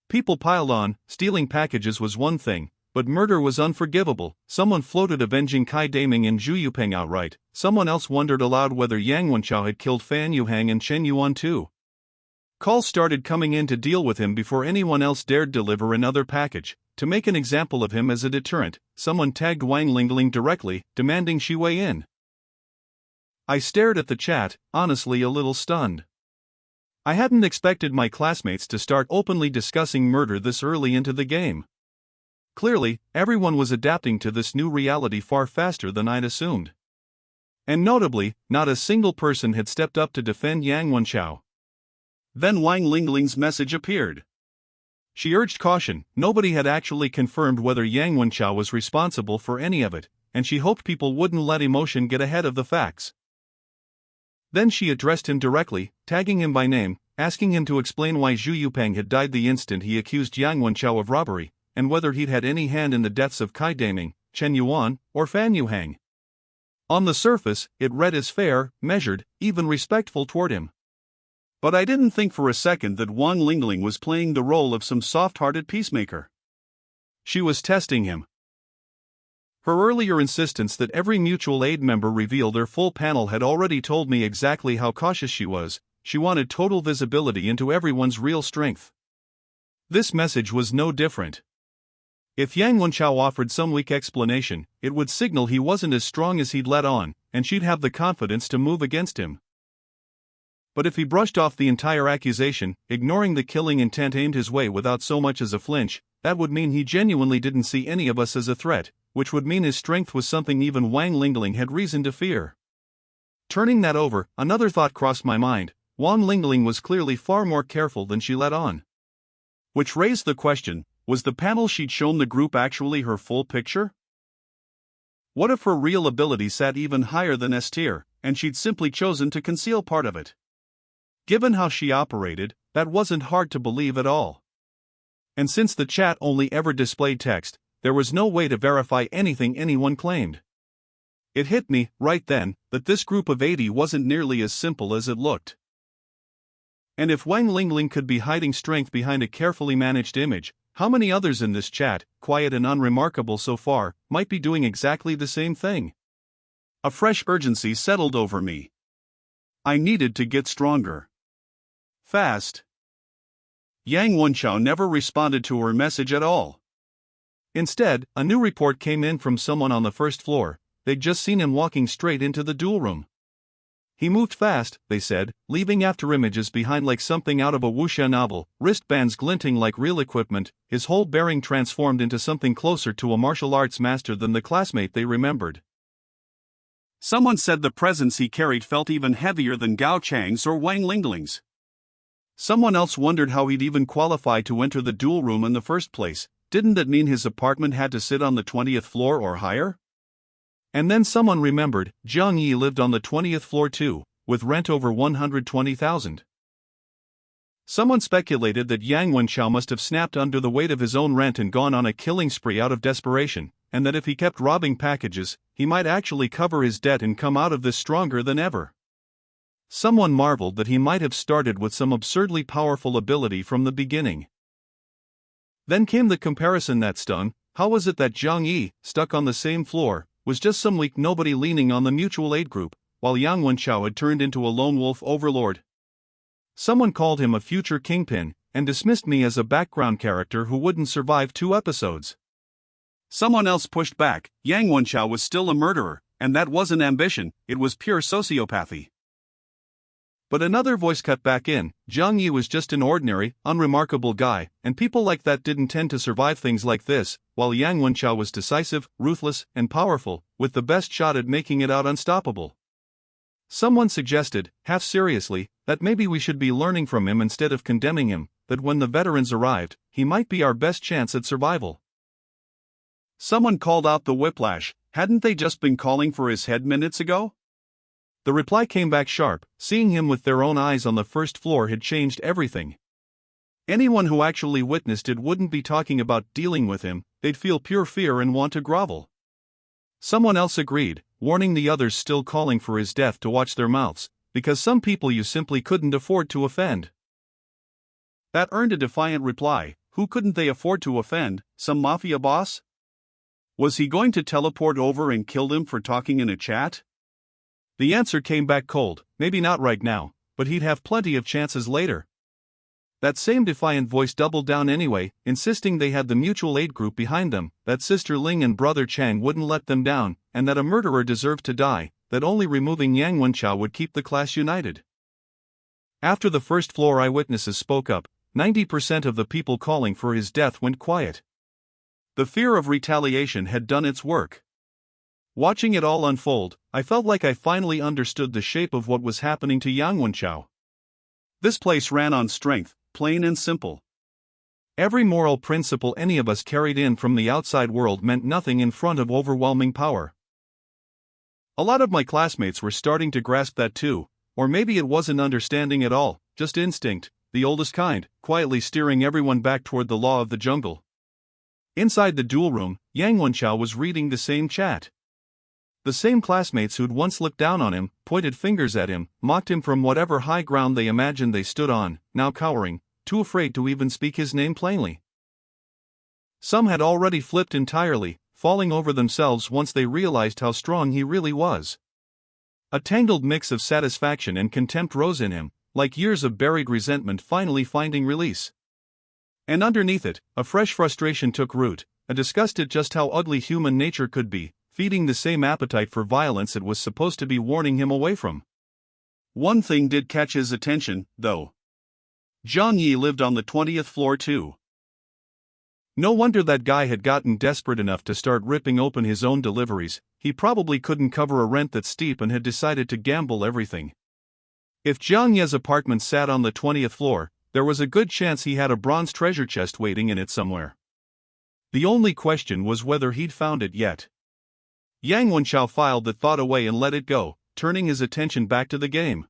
People piled on. Stealing packages was one thing, but murder was unforgivable. Someone floated avenging Kai Daming and Zhu Yupeng outright. Someone else wondered aloud whether Yang Wenchao had killed Fan Yuhang and Chen Yuan too. Calls started coming in to deal with him before anyone else dared deliver another package. To make an example of him as a deterrent, someone tagged Wang Lingling directly, demanding she weigh in. I stared at the chat, honestly a little stunned. I hadn't expected my classmates to start openly discussing murder this early into the game. Clearly, everyone was adapting to this new reality far faster than I'd assumed. And notably, not a single person had stepped up to defend Yang Wenchao. Then Wang Lingling's message appeared. She urged caution. Nobody had actually confirmed whether Yang Wenchao was responsible for any of it, and she hoped people wouldn't let emotion get ahead of the facts. Then she addressed him directly, tagging him by name, asking him to explain why Zhu Yupeng had died the instant he accused Yang Wenchao of robbery, and whether he'd had any hand in the deaths of Kai Daming, Chen Yuan, or Fan Yuhang. On the surface, it read as fair, measured, even respectful toward him. But I didn't think for a second that Wang Lingling was playing the role of some soft-hearted peacemaker. She was testing him. Her earlier insistence that every mutual aid member reveal their full panel had already told me exactly how cautious she was. She wanted total visibility into everyone's real strength. This message was no different. If Yang Wenchao offered some weak explanation, it would signal he wasn't as strong as he'd let on, and she'd have the confidence to move against him. But if he brushed off the entire accusation, ignoring the killing intent aimed his way without so much as a flinch, that would mean he genuinely didn't see any of us as a threat, which would mean his strength was something even Wang Lingling had reason to fear. Turning that over, another thought crossed my mind. Wang Lingling was clearly far more careful than she let on. Which raised the question, was the panel she'd shown the group actually her full picture? What if her real ability sat even higher than S tier, and she'd simply chosen to conceal part of it? Given how she operated, that wasn't hard to believe at all. And since the chat only ever displayed text, there was no way to verify anything anyone claimed. It hit me, right then, that this group of 80 wasn't nearly as simple as it looked. And if Wang Lingling could be hiding strength behind a carefully managed image, how many others in this chat, quiet and unremarkable so far, might be doing exactly the same thing? A fresh urgency settled over me. I needed to get stronger. Fast. Yang Wenchao never responded to her message at all. Instead, a new report came in from someone on the first floor. They'd just seen him walking straight into the duel room. He moved fast, they said, leaving after images behind like something out of a wuxia novel, wristbands glinting like real equipment, his whole bearing transformed into something closer to a martial arts master than the classmate they remembered. Someone said the presence he carried felt even heavier than Gao Chang's or Wang Lingling's. Someone else wondered how he'd even qualify to enter the duel room in the first place. Didn't that mean his apartment had to sit on the 20th floor or higher? And then someone remembered, Jiang Ye lived on the 20th floor too, with rent over 120,000. Someone speculated that Yang Wenchao must have snapped under the weight of his own rent and gone on a killing spree out of desperation, and that if he kept robbing packages, he might actually cover his debt and come out of this stronger than ever. Someone marveled that he might have started with some absurdly powerful ability from the beginning. Then came the comparison that stung. How was it that Jiang Ye, stuck on the same floor, was just some weak nobody leaning on the mutual aid group, while Yang Wenchao had turned into a lone wolf overlord? Someone called him a future kingpin, and dismissed me as a background character who wouldn't survive 2 episodes. Someone else pushed back. Yang Wenchao was still a murderer, and that wasn't ambition, it was pure sociopathy. But another voice cut back in. Jiang Ye was just an ordinary, unremarkable guy, and people like that didn't tend to survive things like this, while Yang Wenchao was decisive, ruthless, and powerful, with the best shot at making it out unstoppable. Someone suggested, half seriously, that maybe we should be learning from him instead of condemning him, that when the veterans arrived, he might be our best chance at survival. Someone called out the whiplash. Hadn't they just been calling for his head minutes ago? The reply came back sharp. Seeing him with their own eyes on the first floor had changed everything. Anyone who actually witnessed it wouldn't be talking about dealing with him, they'd feel pure fear and want to grovel. Someone else agreed, warning the others still calling for his death to watch their mouths, because some people you simply couldn't afford to offend. That earned a defiant reply. Who couldn't they afford to offend? Some mafia boss? Was he going to teleport over and kill them for talking in a chat? The answer came back cold. Maybe not right now, but he'd have plenty of chances later. That same defiant voice doubled down anyway, insisting they had the mutual aid group behind them, that Sister Ling and Brother Chang wouldn't let them down, and that a murderer deserved to die, that only removing Yang Wenchao would keep the class united. After the first floor eyewitnesses spoke up, 90% of the people calling for his death went quiet. The fear of retaliation had done its work. Watching it all unfold, I felt like I finally understood the shape of what was happening to Yang Wenchao. This place ran on strength, plain and simple. Every moral principle any of us carried in from the outside world meant nothing in front of overwhelming power. A lot of my classmates were starting to grasp that too, or maybe it wasn't understanding at all, just instinct, the oldest kind, quietly steering everyone back toward the law of the jungle. Inside the duel room, Yang Wenchao was reading the same chat. The same classmates who'd once looked down on him, pointed fingers at him, mocked him from whatever high ground they imagined they stood on, now cowering, too afraid to even speak his name plainly. Some had already flipped entirely, falling over themselves once they realized how strong he really was. A tangled mix of satisfaction and contempt rose in him, like years of buried resentment finally finding release. And underneath it, a fresh frustration took root, a disgust at just how ugly human nature could be, feeding the same appetite for violence it was supposed to be warning him away from. One thing did catch his attention, though. Jiang Ye lived on the 20th floor too. No wonder that guy had gotten desperate enough to start ripping open his own deliveries. He probably couldn't cover a rent that steep and had decided to gamble everything. If Jiang Ye's apartment sat on the 20th floor, there was a good chance he had a bronze treasure chest waiting in it somewhere. The only question was whether he'd found it yet. Yang Wenchao filed the thought away and let it go, turning his attention back to the game.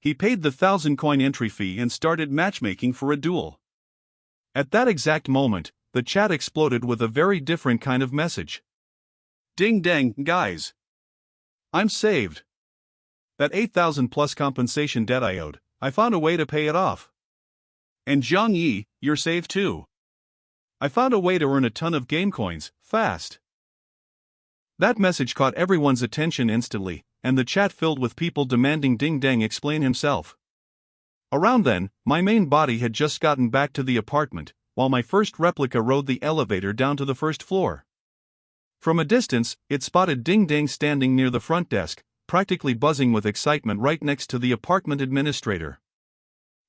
He paid the 1,000-coin entry fee and started matchmaking for a duel. At that exact moment, the chat exploded with a very different kind of message. Ding dang, guys. I'm saved. That 8,000 plus compensation debt I owed, I found a way to pay it off. And Jiang Ye, you're saved too. I found a way to earn a ton of game coins, fast. That message caught everyone's attention instantly, and the chat filled with people demanding Ding Dang explain himself. Around then, my main body had just gotten back to the apartment, while my first replica rode the elevator down to the first floor. From a distance, it spotted Ding Dang standing near the front desk, practically buzzing with excitement right next to the apartment administrator.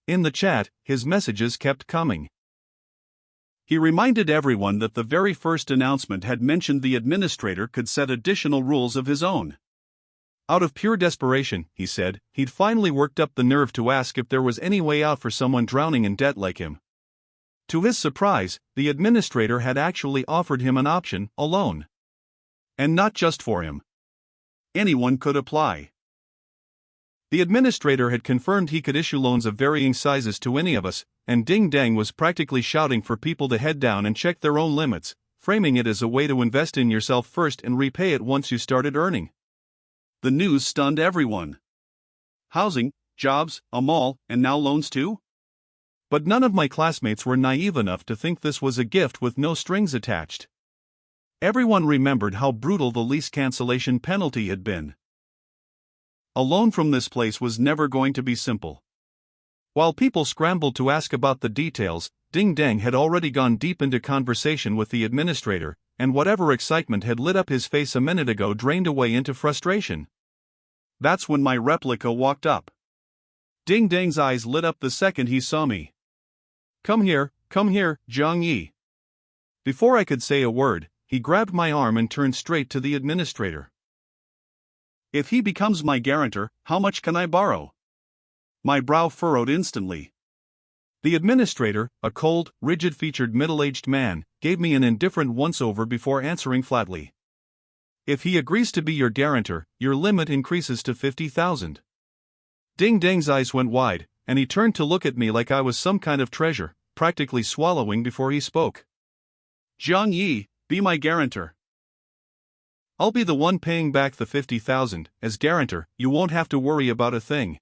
In the chat, his messages kept coming. He reminded everyone that the very first announcement had mentioned the administrator could set additional rules of his own. Out of pure desperation, he said, he'd finally worked up the nerve to ask if there was any way out for someone drowning in debt like him. To his surprise, the administrator had actually offered him an option, a loan. And not just for him. Anyone could apply. The administrator had confirmed he could issue loans of varying sizes to any of us, and Ding Dang was practically shouting for people to head down and check their own limits, framing it as a way to invest in yourself first and repay it once you started earning. The news stunned everyone. Housing, jobs, a mall, and now loans too? But none of my classmates were naive enough to think this was a gift with no strings attached. Everyone remembered how brutal the lease cancellation penalty had been. A loan from this place was never going to be simple. While people scrambled to ask about the details, Ding Dang had already gone deep into conversation with the administrator, and whatever excitement had lit up his face a minute ago drained away into frustration. That's when my replica walked up. Ding Dang's eyes lit up the second he saw me. Come here, Jiang Ye." Before I could say a word, he grabbed my arm and turned straight to the administrator. If he becomes my guarantor, how much can I borrow? My brow furrowed instantly. The administrator, a cold, rigid-featured middle-aged man, gave me an indifferent once-over before answering flatly. If he agrees to be your guarantor, your limit increases to 50,000. Ding Dang's eyes went wide, and he turned to look at me like I was some kind of treasure, practically swallowing before he spoke. Jiang Ye, be my guarantor. I'll be the one paying back the 50,000, as guarantor, you won't have to worry about a thing.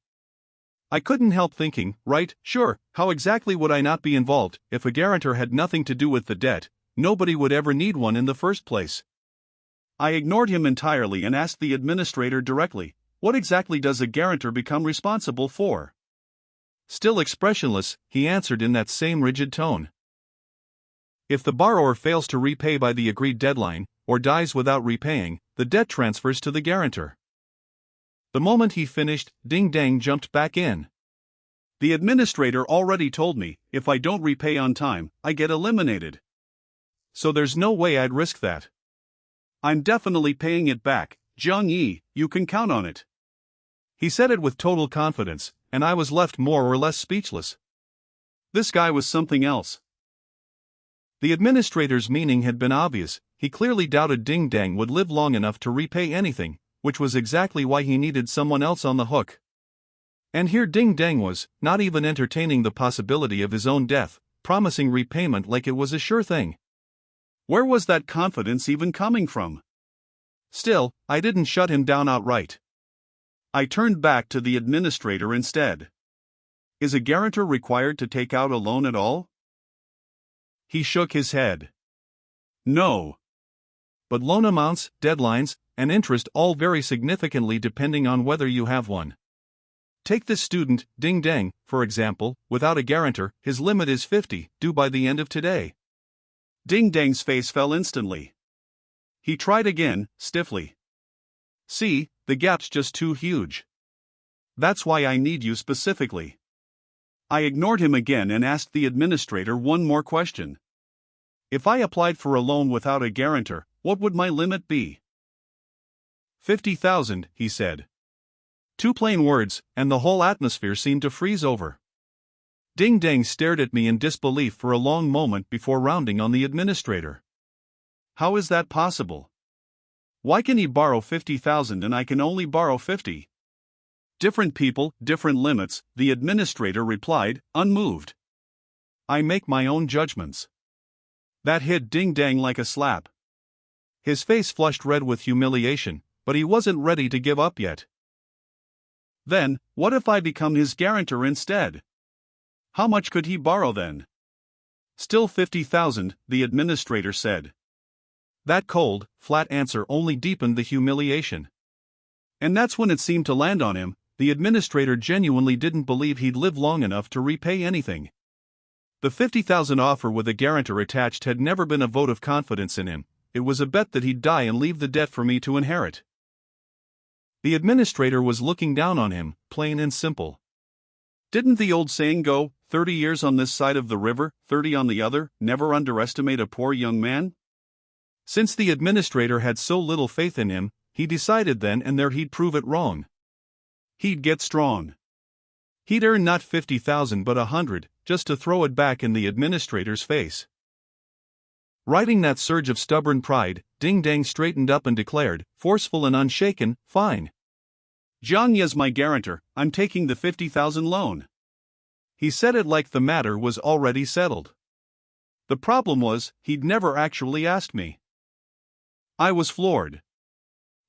I couldn't help thinking, right, sure, how exactly would I not be involved? If a guarantor had nothing to do with the debt, nobody would ever need one in the first place. I ignored him entirely and asked the administrator directly, what exactly does a guarantor become responsible for? Still expressionless, he answered in that same rigid tone. If the borrower fails to repay by the agreed deadline, or dies without repaying, the debt transfers to the guarantor. The moment he finished, Ding Dang jumped back in. The administrator already told me, if I don't repay on time, I get eliminated. So there's no way I'd risk that. I'm definitely paying it back, Jiang Ye, you can count on it. He said it with total confidence, and I was left more or less speechless. This guy was something else. The administrator's meaning had been obvious. He clearly doubted Ding Dang would live long enough to repay anything, which was exactly why he needed someone else on the hook. And here Ding Dang was, not even entertaining the possibility of his own death, promising repayment like it was a sure thing. Where was that confidence even coming from? Still, I didn't shut him down outright. I turned back to the administrator instead. Is a guarantor required to take out a loan at all? He shook his head. No. But loan amounts, deadlines, and interest all vary significantly depending on whether you have one. Take this student, Ding Dang, for example. Without a guarantor, his limit is 50, due by the end of today. Ding Dang's face fell instantly. He tried again, stiffly. See, the gap's just too huge. That's why I need you specifically. I ignored him again and asked the administrator one more question. If I applied for a loan without a guarantor, what would my limit be? 50,000, he said. Two plain words, and the whole atmosphere seemed to freeze over. Ding Dang stared at me in disbelief for a long moment before rounding on the administrator. How is that possible? Why can he borrow 50,000 and I can only borrow 50? Different people, different limits, the administrator replied, unmoved. I make my own judgments. That hit Ding Dang like a slap. His face flushed red with humiliation, but he wasn't ready to give up yet. Then, what if I become his guarantor instead? How much could he borrow then? Still 50,000, the administrator said. That cold, flat answer only deepened the humiliation. And that's when it seemed to land on him. The administrator genuinely didn't believe he'd live long enough to repay anything. The 50,000 offer with a guarantor attached had never been a vote of confidence in him. It was a bet that he'd die and leave the debt for me to inherit. The administrator was looking down on him, plain and simple. Didn't the old saying go, 30 years on this side of the river, 30 on the other, never underestimate a poor young man? Since the administrator had so little faith in him, he decided then and there he'd prove it wrong. He'd get strong. He'd earn not 50,000 but 100, just to throw it back in the administrator's face. Riding that surge of stubborn pride, Ding Dang straightened up and declared, forceful and unshaken, fine. Jiang Ye's my guarantor, I'm taking the 50,000 loan. He said it like the matter was already settled. The problem was, he'd never actually asked me. I was floored.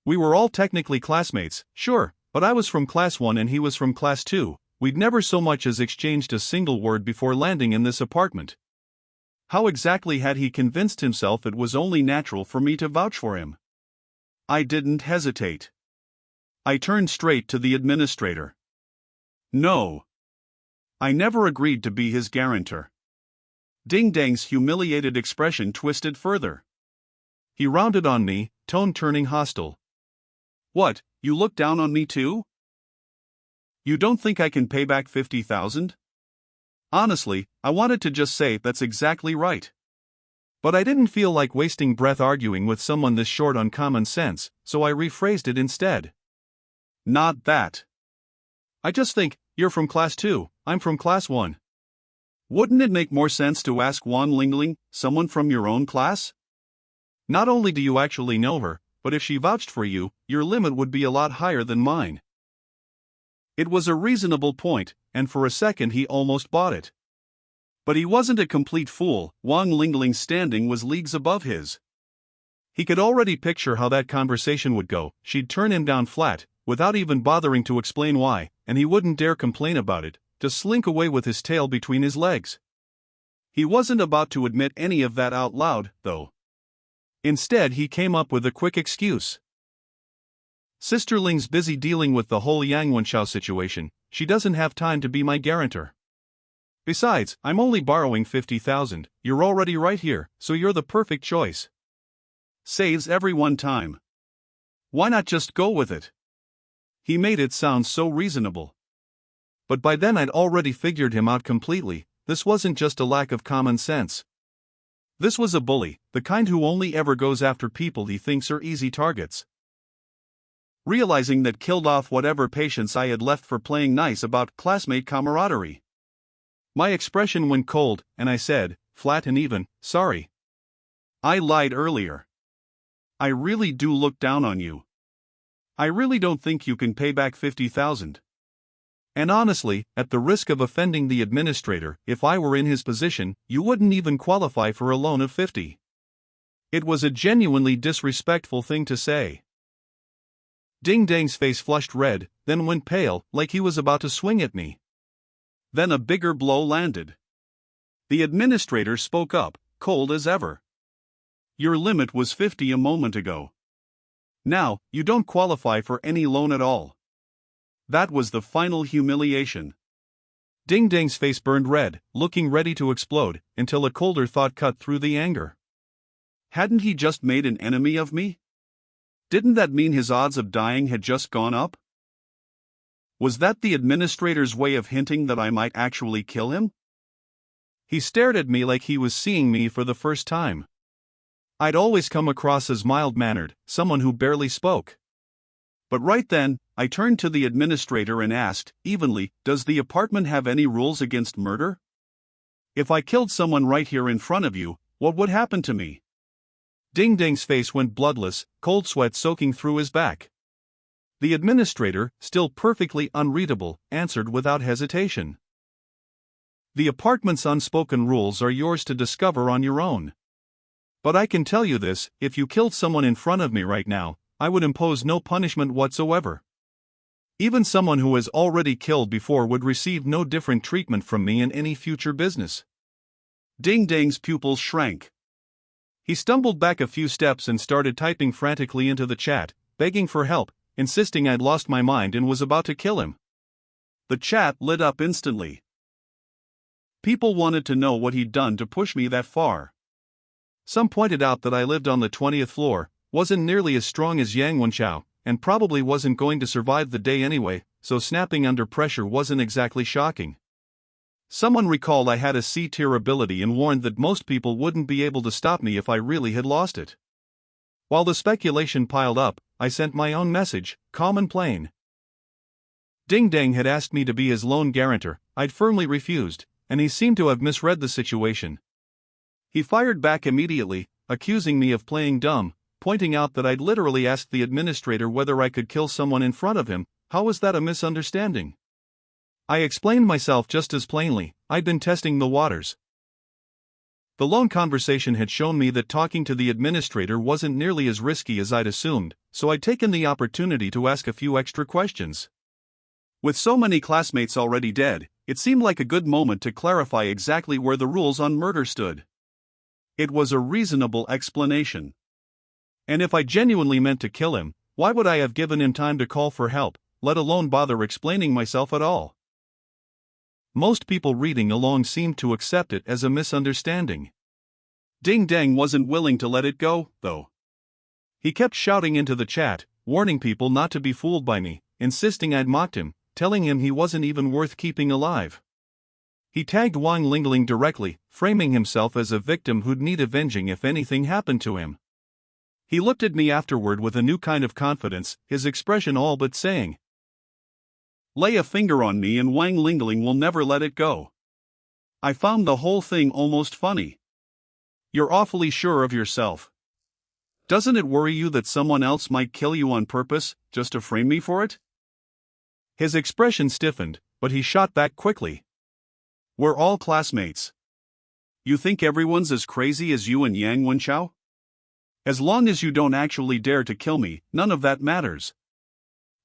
We were all technically classmates, sure, but I was from class 1 and he was from class 2. We'd never so much as exchanged a single word before landing in this apartment. How exactly had he convinced himself it was only natural for me to vouch for him? I didn't hesitate. I turned straight to the administrator. No. I never agreed to be his guarantor. Ding Dang's humiliated expression twisted further. He rounded on me, tone turning hostile. What, you look down on me too? You don't think I can pay back 50,000? Honestly, I wanted to just say that's exactly right. But I didn't feel like wasting breath arguing with someone this short on common sense, so I rephrased it instead. Not that. I just think, you're from class 2, I'm from class 1. Wouldn't it make more sense to ask Wan Lingling, someone from your own class? Not only do you actually know her, but if she vouched for you, your limit would be a lot higher than mine. It was a reasonable point, and for a second he almost bought it. But he wasn't a complete fool. Wang Lingling's standing was leagues above his. He could already picture how that conversation would go. She'd turn him down flat, without even bothering to explain why, and he wouldn't dare complain about it, to slink away with his tail between his legs. He wasn't about to admit any of that out loud, though. Instead, he came up with a quick excuse. Sister Ling's busy dealing with the whole Yang Wenshao situation. She doesn't have time to be my guarantor. Besides, I'm only borrowing 50,000, you're already right here, so you're the perfect choice. Saves everyone time. Why not just go with it? He made it sound so reasonable. But by then I'd already figured him out completely. This wasn't just a lack of common sense. This was a bully, the kind who only ever goes after people he thinks are easy targets. Realizing that killed off whatever patience I had left for playing nice about classmate camaraderie. My expression went cold, and I said, flat and even, sorry. I lied earlier. I really do look down on you. I really don't think you can pay back 50,000. And honestly, at the risk of offending the administrator, if I were in his position, you wouldn't even qualify for a loan of 50. It was a genuinely disrespectful thing to say. Ding Dang's face flushed red, then went pale, like he was about to swing at me. Then a bigger blow landed. The administrator spoke up, cold as ever. Your limit was 50 a moment ago. Now, you don't qualify for any loan at all. That was the final humiliation. Ding Dang's face burned red, looking ready to explode, until a colder thought cut through the anger. Hadn't he just made an enemy of me? Didn't that mean his odds of dying had just gone up? Was that the administrator's way of hinting that I might actually kill him? He stared at me like he was seeing me for the first time. I'd always come across as mild-mannered, someone who barely spoke. But right then, I turned to the administrator and asked, evenly, does the apartment have any rules against murder? If I killed someone right here in front of you, what would happen to me? Ding Dang's face went bloodless, cold sweat soaking through his back. The administrator, still perfectly unreadable, answered without hesitation. The apartment's unspoken rules are yours to discover on your own. But I can tell you this, if you killed someone in front of me right now, I would impose no punishment whatsoever. Even someone who has already killed before would receive no different treatment from me in any future business. Ding Dang's pupils shrank. He stumbled back a few steps and started typing frantically into the chat, begging for help, insisting I'd lost my mind and was about to kill him. The chat lit up instantly. People wanted to know what he'd done to push me that far. Some pointed out that I lived on the 20th floor, wasn't nearly as strong as Yang Wenshao, and probably wasn't going to survive the day anyway, so snapping under pressure wasn't exactly shocking. Someone recalled I had a C-tier ability and warned that most people wouldn't be able to stop me if I really had lost it. While the speculation piled up, I sent my own message, calm and plain. Ding Dang had asked me to be his loan guarantor. I'd firmly refused, and he seemed to have misread the situation. He fired back immediately, accusing me of playing dumb, pointing out that I'd literally asked the administrator whether I could kill someone in front of him. How was that a misunderstanding? I explained myself just as plainly. I'd been testing the waters. The loan conversation had shown me that talking to the administrator wasn't nearly as risky as I'd assumed, so I'd taken the opportunity to ask a few extra questions. With so many classmates already dead, it seemed like a good moment to clarify exactly where the rules on murder stood. It was a reasonable explanation. And if I genuinely meant to kill him, why would I have given him time to call for help, let alone bother explaining myself at all? Most people reading along seemed to accept it as a misunderstanding. Ding Dang wasn't willing to let it go, though. He kept shouting into the chat, warning people not to be fooled by me, insisting I'd mocked him, telling him he wasn't even worth keeping alive. He tagged Wang Lingling directly, framing himself as a victim who'd need avenging if anything happened to him. He looked at me afterward with a new kind of confidence, his expression all but saying, Lay a finger on me and Wang Lingling will never let it go. I found the whole thing almost funny. You're awfully sure of yourself. Doesn't it worry you that someone else might kill you on purpose, just to frame me for it? His expression stiffened, but he shot back quickly. We're all classmates. You think everyone's as crazy as you and Yang Wenchao? As long as you don't actually dare to kill me, none of that matters.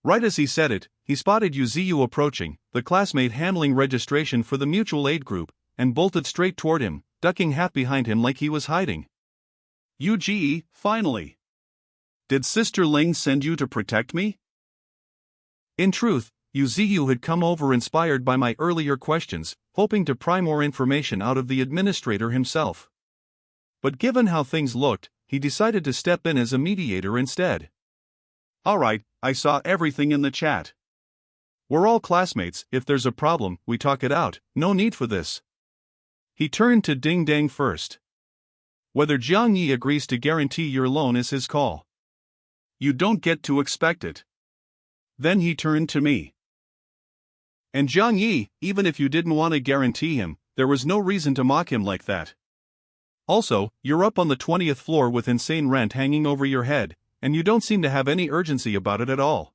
Right as he said it, he spotted Yu Ziyu approaching, the classmate handling registration for the mutual aid group, and bolted straight toward him, ducking half behind him like he was hiding. Yu Ji, finally. Did Sister Ling send you to protect me? In truth, Yu Ziyu had come over inspired by my earlier questions, hoping to pry more information out of the administrator himself. But given how things looked, he decided to step in as a mediator instead. Alright, I saw everything in the chat. We're all classmates, if there's a problem, we talk it out, no need for this. He turned to Ding Dang first. Whether Jiang Ye agrees to guarantee your loan is his call. You don't get to expect it. Then he turned to me. And Jiang Ye, even if you didn't want to guarantee him, there was no reason to mock him like that. Also, you're up on the 20th floor with insane rent hanging over your head, and you don't seem to have any urgency about it at all.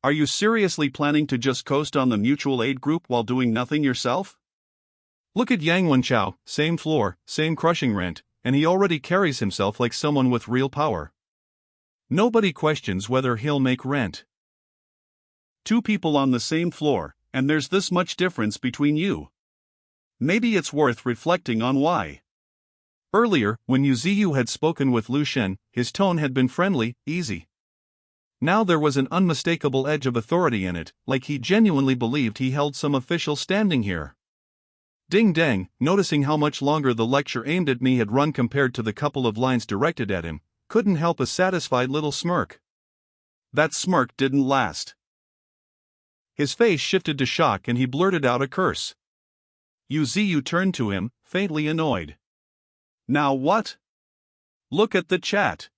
Are you seriously planning to just coast on the mutual aid group while doing nothing yourself? Look at Yang Wenchao, same floor, same crushing rent, and he already carries himself like someone with real power. Nobody questions whether he'll make rent. Two people on the same floor, and there's this much difference between you. Maybe it's worth reflecting on why. Earlier, when Yu Ziyu had spoken with Lu Shen, his tone had been friendly, easy. Now there was an unmistakable edge of authority in it, like he genuinely believed he held some official standing here. Ding Dang, noticing how much longer the lecture aimed at me had run compared to the couple of lines directed at him, couldn't help a satisfied little smirk. That smirk didn't last. His face shifted to shock and he blurted out a curse. Yu Ziyu turned to him, faintly annoyed. Now what? Look at the chat.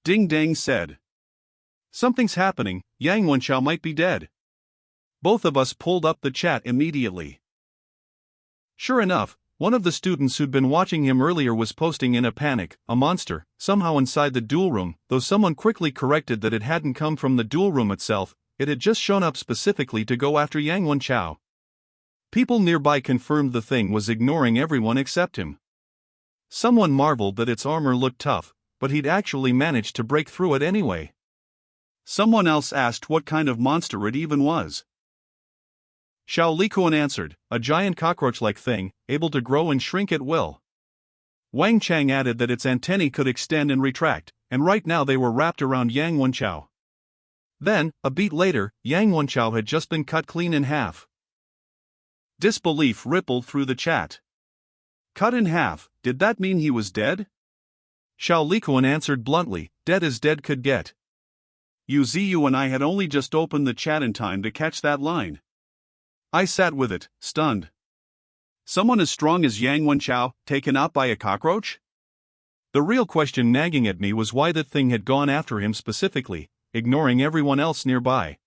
Ding Dang said. Something's happening, Yang Wenchao might be dead. Both of us pulled up the chat immediately. Sure enough, one of the students who'd been watching him earlier was posting in a panic, a monster, somehow inside the duel room, though someone quickly corrected that it hadn't come from the duel room itself, it had just shown up specifically to go after Yang Wenchao. People nearby confirmed the thing was ignoring everyone except him. Someone marveled that its armor looked tough, but he'd actually managed to break through it anyway. Someone else asked what kind of monster it even was. Xiao Likuan answered, a giant cockroach-like thing, able to grow and shrink at will. Wang Chang added that its antennae could extend and retract, and right now they were wrapped around Yang Wenchao. Then, a beat later, Yang Wenchao had just been cut clean in half. Disbelief rippled through the chat. Cut in half, did that mean he was dead? Xiao Likuan answered bluntly, dead as dead could get. Yu Ziyu and I had only just opened the chat in time to catch that line. I sat with it, stunned. Someone as strong as Yang Wenchao, taken out by a cockroach? The real question nagging at me was why that thing had gone after him specifically, ignoring everyone else nearby.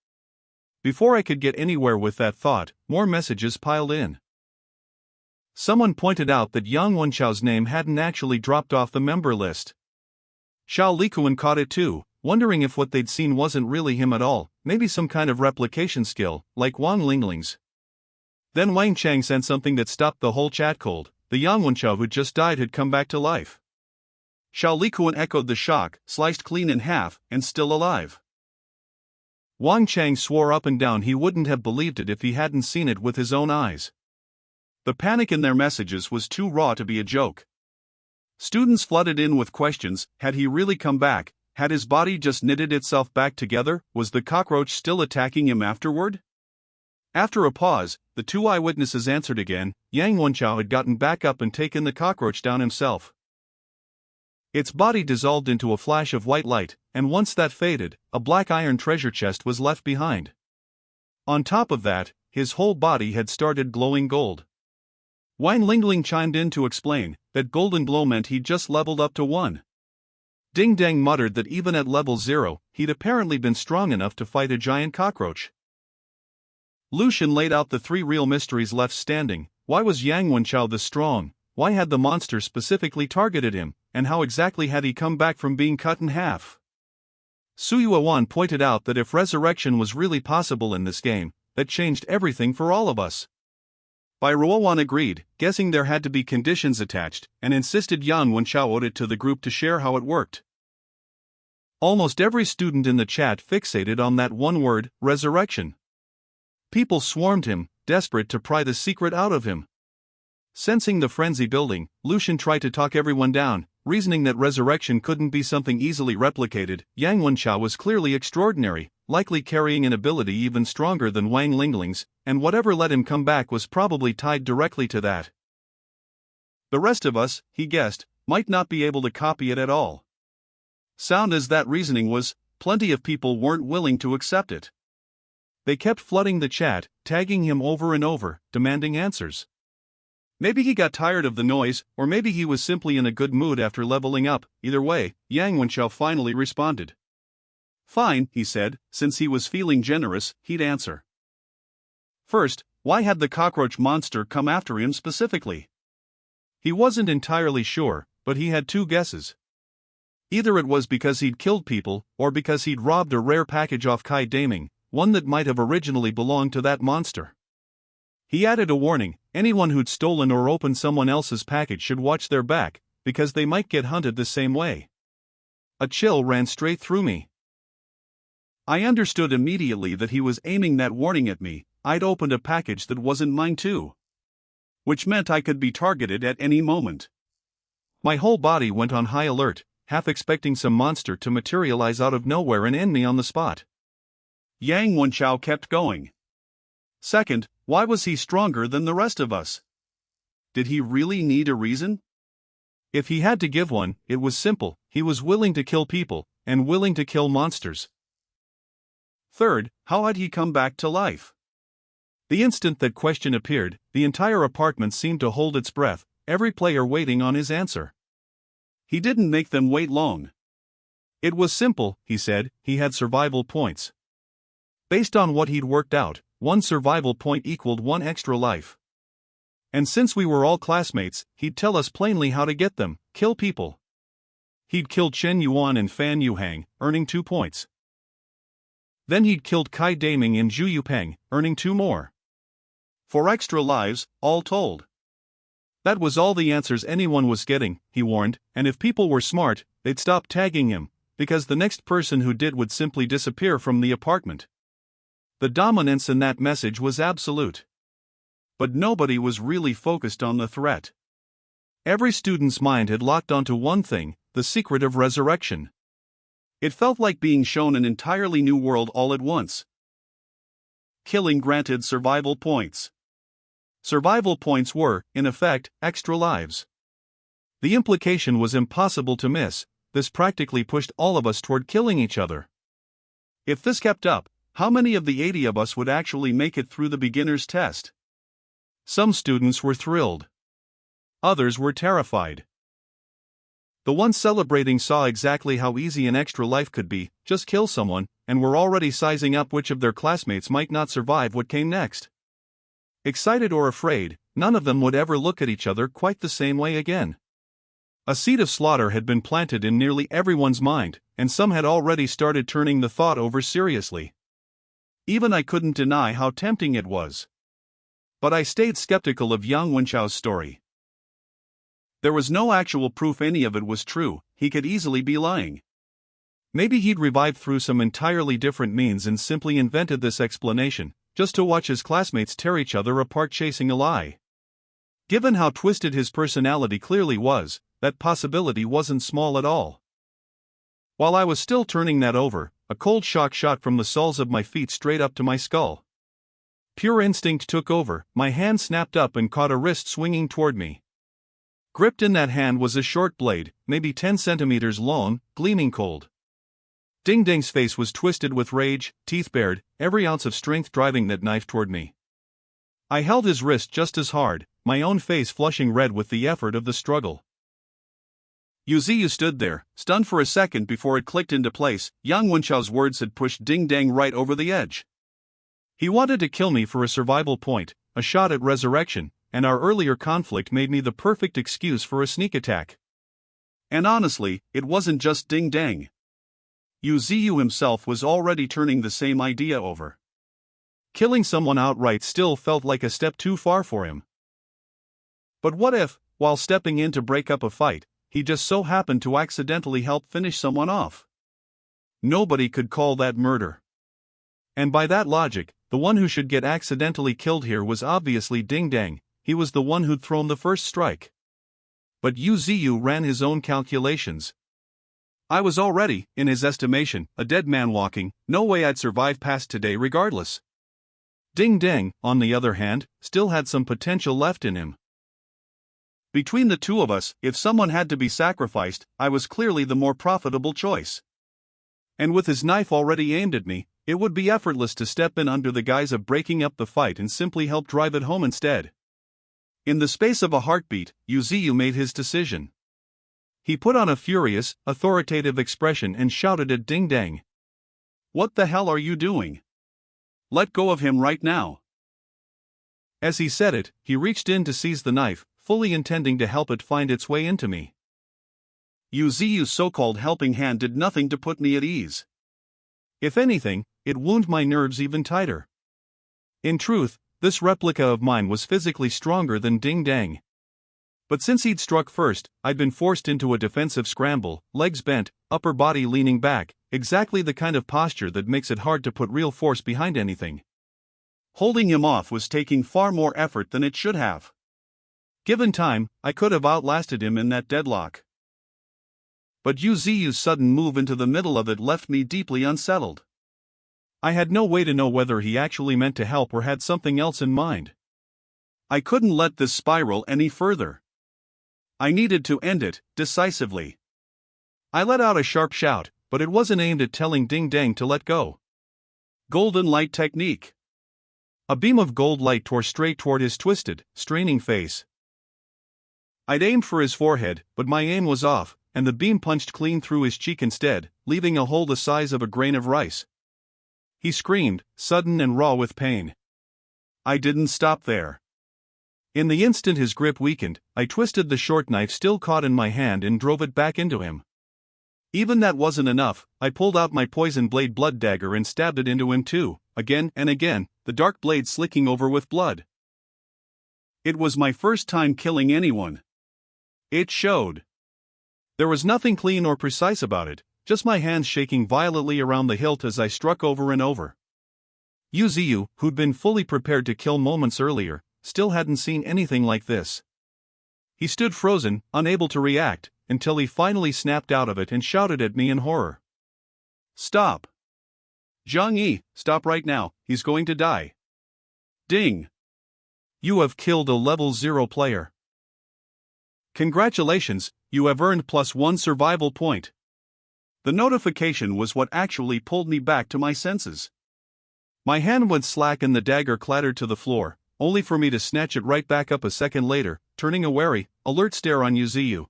Before I could get anywhere with that thought, more messages piled in. Someone pointed out that Yang Wenchao's name hadn't actually dropped off the member list. Xiao Likuan caught it too, wondering if what they'd seen wasn't really him at all, maybe some kind of replication skill, like Wang Lingling's. Then Wang Chang sent something that stopped the whole chat cold. The Yang Wenchao who'd just died had come back to life. Xiao Likuan echoed the shock, sliced clean in half, and still alive. Wang Chang swore up and down he wouldn't have believed it if he hadn't seen it with his own eyes. The panic in their messages was too raw to be a joke. Students flooded in with questions, had he really come back, had his body just knitted itself back together, was the cockroach still attacking him afterward? After a pause, the two eyewitnesses answered again, Yang Wenchao had gotten back up and taken the cockroach down himself. Its body dissolved into a flash of white light, and once that faded, a black iron treasure chest was left behind. On top of that, his whole body had started glowing gold. Wang Lingling chimed in to explain that golden glow meant he'd just leveled up to 1. Ding Dang muttered that even at level 0, he'd apparently been strong enough to fight a giant cockroach. Lucian laid out the three real mysteries left standing. Why was Yang Wenchao this strong? Why had the monster specifically targeted him? And how exactly had he come back from being cut in half? Su Yuan pointed out that if resurrection was really possible in this game, that changed everything for all of us. Bai Ruowan agreed, guessing there had to be conditions attached, and insisted Yang Wenchao owed it to the group to share how it worked. Almost every student in the chat fixated on that one word, resurrection. People swarmed him, desperate to pry the secret out of him. Sensing the frenzy building, Lucian tried to talk everyone down, reasoning that resurrection couldn't be something easily replicated. Yang Wenchao was clearly extraordinary, likely carrying an ability even stronger than Wang Lingling's, and whatever let him come back was probably tied directly to that. The rest of us, he guessed, might not be able to copy it at all. Sound as that reasoning was, plenty of people weren't willing to accept it. They kept flooding the chat, tagging him over and over, demanding answers. Maybe he got tired of the noise, or maybe he was simply in a good mood after leveling up. Either way, Yang Wenchao finally responded. Fine, he said, since he was feeling generous, he'd answer. First, why had the cockroach monster come after him specifically? He wasn't entirely sure, but he had two guesses. Either it was because he'd killed people, or because he'd robbed a rare package off Kai Daming, one that might have originally belonged to that monster. He added a warning: anyone who'd stolen or opened someone else's package should watch their back, because they might get hunted the same way. A chill ran straight through me. I understood immediately that he was aiming that warning at me. I'd opened a package that wasn't mine too. Which meant I could be targeted at any moment. My whole body went on high alert, half expecting some monster to materialize out of nowhere and end me on the spot. Yang Wenchao kept going. Second, why was he stronger than the rest of us? Did he really need a reason? If he had to give one, it was simple: he was willing to kill people, and willing to kill monsters. Third, how had he come back to life? The instant that question appeared, the entire apartment seemed to hold its breath, every player waiting on his answer. He didn't make them wait long. It was simple, he said: he had survival points. Based on what he'd worked out, one survival point equaled one extra life. And since we were all classmates, he'd tell us plainly how to get them: kill people. He'd killed Chen Yuan and Fan Yuhang, earning 2 points. Then he'd killed Kai Daming and Zhu Yupeng, earning 2 more. 4 extra lives, all told. That was all the answers anyone was getting, he warned, and if people were smart, they'd stop tagging him, because the next person who did would simply disappear from the apartment. The dominance in that message was absolute. But nobody was really focused on the threat. Every student's mind had locked onto one thing: the secret of resurrection. It felt like being shown an entirely new world all at once. Killing granted survival points. Survival points were, in effect, extra lives. The implication was impossible to miss: this practically pushed all of us toward killing each other. If this kept up, how many of the 80 of us would actually make it through the beginner's test? Some students were thrilled. Others were terrified. The ones celebrating saw exactly how easy an extra life could be: just kill someone, and were already sizing up which of their classmates might not survive what came next. Excited or afraid, none of them would ever look at each other quite the same way again. A seed of slaughter had been planted in nearly everyone's mind, and some had already started turning the thought over seriously. Even I couldn't deny how tempting it was. But I stayed skeptical of Yang Wenchao's story. There was no actual proof any of it was true. He could easily be lying. Maybe he'd revived through some entirely different means and simply invented this explanation, just to watch his classmates tear each other apart chasing a lie. Given how twisted his personality clearly was, that possibility wasn't small at all. While I was still turning that over, a cold shock shot from the soles of my feet straight up to my skull. Pure instinct took over. My hand snapped up and caught a wrist swinging toward me. Gripped in that hand was a short blade, maybe 10 centimeters long, gleaming cold. Ding Ding's face was twisted with rage, teeth bared, every ounce of strength driving that knife toward me. I held his wrist just as hard, my own face flushing red with the effort of the struggle. Yuziyu stood there, stunned for a second before it clicked into place. Yang Wenchao's words had pushed Ding Dang right over the edge. He wanted to kill me for a survival point, a shot at resurrection, and our earlier conflict made me the perfect excuse for a sneak attack. And honestly, it wasn't just Ding Dang. Yuziu himself was already turning the same idea over. Killing someone outright still felt like a step too far for him. But what if, while stepping in to break up a fight, he just so happened to accidentally help finish someone off? Nobody could call that murder. And by that logic, the one who should get accidentally killed here was obviously Ding Dang. He was the one who'd thrown the first strike. But Yuziu ran his own calculations. I was already, in his estimation, a dead man walking, no way I'd survive past today regardless. Ding Dang, on the other hand, still had some potential left in him. Between the two of us, if someone had to be sacrificed, I was clearly the more profitable choice. And with his knife already aimed at me, it would be effortless to step in under the guise of breaking up the fight and simply help drive it home instead. In the space of a heartbeat, Yuziu made his decision. He put on a furious, authoritative expression and shouted at Ding Dang. "What the hell are you doing? Let go of him right now." As he said it, he reached in to seize the knife, fully intending to help it find its way into me. Yuziu's so-called helping hand did nothing to put me at ease. If anything, it wounded my nerves even tighter. In truth, this replica of mine was physically stronger than Ding Dang. But since he'd struck first, I'd been forced into a defensive scramble, legs bent, upper body leaning back, exactly the kind of posture that makes it hard to put real force behind anything. Holding him off was taking far more effort than it should have. Given time, I could have outlasted him in that deadlock. But Yuziu's sudden move into the middle of it left me deeply unsettled. I had no way to know whether he actually meant to help or had something else in mind. I couldn't let this spiral any further. I needed to end it, decisively. I let out a sharp shout, but it wasn't aimed at telling Ding Dang to let go. Golden light technique. A beam of gold light tore straight toward his twisted, straining face. I'd aimed for his forehead, but my aim was off, and the beam punched clean through his cheek instead, leaving a hole the size of a grain of rice. He screamed, sudden and raw with pain. I didn't stop there. In the instant his grip weakened, I twisted the short knife still caught in my hand and drove it back into him. Even that wasn't enough, I pulled out my poison blade blood dagger and stabbed it into him too, again and again, the dark blade slicking over with blood. It was my first time killing anyone. It showed. There was nothing clean or precise about it, just my hands shaking violently around the hilt as I struck over and over. Yuziu, who'd been fully prepared to kill moments earlier, still hadn't seen anything like this. He stood frozen, unable to react, until he finally snapped out of it and shouted at me in horror. "Stop! Jiang Ye, stop right now, he's going to die. Ding! You have killed a level 0 player. Congratulations, you have earned +1 survival point." The notification was what actually pulled me back to my senses. My hand went slack and the dagger clattered to the floor, only for me to snatch it right back up a second later, turning a wary, alert stare on Yuziu.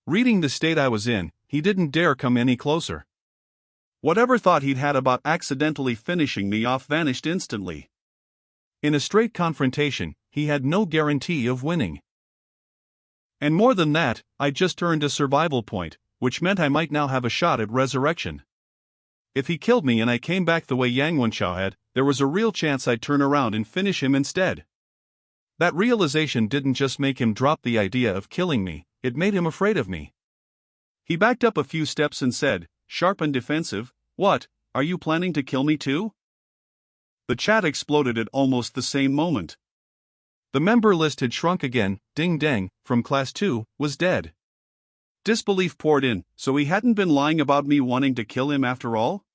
Reading the state I was in, he didn't dare come any closer. Whatever thought he'd had about accidentally finishing me off vanished instantly. In a straight confrontation, he had no guarantee of winning. And more than that, I'd just earned a survival point, which meant I might now have a shot at resurrection. If he killed me and I came back the way Yang Wenchao had, there was a real chance I'd turn around and finish him instead. That realization didn't just make him drop the idea of killing me, it made him afraid of me. He backed up a few steps and said, sharp and defensive, "What, are you planning to kill me too?" The chat exploded at almost the same moment. The member list had shrunk again. Ding Dang, from Class 2, was dead. Disbelief poured in, so he hadn't been lying about me wanting to kill him after all?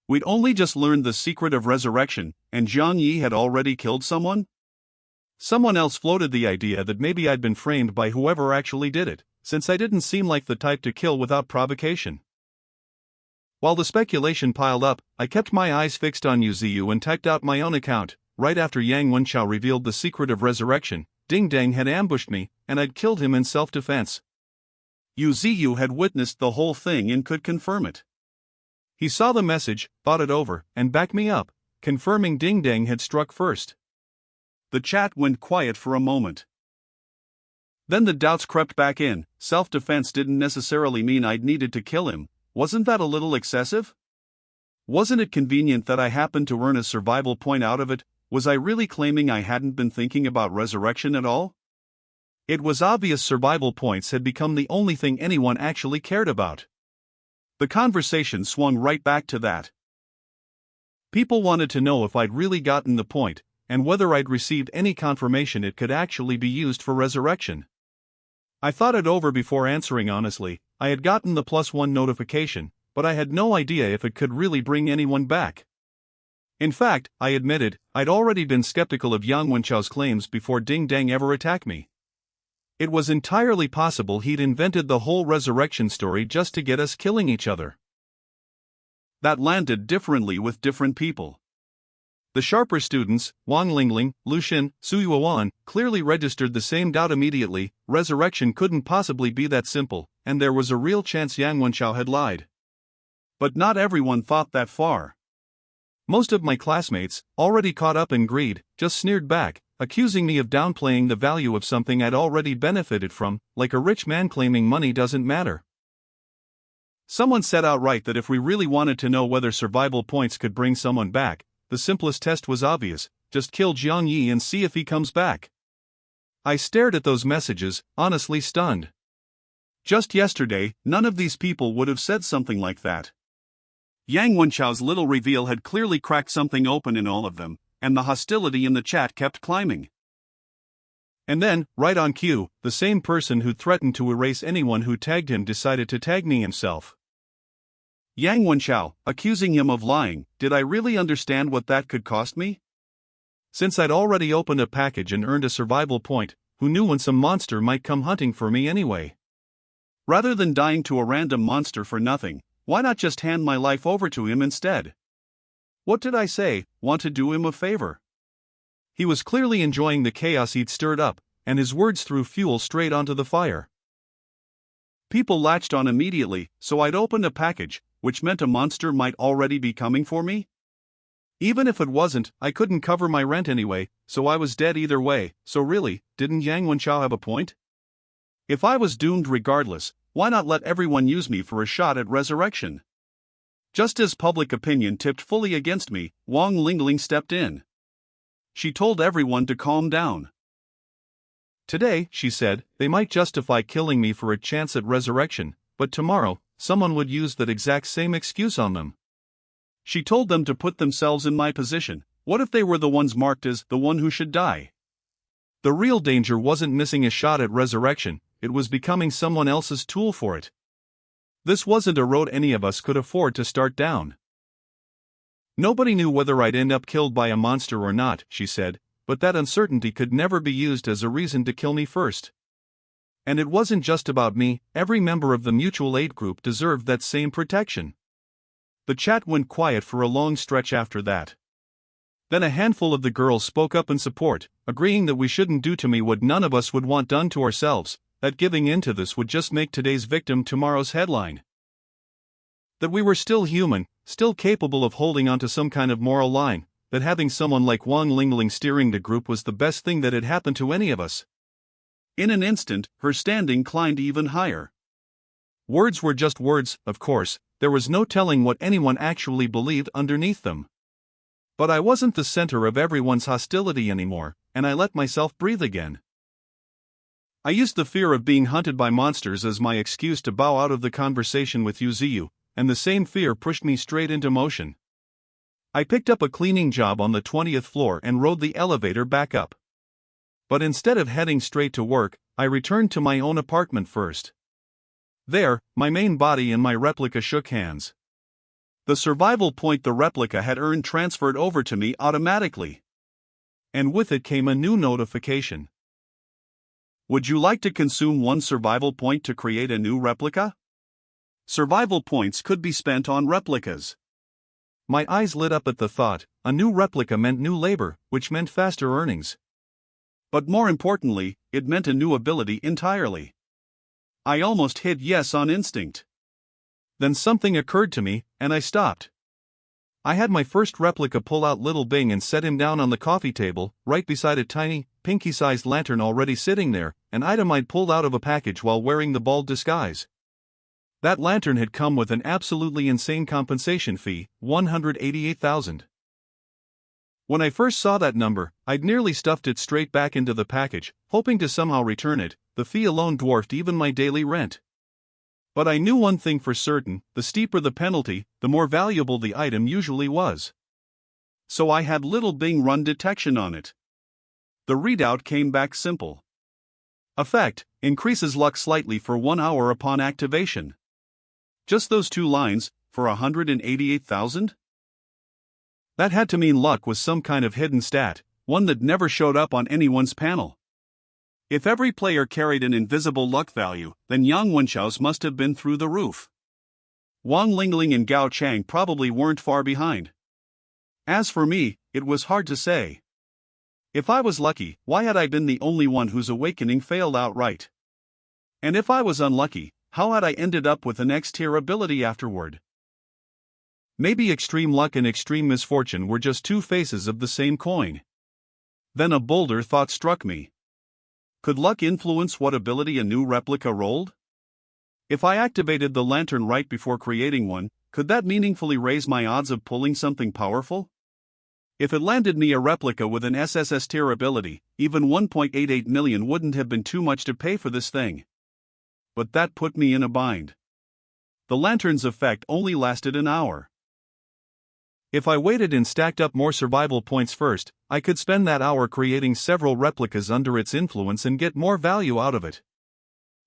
We'd only just learned the secret of resurrection, and Jiang Ye had already killed someone? Someone else floated the idea that maybe I'd been framed by whoever actually did it, since I didn't seem like the type to kill without provocation. While the speculation piled up, I kept my eyes fixed on Yuziu and typed out my own account. Right after Yang Wenchao revealed the secret of resurrection, Ding Dang had ambushed me, and I'd killed him in self-defense. Yuziu had witnessed the whole thing and could confirm it. He saw the message, thought it over, and backed me up, confirming Ding Dang had struck first. The chat went quiet for a moment. Then the doubts crept back in. Self-defense didn't necessarily mean I'd needed to kill him. Wasn't that a little excessive? Wasn't it convenient that I happened to earn a survival point out of it? Was I really claiming I hadn't been thinking about resurrection at all? It was obvious survival points had become the only thing anyone actually cared about. The conversation swung right back to that. People wanted to know if I'd really gotten the point, and whether I'd received any confirmation it could actually be used for resurrection. I thought it over before answering honestly. I had gotten the +1 notification, but I had no idea if it could really bring anyone back. In fact, I admitted, I'd already been skeptical of Yang Wenchao's claims before Ding Dang ever attacked me. It was entirely possible he'd invented the whole resurrection story just to get us killing each other. That landed differently with different people. The sharper students, Wang Lingling, Lucian, Su Yuan, clearly registered the same doubt immediately. Resurrection couldn't possibly be that simple, and there was a real chance Yang Wenchao had lied. But not everyone thought that far. Most of my classmates, already caught up in greed, just sneered back, accusing me of downplaying the value of something I'd already benefited from, like a rich man claiming money doesn't matter. Someone said outright that if we really wanted to know whether survival points could bring someone back, the simplest test was obvious: just kill Jiang Ye and see if he comes back. I stared at those messages, honestly stunned. Just yesterday, none of these people would have said something like that. Yang Wenchao's little reveal had clearly cracked something open in all of them, and the hostility in the chat kept climbing. And then, right on cue, the same person who threatened to erase anyone who tagged him decided to tag me himself. Yang Wenchao, accusing him of lying. Did I really understand what that could cost me? Since I'd already opened a package and earned a survival point, who knew when some monster might come hunting for me anyway? Rather than dying to a random monster for nothing, why not just hand my life over to him instead? What did I say? Want to do him a favor? He was clearly enjoying the chaos he'd stirred up, and his words threw fuel straight onto the fire. People latched on immediately, so I'd opened a package, which meant a monster might already be coming for me? Even if it wasn't, I couldn't cover my rent anyway, so I was dead either way. So really, didn't Yang Wenchao have a point? If I was doomed regardless, why not let everyone use me for a shot at resurrection? Just as public opinion tipped fully against me, Wang Lingling stepped in. She told everyone to calm down. Today, she said, they might justify killing me for a chance at resurrection, but tomorrow, someone would use that exact same excuse on them. She told them to put themselves in my position. What if they were the ones marked as the one who should die? The real danger wasn't missing a shot at resurrection, it was becoming someone else's tool for it. This wasn't a road any of us could afford to start down. Nobody knew whether I'd end up killed by a monster or not, she said, but that uncertainty could never be used as a reason to kill me first. And it wasn't just about me, every member of the mutual aid group deserved that same protection. The chat went quiet for a long stretch after that. Then a handful of the girls spoke up in support, agreeing that we shouldn't do to me what none of us would want done to ourselves, that giving in to this would just make today's victim tomorrow's headline. That we were still human, still capable of holding onto some kind of moral line, that having someone like Wang Lingling steering the group was the best thing that had happened to any of us. In an instant, her standing climbed even higher. Words were just words, of course, there was no telling what anyone actually believed underneath them. But I wasn't the center of everyone's hostility anymore, and I let myself breathe again. I used the fear of being hunted by monsters as my excuse to bow out of the conversation with Yu Ziyu, and the same fear pushed me straight into motion. I picked up a cleaning job on the 20th floor and rode the elevator back up. But instead of heading straight to work, I returned to my own apartment first. There, my main body and my replica shook hands. The survival point the replica had earned transferred over to me automatically. And with it came a new notification. Would you like to consume one survival point to create a new replica? Survival points could be spent on replicas. My eyes lit up at the thought. A new replica meant new labor, which meant faster earnings. But more importantly, it meant a new ability entirely. I almost hit yes on instinct. Then something occurred to me, and I stopped. I had my first replica pull out Little Bing and set him down on the coffee table, right beside a tiny, pinky-sized lantern already sitting there, an item I'd pulled out of a package while wearing the bald disguise. That lantern had come with an absolutely insane compensation fee, $188,000. When I first saw that number, I'd nearly stuffed it straight back into the package, hoping to somehow return it. The fee alone dwarfed even my daily rent. But I knew one thing for certain: the steeper the penalty, the more valuable the item usually was. So I had Little Bing run detection on it. The readout came back simple. Effect: increases luck slightly for 1 hour upon activation. Just those 2 lines, for $188,000? That had to mean luck was some kind of hidden stat, one that never showed up on anyone's panel. If every player carried an invisible luck value, then Yang Wenchao's must have been through the roof. Wang Lingling and Gao Chang probably weren't far behind. As for me, it was hard to say. If I was lucky, why had I been the only one whose awakening failed outright? And if I was unlucky, how had I ended up with an X-tier ability afterward? Maybe extreme luck and extreme misfortune were just 2 faces of the same coin. Then a bolder thought struck me. Could luck influence what ability a new replica rolled? If I activated the lantern right before creating one, could that meaningfully raise my odds of pulling something powerful? If it landed me a replica with an SSS tier ability, even 1.88 million wouldn't have been too much to pay for this thing. But that put me in a bind. The lantern's effect only lasted an hour. If I waited and stacked up more survival points first, I could spend that hour creating several replicas under its influence and get more value out of it.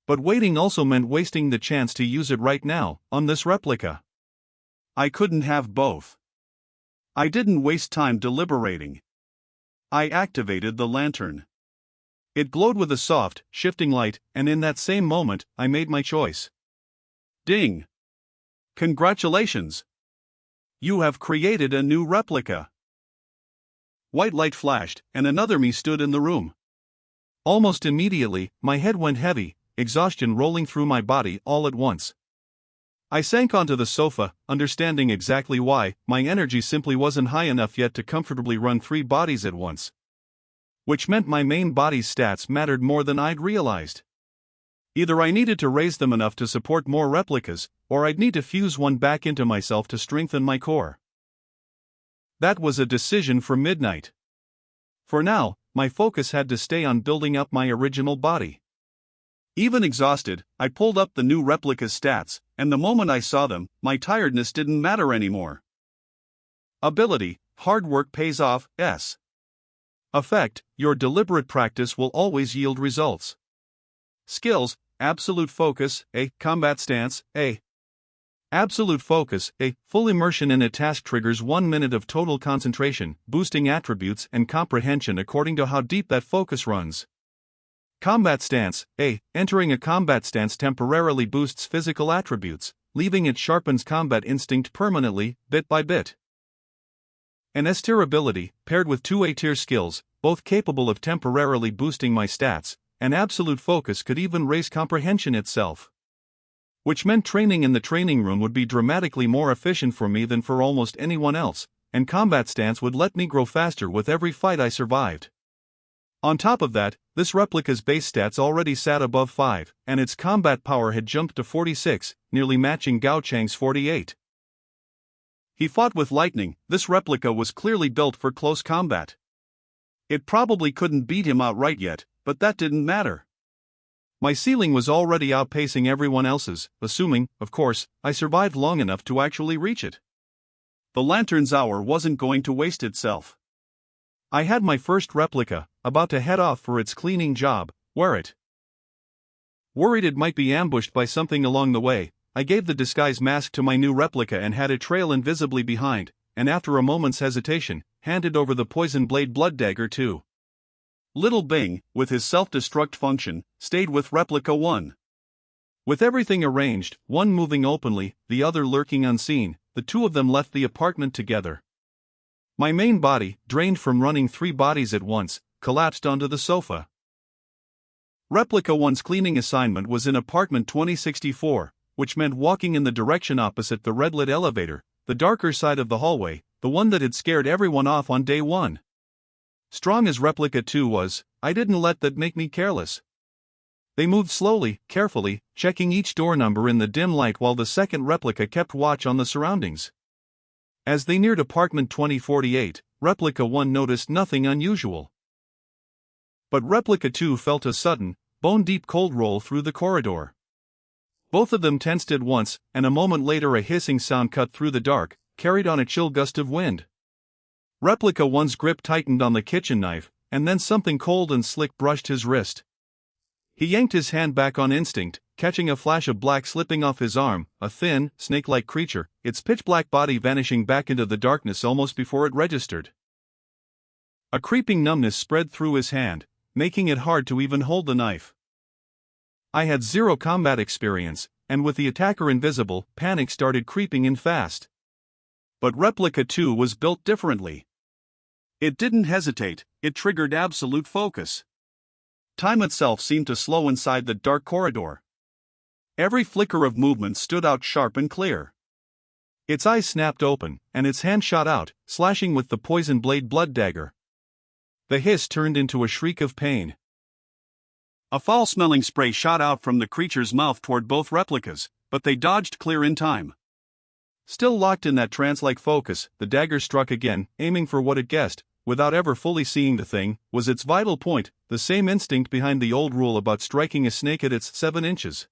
But waiting also meant wasting the chance to use it right now, on this replica. I couldn't have both. I didn't waste time deliberating. I activated the lantern. It glowed with a soft, shifting light, and in that same moment, I made my choice. Ding! Congratulations! You have created a new replica. White light flashed, and another me stood in the room. Almost immediately, my head went heavy, exhaustion rolling through my body all at once. I sank onto the sofa, understanding exactly why. My energy simply wasn't high enough yet to comfortably run 3 bodies at once. Which meant my main body's stats mattered more than I'd realized. Either I needed to raise them enough to support more replicas, or I'd need to fuse one back into myself to strengthen my core. That was a decision for midnight. For now, my focus had to stay on building up my original body. Even exhausted, I pulled up the new replica's stats, and the moment I saw them, my tiredness didn't matter anymore. Ability: hard work pays off, S. Effect: your deliberate practice will always yield results. Skills: absolute focus, A. Combat stance, A. Absolute focus, A. Full immersion in a task triggers 1 minute of total concentration, boosting attributes and comprehension according to how deep that focus runs. Combat stance, A. Entering a combat stance temporarily boosts physical attributes, leaving it sharpens combat instinct permanently, bit by bit. An S-tier ability, paired with 2 A-tier skills, both capable of temporarily boosting my stats, and absolute focus could even raise comprehension itself. Which meant training in the training room would be dramatically more efficient for me than for almost anyone else, and combat stance would let me grow faster with every fight I survived. On top of that, this replica's base stats already sat above 5, and its combat power had jumped to 46, nearly matching Gao Chang's 48. He fought with lightning. This replica was clearly built for close combat. It probably couldn't beat him outright yet, but that didn't matter. My ceiling was already outpacing everyone else's, assuming, of course, I survived long enough to actually reach it. The lantern's hour wasn't going to waste itself. I had my first replica, about to head off for its cleaning job, wear it. Worried it might be ambushed by something along the way, I gave the disguise mask to my new replica and had it trail invisibly behind, and after a moment's hesitation, handed over the poison blade blood dagger too. Little Bing, with his self-destruct function, stayed with Replica 1. With everything arranged, one moving openly, the other lurking unseen, the 2 of them left the apartment together. My main body, drained from running 3 bodies at once, collapsed onto the sofa. Replica 1's cleaning assignment was in apartment 2064, which meant walking in the direction opposite the red-lit elevator, the darker side of the hallway, the one that had scared everyone off on day 1. Strong as Replica 2 was, I didn't let that make me careless. They moved slowly, carefully, checking each door number in the dim light while the second replica kept watch on the surroundings. As they neared apartment 2048, Replica 1 noticed nothing unusual. But Replica 2 felt a sudden, bone-deep cold roll through the corridor. Both of them tensed at once, and a moment later a hissing sound cut through the dark, carried on a chill gust of wind. Replica 1's grip tightened on the kitchen knife, and then something cold and slick brushed his wrist. He yanked his hand back on instinct, catching a flash of black slipping off his arm, a thin, snake-like creature, its pitch-black body vanishing back into the darkness almost before it registered. A creeping numbness spread through his hand, making it hard to even hold the knife. I had zero combat experience, and with the attacker invisible, panic started creeping in fast. But Replica 2 was built differently. It didn't hesitate, it triggered absolute focus. Time itself seemed to slow inside the dark corridor. Every flicker of movement stood out sharp and clear. Its eyes snapped open, and its hand shot out, slashing with the poison blade blood dagger. The hiss turned into a shriek of pain. A foul-smelling spray shot out from the creature's mouth toward both replicas, but they dodged clear in time. Still locked in that trance-like focus, the dagger struck again, aiming for what it guessed, without ever fully seeing the thing, was its vital point, the same instinct behind the old rule about striking a snake at its 7 inches.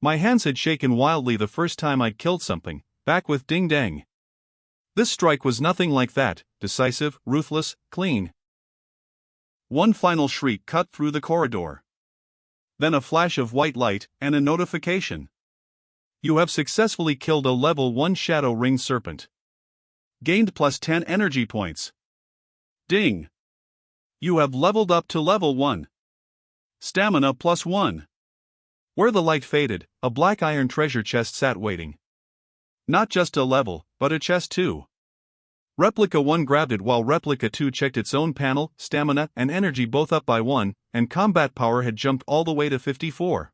My hands had shaken wildly the first time I'd killed something, back with Ding Dang. This strike was nothing like that, decisive, ruthless, clean. One final shriek cut through the corridor. Then a flash of white light, and a notification. You have successfully killed a level 1 Shadow Ring Serpent. Gained plus 10 energy points. Ding! You have leveled up to level 1. Stamina plus 1. Where the light faded, a black iron treasure chest sat waiting. Not just a level, but a chest too. Replica 1 grabbed it while Replica 2 checked its own panel, stamina, and energy both up by 1, and combat power had jumped all the way to 54.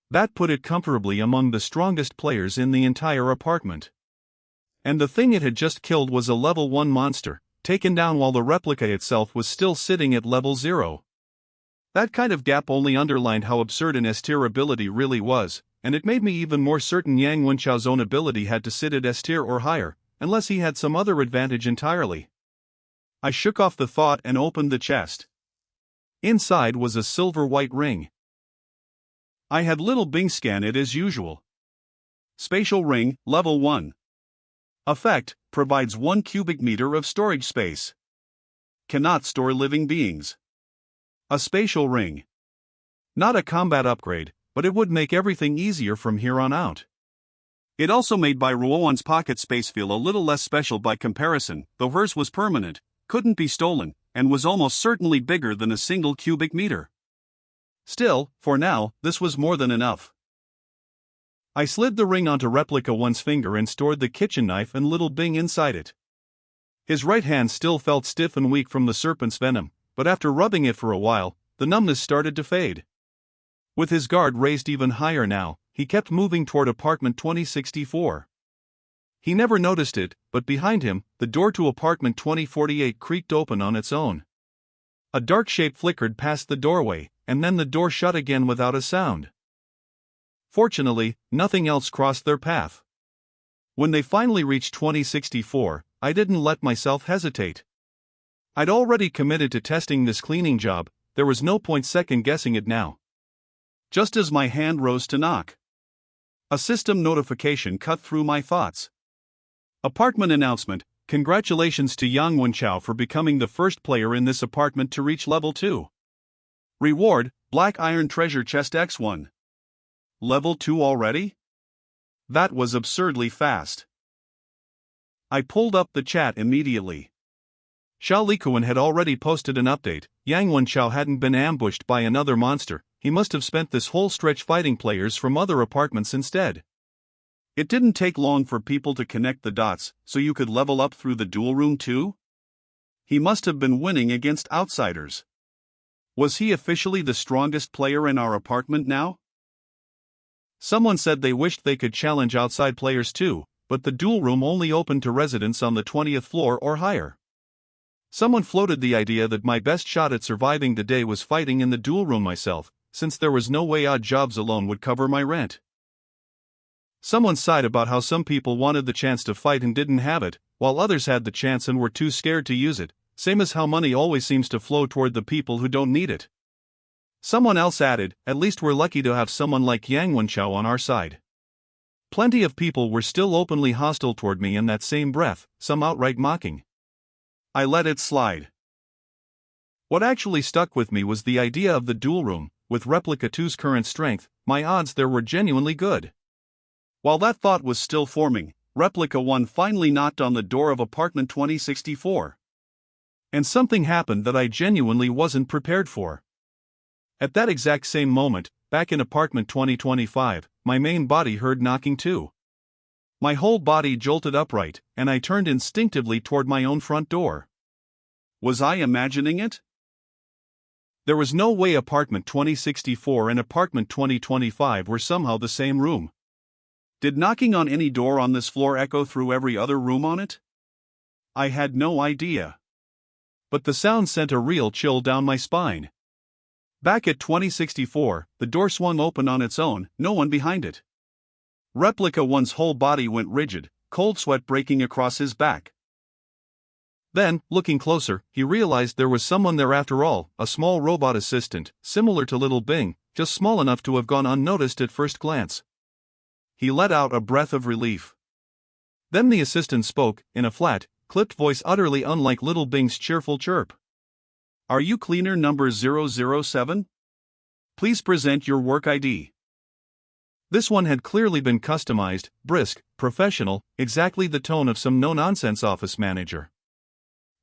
That put it comfortably among the strongest players in the entire apartment. And the thing it had just killed was a level 1 monster, taken down while the replica itself was still sitting at level 0. That kind of gap only underlined how absurd an S-tier ability really was, and it made me even more certain Yang Wenchao's own ability had to sit at S-tier or higher, unless he had some other advantage entirely. I shook off the thought and opened the chest. Inside was a silver-white ring. I had little Bing scan it as usual. Spatial ring, level 1. Effect, provides 1 cubic meter of storage space. Cannot store living beings. A spatial ring. Not a combat upgrade, but it would make everything easier from here on out. It also made Bai Ruoan's pocket space feel a little less special by comparison, though hers was permanent, couldn't be stolen, and was almost certainly bigger than a single cubic meter. Still, for now, this was more than enough. I slid the ring onto Replica 1's finger and stored the kitchen knife and little Bing inside it. His right hand still felt stiff and weak from the serpent's venom, but after rubbing it for a while, the numbness started to fade. With his guard raised even higher now, he kept moving toward apartment 2064. He never noticed it, but behind him, the door to apartment 2048 creaked open on its own. A dark shape flickered past the doorway, and then the door shut again without a sound. Fortunately, nothing else crossed their path. When they finally reached 2064, I didn't let myself hesitate. I'd already committed to testing this cleaning job, there was no point second-guessing it now. Just as my hand rose to knock, a system notification cut through my thoughts. Apartment announcement: congratulations to Yang Wenchao for becoming the first player in this apartment to reach level 2. Reward: Black Iron Treasure Chest X1. Level 2 already? That was absurdly fast. I pulled up the chat immediately. Xiao Likuan had already posted an update. Yang Wenchao hadn't been ambushed by another monster, he must have spent this whole stretch fighting players from other apartments instead. It didn't take long for people to connect the dots, so you could level up through the duel room too? He must have been winning against outsiders. Was he officially the strongest player in our apartment now? Someone said they wished they could challenge outside players too, but the dual room only opened to residents on the 20th floor or higher. Someone floated the idea that my best shot at surviving the day was fighting in the dual room myself, since there was no way odd jobs alone would cover my rent. Someone sighed about how some people wanted the chance to fight and didn't have it, while others had the chance and were too scared to use it, same as how money always seems to flow toward the people who don't need it. Someone else added, at least we're lucky to have someone like Yang Wenchao on our side. Plenty of people were still openly hostile toward me in that same breath, some outright mocking. I let it slide. What actually stuck with me was the idea of the dual room. With Replica 2's current strength, my odds there were genuinely good. While that thought was still forming, Replica 1 finally knocked on the door of apartment 2064. And something happened that I genuinely wasn't prepared for. At that exact same moment, back in apartment 2025, my main body heard knocking too. My whole body jolted upright, and I turned instinctively toward my own front door. Was I imagining it? There was no way apartment 2064 and apartment 2025 were somehow the same room. Did knocking on any door on this floor echo through every other room on it? I had no idea. But the sound sent a real chill down my spine. Back at 2064, the door swung open on its own, no one behind it. Replica 1's whole body went rigid, cold sweat breaking across his back. Then, looking closer, he realized there was someone there after all, a small robot assistant, similar to Little Bing, just small enough to have gone unnoticed at first glance. He let out a breath of relief. Then the assistant spoke, in a flat, clipped voice utterly unlike Little Bing's cheerful chirp. Are you cleaner number 007? Please present your work ID. This one had clearly been customized, brisk, professional, exactly the tone of some no-nonsense office manager.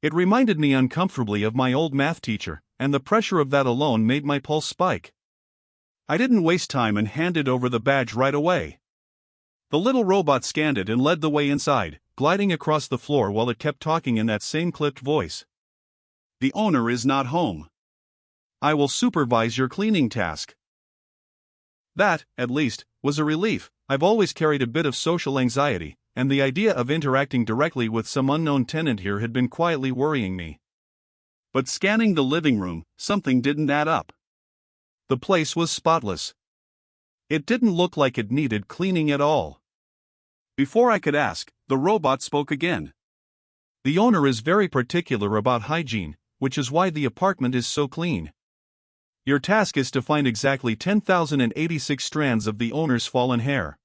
It reminded me uncomfortably of my old math teacher, and the pressure of that alone made my pulse spike. I didn't waste time and handed over the badge right away. The little robot scanned it and led the way inside, gliding across the floor while it kept talking in that same clipped voice. The owner is not home. I will supervise your cleaning task. That, at least, was a relief. I've always carried a bit of social anxiety, and the idea of interacting directly with some unknown tenant here had been quietly worrying me. But scanning the living room, something didn't add up. The place was spotless. It didn't look like it needed cleaning at all. Before I could ask, the robot spoke again. The owner is very particular about hygiene, which is why the apartment is so clean. Your task is to find exactly 10,086 strands of the owner's fallen hair.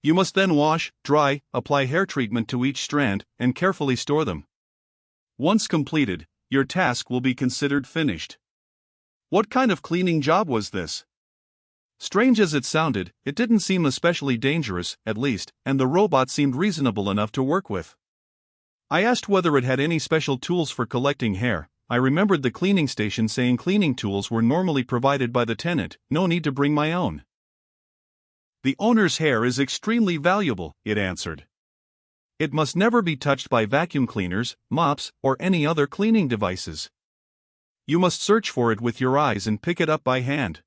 You must then wash, dry, apply hair treatment to each strand, and carefully store them. Once completed, your task will be considered finished. What kind of cleaning job was this? Strange as it sounded, it didn't seem especially dangerous, at least, and the robot seemed reasonable enough to work with. I asked whether it had any special tools for collecting hair. I remembered the cleaning station saying cleaning tools were normally provided by the tenant, no need to bring my own. The owner's hair is extremely valuable, it answered. It must never be touched by vacuum cleaners, mops, or any other cleaning devices. You must search for it with your eyes and pick it up by hand.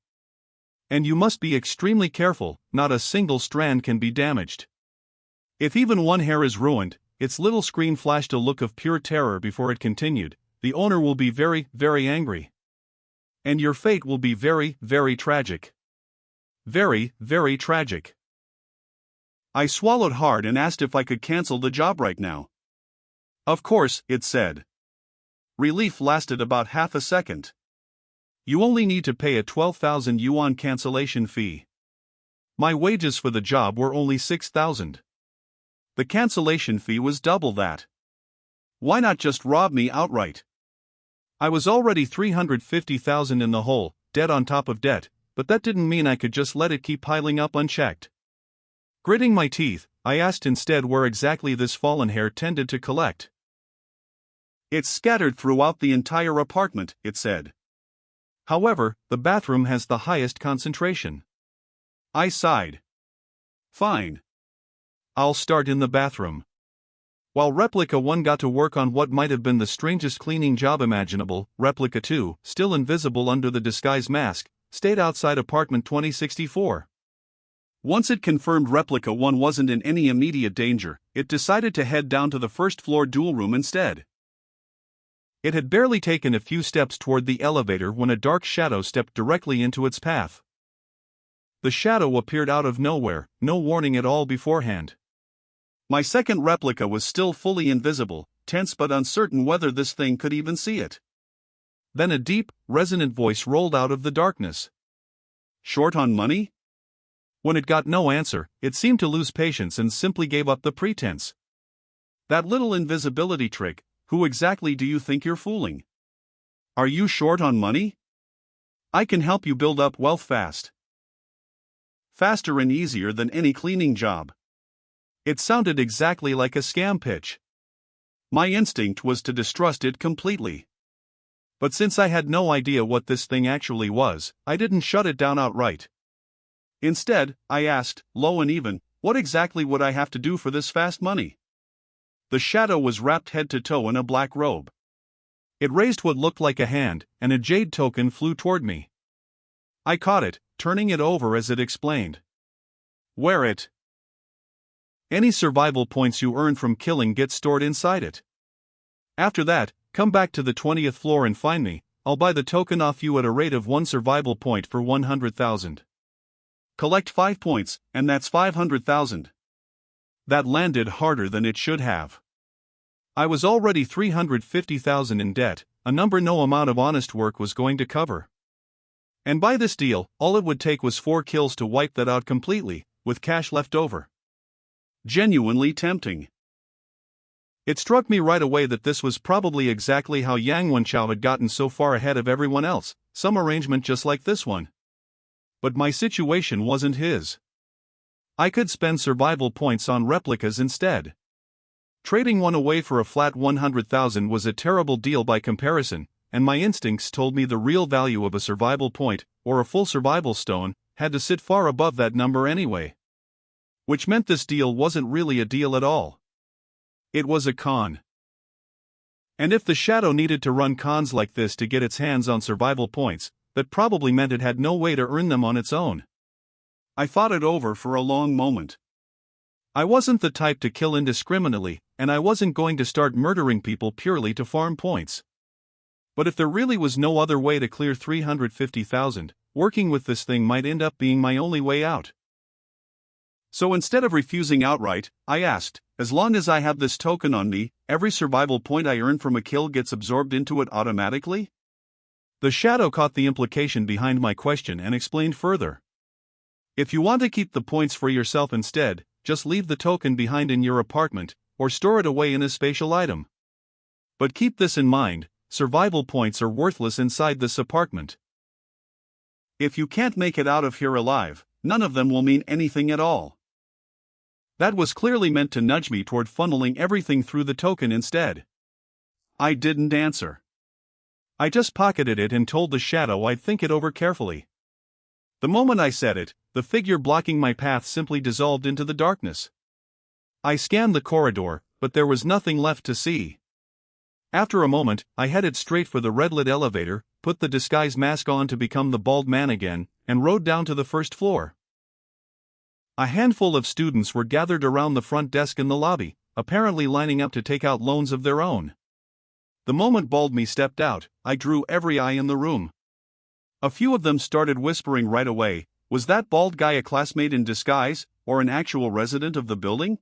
And you must be extremely careful, not a single strand can be damaged. If even one hair is ruined, its little screen flashed a look of pure terror before it continued, the owner will be very, very angry. And your fate will be very, very tragic. Very, very tragic. I swallowed hard and asked if I could cancel the job right now. Of course, it said. Relief lasted about half a second. You only need to pay a 12,000 yuan cancellation fee. My wages for the job were only 6,000. The cancellation fee was double that. Why not just rob me outright? I was already 350,000 in the hole, debt on top of debt, but that didn't mean I could just let it keep piling up unchecked. Gritting my teeth, I asked instead where exactly this fallen hair tended to collect. It's scattered throughout the entire apartment, it said. However, the bathroom has the highest concentration. I sighed. Fine. I'll start in the bathroom. While Replica 1 got to work on what might have been the strangest cleaning job imaginable, Replica 2, still invisible under the disguise mask, stayed outside apartment 2064. Once it confirmed Replica 1 wasn't in any immediate danger, it decided to head down to the first-floor duel room instead. It had barely taken a few steps toward the elevator when a dark shadow stepped directly into its path. The shadow appeared out of nowhere, no warning at all beforehand. My second replica was still fully invisible, tense but uncertain whether this thing could even see it. Then a deep, resonant voice rolled out of the darkness. "Short on money?" When it got no answer, it seemed to lose patience and simply gave up the pretense. "That little invisibility trick, who exactly do you think you're fooling? Are you short on money? I can help you build up wealth fast. Faster and easier than any cleaning job." It sounded exactly like a scam pitch. My instinct was to distrust it completely. But since I had no idea what this thing actually was, I didn't shut it down outright. Instead, I asked, low and even, what exactly would I have to do for this fast money? The shadow was wrapped head to toe in a black robe. It raised what looked like a hand, and a jade token flew toward me. I caught it, turning it over as it explained. "Wear it. Any survival points you earn from killing get stored inside it. After that, come back to the 20th floor and find me. I'll buy the token off you at a rate of 1 survival point for 100,000. Collect 5 points, and that's 500,000. That landed harder than it should have. I was already 350,000 in debt, a number no amount of honest work was going to cover. And by this deal, all it would take was 4 kills to wipe that out completely, with cash left over. Genuinely tempting. It struck me right away that this was probably exactly how Yang Wenchao had gotten so far ahead of everyone else, some arrangement just like this one. But my situation wasn't his. I could spend survival points on replicas instead. Trading one away for a flat 100,000 was a terrible deal by comparison, and my instincts told me the real value of a survival point, or a full survival stone, had to sit far above that number anyway. Which meant this deal wasn't really a deal at all. It was a con. And if the shadow needed to run cons like this to get its hands on survival points, that probably meant it had no way to earn them on its own. I thought it over for a long moment. I wasn't the type to kill indiscriminately, and I wasn't going to start murdering people purely to farm points. But if there really was no other way to clear 350,000, working with this thing might end up being my only way out. So instead of refusing outright, I asked, as long as I have this token on me, every survival point I earn from a kill gets absorbed into it automatically? The shadow caught the implication behind my question and explained further. If you want to keep the points for yourself instead, just leave the token behind in your apartment, or store it away in a spatial item. But keep this in mind, survival points are worthless inside this apartment. If you can't make it out of here alive, none of them will mean anything at all. That was clearly meant to nudge me toward funneling everything through the token instead. I didn't answer. I just pocketed it and told the shadow I'd think it over carefully. The moment I said it, the figure blocking my path simply dissolved into the darkness. I scanned the corridor, but there was nothing left to see. After a moment, I headed straight for the red-lit elevator, put the disguise mask on to become the bald man again, and rode down to the first floor. A handful of students were gathered around the front desk in the lobby, apparently lining up to take out loans of their own. The moment Bald Me stepped out, I drew every eye in the room. A few of them started whispering right away, was that bald guy a classmate in disguise, or an actual resident of the building?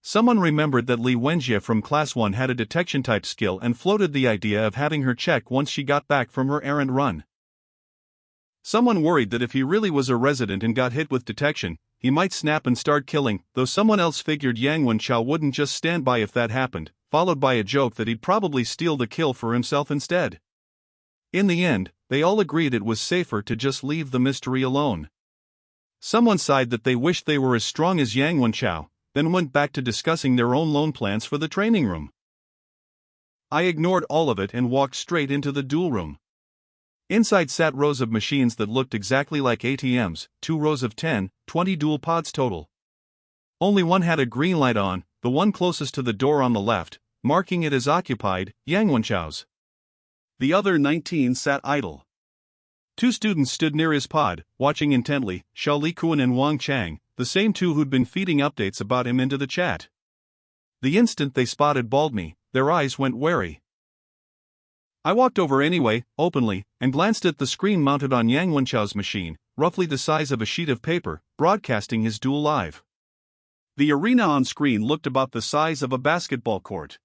Someone remembered that Li Wenjie from Class 1 had a detection-type skill and floated the idea of having her check once she got back from her errand run. Someone worried that if he really was a resident and got hit with detection, he might snap and start killing, though someone else figured Yang Wenchao wouldn't just stand by if that happened, followed by a joke that he'd probably steal the kill for himself instead. In the end, they all agreed it was safer to just leave the mystery alone. Someone sighed that they wished they were as strong as Yang Wenchao, then went back to discussing their own loan plans for the training room. I ignored all of it and walked straight into the duel room. Inside sat rows of machines that looked exactly like ATMs, 2 rows of 10, 20 dual pods total. Only one had a green light on, the one closest to the door on the left, marking it as occupied, Yang Wenchao's. The other 19 sat idle. Two students stood near his pod, watching intently, Xiao Likuan and Wang Chang, the same two who'd been feeding updates about him into the chat. The instant they spotted Baldme, their eyes went wary. I walked over anyway, openly, and glanced at the screen mounted on Yang Wenchao's machine, roughly the size of a sheet of paper, broadcasting his duel live. The arena on screen looked about the size of a basketball court.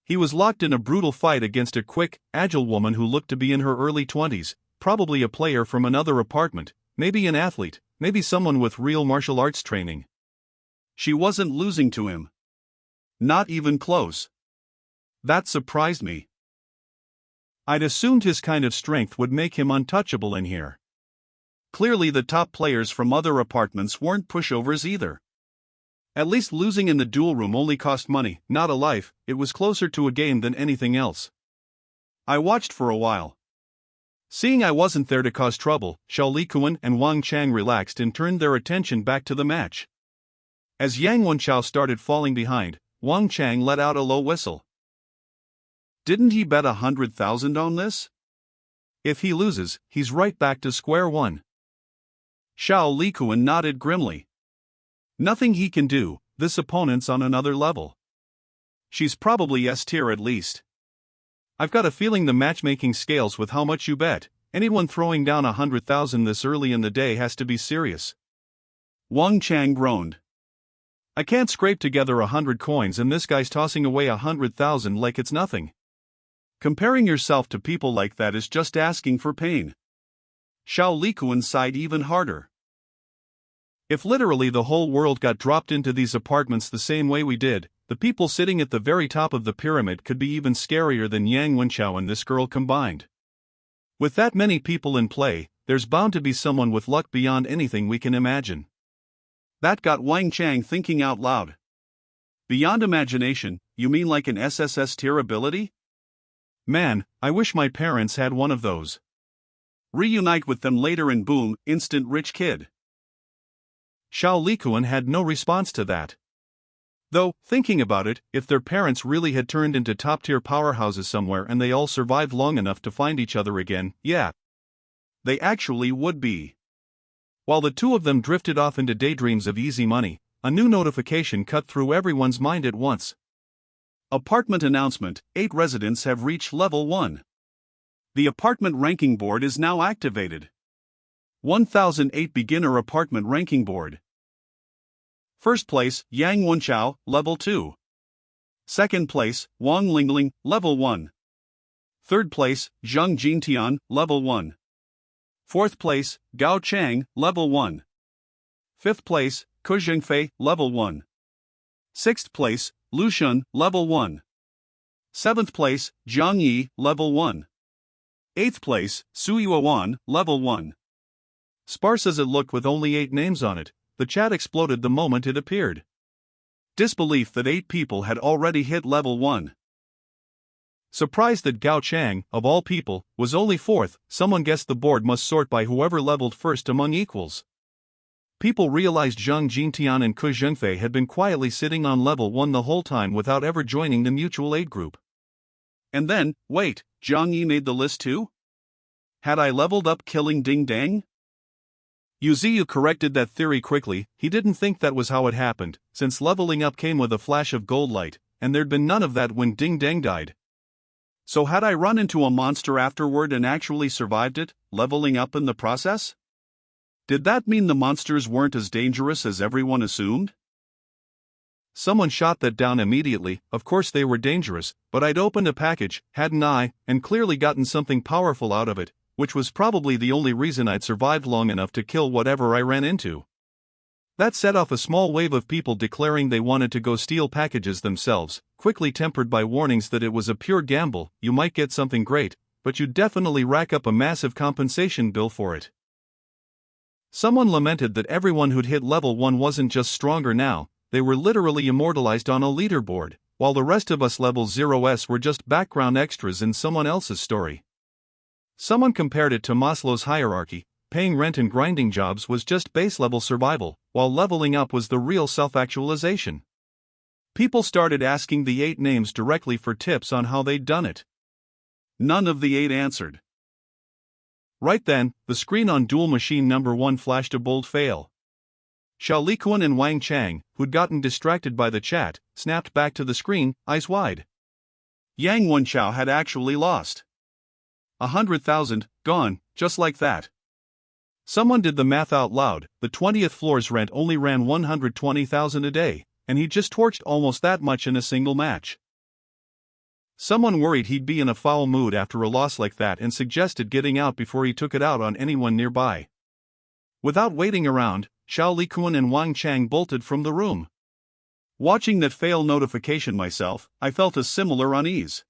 He was locked in a brutal fight against a quick, agile woman who looked to be in her early 20s, probably a player from another apartment, maybe an athlete, maybe someone with real martial arts training. She wasn't losing to him. Not even close. That surprised me. I'd assumed his kind of strength would make him untouchable in here. Clearly the top players from other apartments weren't pushovers either. At least losing in the duel room only cost money, not a life. It was closer to a game than anything else. I watched for a while. Seeing I wasn't there to cause trouble, Xiao Likuan and Wang Chang relaxed and turned their attention back to the match. As Yang Wenchao started falling behind, Wang Chang let out a low whistle. Didn't he bet 100,000 on this? If he loses, he's right back to square one. Xiao Likuan nodded grimly. Nothing he can do, this opponent's on another level. She's probably S-tier at least. I've got a feeling the matchmaking scales with how much you bet. Anyone throwing down 100,000 this early in the day has to be serious. Wang Chang groaned. I can't scrape together 100 coins and this guy's tossing away 100,000 like it's nothing. Comparing yourself to people like that is just asking for pain. Xiao Likuan sighed even harder. If literally the whole world got dropped into these apartments the same way we did, the people sitting at the very top of the pyramid could be even scarier than Yang Wenchao and this girl combined. With that many people in play, there's bound to be someone with luck beyond anything we can imagine. That got Wang Chang thinking out loud. Beyond imagination, you mean like an SSS tier ability? Man, I wish my parents had one of those. Reunite with them later and boom, instant rich kid. Xiao Likuan had no response to that. Though, thinking about it, if their parents really had turned into top-tier powerhouses somewhere and they all survived long enough to find each other again, yeah. They actually would be. While the two of them drifted off into daydreams of easy money, a new notification cut through everyone's mind at once. Apartment announcement: 8 residents have reached level 1. The apartment ranking board is now activated. 1008 beginner apartment ranking board. First place, Yang Wenchao, level 2. Second place, Wang Lingling, level 1. Third place, Zhang Jintian, level 1. Fourth place, Gao Chang, level 1. Fifth place, Ke Zhengfei, level 1. Sixth place, Lu Shun, level 1. Seventh place, Jiang Ye, level 1. Eighth place, Su Yuan, level 1. Sparse as it looked with only 8 names on it, the chat exploded the moment it appeared. Disbelief that 8 people had already hit level 1. Surprised that Gao Chang, of all people, was only 4th, someone guessed the board must sort by whoever leveled first among equals. People realized Zhang Jintian and Ke Zhengfei had been quietly sitting on level 1 the whole time without ever joining the mutual aid group. And then, wait, Jiang Ye made the list too? Had I leveled up killing Ding Dang? Yuziyu corrected that theory quickly. He didn't think that was how it happened, since leveling up came with a flash of gold light, and there'd been none of that when Ding Dang died. So had I run into a monster afterward and actually survived it, leveling up in the process? Did that mean the monsters weren't as dangerous as everyone assumed? Someone shot that down immediately. Of course they were dangerous, but I'd opened a package, hadn't I, and clearly gotten something powerful out of it, which was probably the only reason I'd survived long enough to kill whatever I ran into. That set off a small wave of people declaring they wanted to go steal packages themselves, quickly tempered by warnings that it was a pure gamble. You might get something great, but you'd definitely rack up a massive compensation bill for it. Someone lamented that everyone who'd hit level 1 wasn't just stronger now, they were literally immortalized on a leaderboard, while the rest of us level 0s were just background extras in someone else's story. Someone compared it to Maslow's hierarchy. Paying rent and grinding jobs was just base-level survival, while leveling up was the real self-actualization. People started asking the 8 names directly for tips on how they'd done it. None of the 8 answered. Right then, the screen on duel machine number 1 flashed a bold fail. Xiao Liquan and Wang Chang, who'd gotten distracted by the chat, snapped back to the screen, eyes wide. Yang Wenchao had actually lost. 100,000, gone, just like that. Someone did the math out loud. The 20th floor's rent only ran 120,000 a day, and he just torched almost that much in a single match. Someone worried he'd be in a foul mood after a loss like that and suggested getting out before he took it out on anyone nearby. Without waiting around, Xiao Liquan and Wang Chang bolted from the room. Watching that fail notification myself, I felt a similar unease.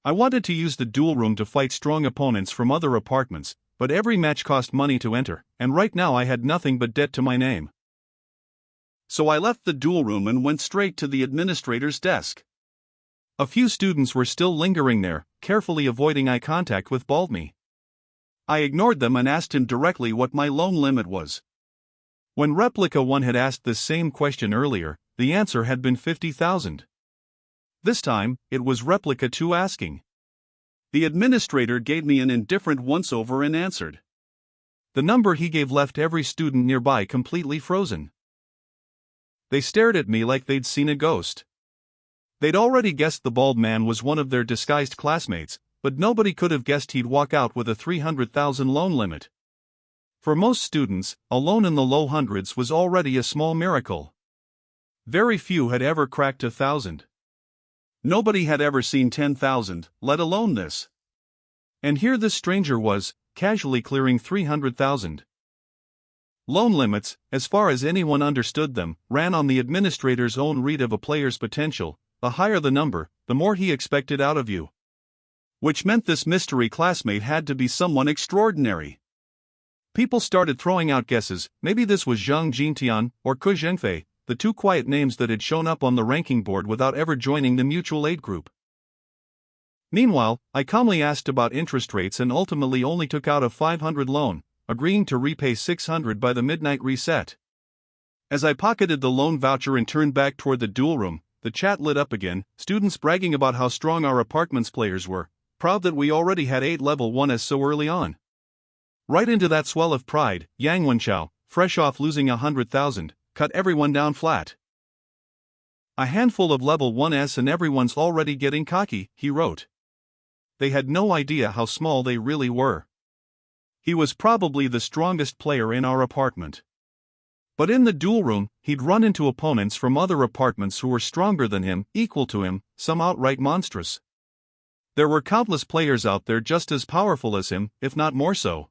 I wanted to use the duel room to fight strong opponents from other apartments, but every match cost money to enter, and right now I had nothing but debt to my name. So I left the duel room and went straight to the administrator's desk. A few students were still lingering there, carefully avoiding eye contact with Baldme. I ignored them and asked him directly what my loan limit was. When Replica 1 had asked this same question earlier, the answer had been 50,000. This time, it was Replica 2 asking. The administrator gave me an indifferent once-over and answered. The number he gave left every student nearby completely frozen. They stared at me like they'd seen a ghost. They'd already guessed the bald man was one of their disguised classmates, but nobody could have guessed he'd walk out with a 300,000 loan limit. For most students, a loan in the low hundreds was already a small miracle. Very few had ever cracked 1,000. Nobody had ever seen 10,000, let alone this. And here this stranger was, casually clearing 300,000. Loan limits, as far as anyone understood them, ran on the administrator's own read of a player's potential. The higher the number, the more he expected out of you. Which meant this mystery classmate had to be someone extraordinary. People started throwing out guesses. Maybe this was Zhang Jintian or Ku Zhengfei, the two quiet names that had shown up on the ranking board without ever joining the mutual aid group. Meanwhile, I calmly asked about interest rates and ultimately only took out a 500 loan, agreeing to repay 600 by the midnight reset. As I pocketed the loan voucher and turned back toward the duel room, the chat lit up again, students bragging about how strong our apartment's players were, proud that we already had 8 level 1s so early on. Right into that swell of pride, Yang Wenchao, fresh off losing 100,000, cut everyone down flat. A handful of level 1s and everyone's already getting cocky, he wrote. They had no idea how small they really were. He was probably the strongest player in our apartment. But in the duel room, he'd run into opponents from other apartments who were stronger than him, equal to him, some outright monstrous. There were countless players out there just as powerful as him, if not more so.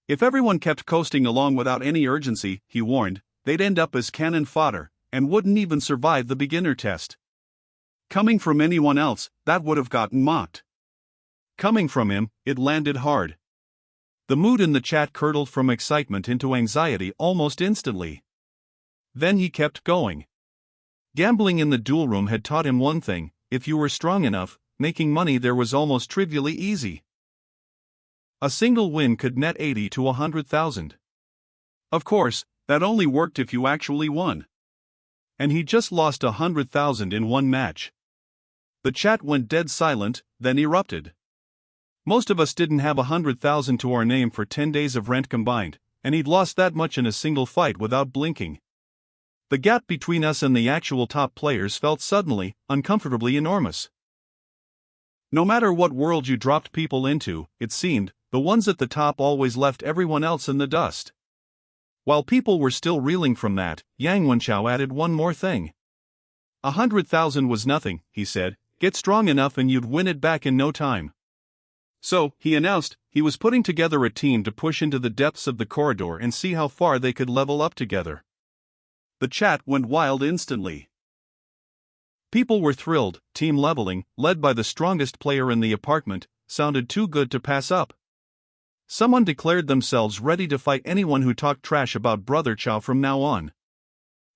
If everyone kept coasting along without any urgency, he warned, they'd end up as cannon fodder, and wouldn't even survive the beginner test. Coming from anyone else, that would have gotten mocked. Coming from him, it landed hard. The mood in the chat curdled from excitement into anxiety almost instantly. Then he kept going. Gambling in the duel room had taught him one thing: if you were strong enough, making money there was almost trivially easy. A single win could net 80 to 100,000. Of course, that only worked if you actually won. And he just lost 100,000 in one match. The chat went dead silent, then erupted. Most of us didn't have 100,000 to our name for 10 days of rent combined, and he'd lost that much in a single fight without blinking. The gap between us and the actual top players felt suddenly, uncomfortably enormous. No matter what world you dropped people into, it seemed, the ones at the top always left everyone else in the dust. While people were still reeling from that, Yang Wenchao added one more thing. 100,000 was nothing, he said. Get strong enough and you'd win it back in no time. So, he announced, he was putting together a team to push into the depths of the corridor and see how far they could level up together. The chat went wild instantly. People were thrilled. Team leveling, led by the strongest player in the apartment, sounded too good to pass up. Someone declared themselves ready to fight anyone who talked trash about Brother Chow from now on.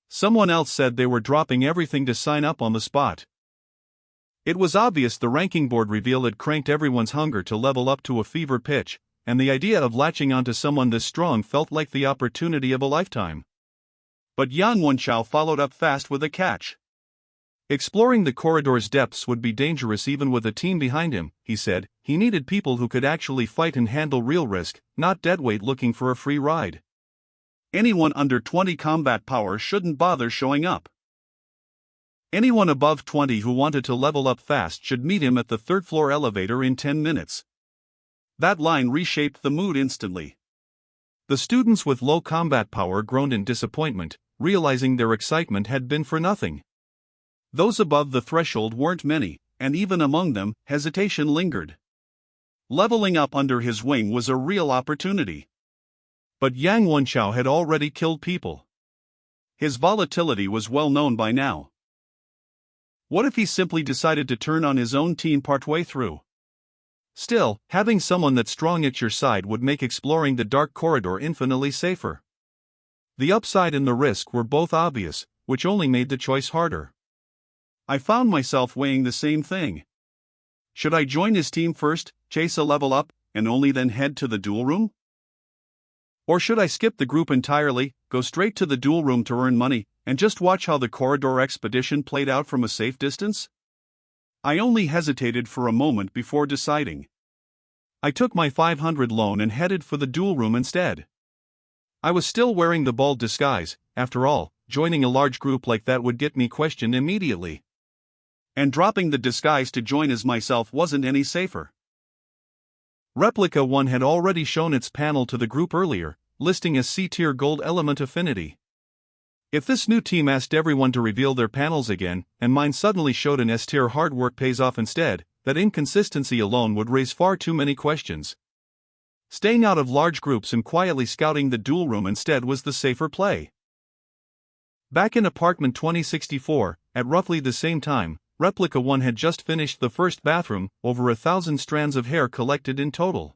Someone else said they were dropping everything to sign up on the spot. It was obvious the ranking board reveal had cranked everyone's hunger to level up to a fever pitch, and the idea of latching onto someone this strong felt like the opportunity of a lifetime. But Yang Wenchao followed up fast with a catch. Exploring the corridor's depths would be dangerous even with a team behind him, he said. He needed people who could actually fight and handle real risk, not deadweight looking for a free ride. Anyone under 20 combat power shouldn't bother showing up. Anyone above 20 who wanted to level up fast should meet him at the third-floor elevator in 10 minutes. That line reshaped the mood instantly. The students with low combat power groaned in disappointment, realizing their excitement had been for nothing. Those above the threshold weren't many, and even among them, hesitation lingered. Leveling up under his wing was a real opportunity. But Yang Wenchao had already killed people. His volatility was well known by now. What if he simply decided to turn on his own team partway through? Still, having someone that strong at your side would make exploring the dark corridor infinitely safer. The upside and the risk were both obvious, which only made the choice harder. I found myself weighing the same thing. Should I join his team first, chase a level up, and only then head to the duel room? Or should I skip the group entirely, go straight to the duel room to earn money, and just watch how the corridor expedition played out from a safe distance? I only hesitated for a moment before deciding. I took my 500 loan and headed for the duel room instead. I was still wearing the bald disguise. After all, joining a large group like that would get me questioned immediately. And dropping the disguise to join as myself wasn't any safer. Replica 1 had already shown its panel to the group earlier, listing as C-tier gold element affinity. If this new team asked everyone to reveal their panels again, and mine suddenly showed an S-tier hard work pays off instead, that inconsistency alone would raise far too many questions. Staying out of large groups and quietly scouting the duel room instead was the safer play. Back in apartment 2064, at roughly the same time, Replica 1 had just finished the first bathroom, over 1,000 strands of hair collected in total.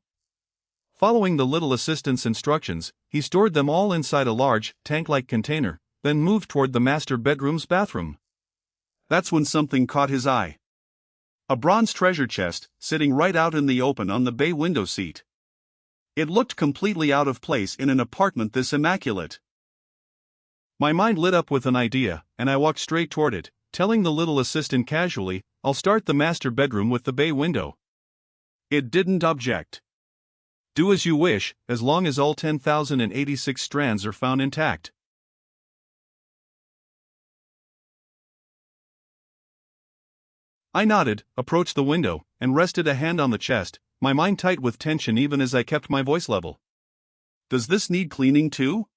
Following the little assistant's instructions, he stored them all inside a large, tank-like container, then moved toward the master bedroom's bathroom. That's when something caught his eye. A bronze treasure chest, sitting right out in the open on the bay window seat. It looked completely out of place in an apartment this immaculate. My mind lit up with an idea, and I walked straight toward it, telling the little assistant casually, "I'll start the master bedroom with the bay window." It didn't object. "Do as you wish, as long as all 10,086 strands are found intact." I nodded, approached the window, and rested a hand on the chest, my mind tight with tension even as I kept my voice level. "Does this need cleaning too?"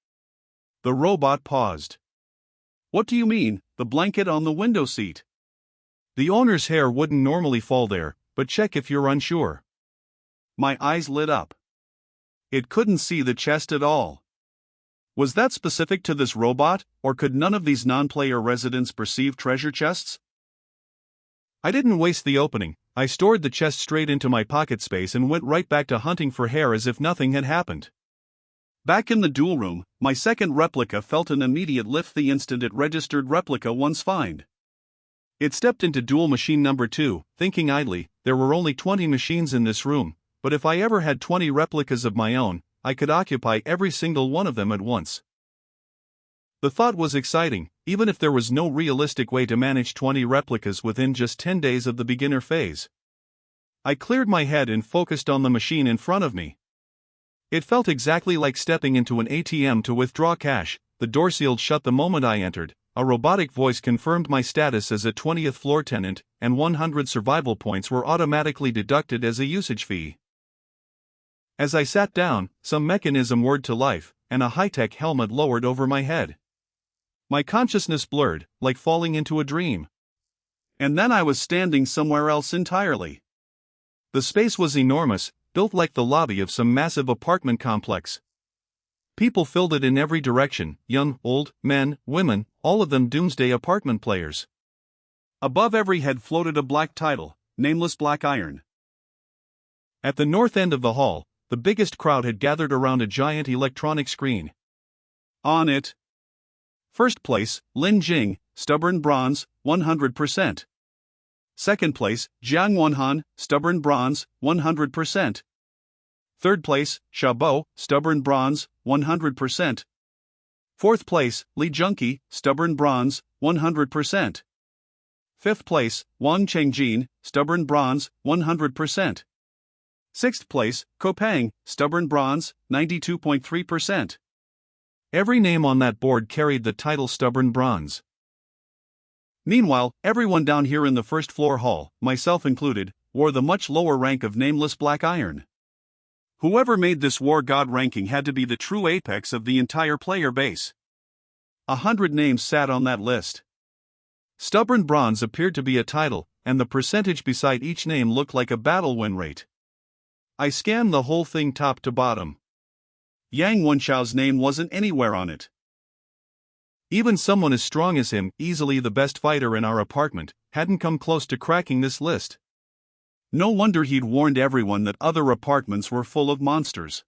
The robot paused. "What do you mean, the blanket on the window seat?" "The owner's hair wouldn't normally fall there, but check if you're unsure." My eyes lit up. It couldn't see the chest at all. Was that specific to this robot, or could none of these non-player residents perceive treasure chests? I didn't waste the opening. I stored the chest straight into my pocket space and went right back to hunting for hair as if nothing had happened. Back in the duel room, my second replica felt an immediate lift the instant it registered Replica 1's find. It stepped into duel machine number 2, thinking idly, there were only 20 machines in this room, but if I ever had 20 replicas of my own, I could occupy every single one of them at once. The thought was exciting, even if there was no realistic way to manage 20 replicas within just 10 days of the beginner phase. I cleared my head and focused on the machine in front of me. It felt exactly like stepping into an ATM to withdraw cash. The door sealed shut the moment I entered. A robotic voice confirmed my status as a 20th floor tenant, and 100 survival points were automatically deducted as a usage fee. As I sat down, some mechanism whirred to life, and a high-tech helmet lowered over my head. My consciousness blurred, like falling into a dream. And then I was standing somewhere else entirely. The space was enormous, built like the lobby of some massive apartment complex. People filled it in every direction, young, old, men, women, all of them Doomsday Apartment players. Above every head floated a black title, Nameless Black Iron. At the north end of the hall, the biggest crowd had gathered around a giant electronic screen. On it, first place, Lin Jing, Stubborn Bronze, 100%. Second place, Jiang Ye, Stubborn Bronze, 100%. Third place, Xiaobo, Stubborn Bronze, 100%. Fourth place, Li Junqi, Stubborn Bronze, 100%. 5th place, Wang Chengjin, stubborn bronze, 100%. 6th place, Kopang, stubborn bronze, 92.3%. Every name on that board carried the title stubborn bronze. Meanwhile, everyone down here in the first floor hall, myself included, wore the much lower rank of nameless black iron. Whoever made this war god ranking had to be the true apex of the entire player base. 100 names sat on that list. Stubborn bronze appeared to be a title, and the percentage beside each name looked like a battle win rate. I scanned the whole thing top to bottom. Yang Wenchao's name wasn't anywhere on it. Even someone as strong as him, easily the best fighter in our apartment, hadn't come close to cracking this list. No wonder he'd warned everyone that other apartments were full of monsters.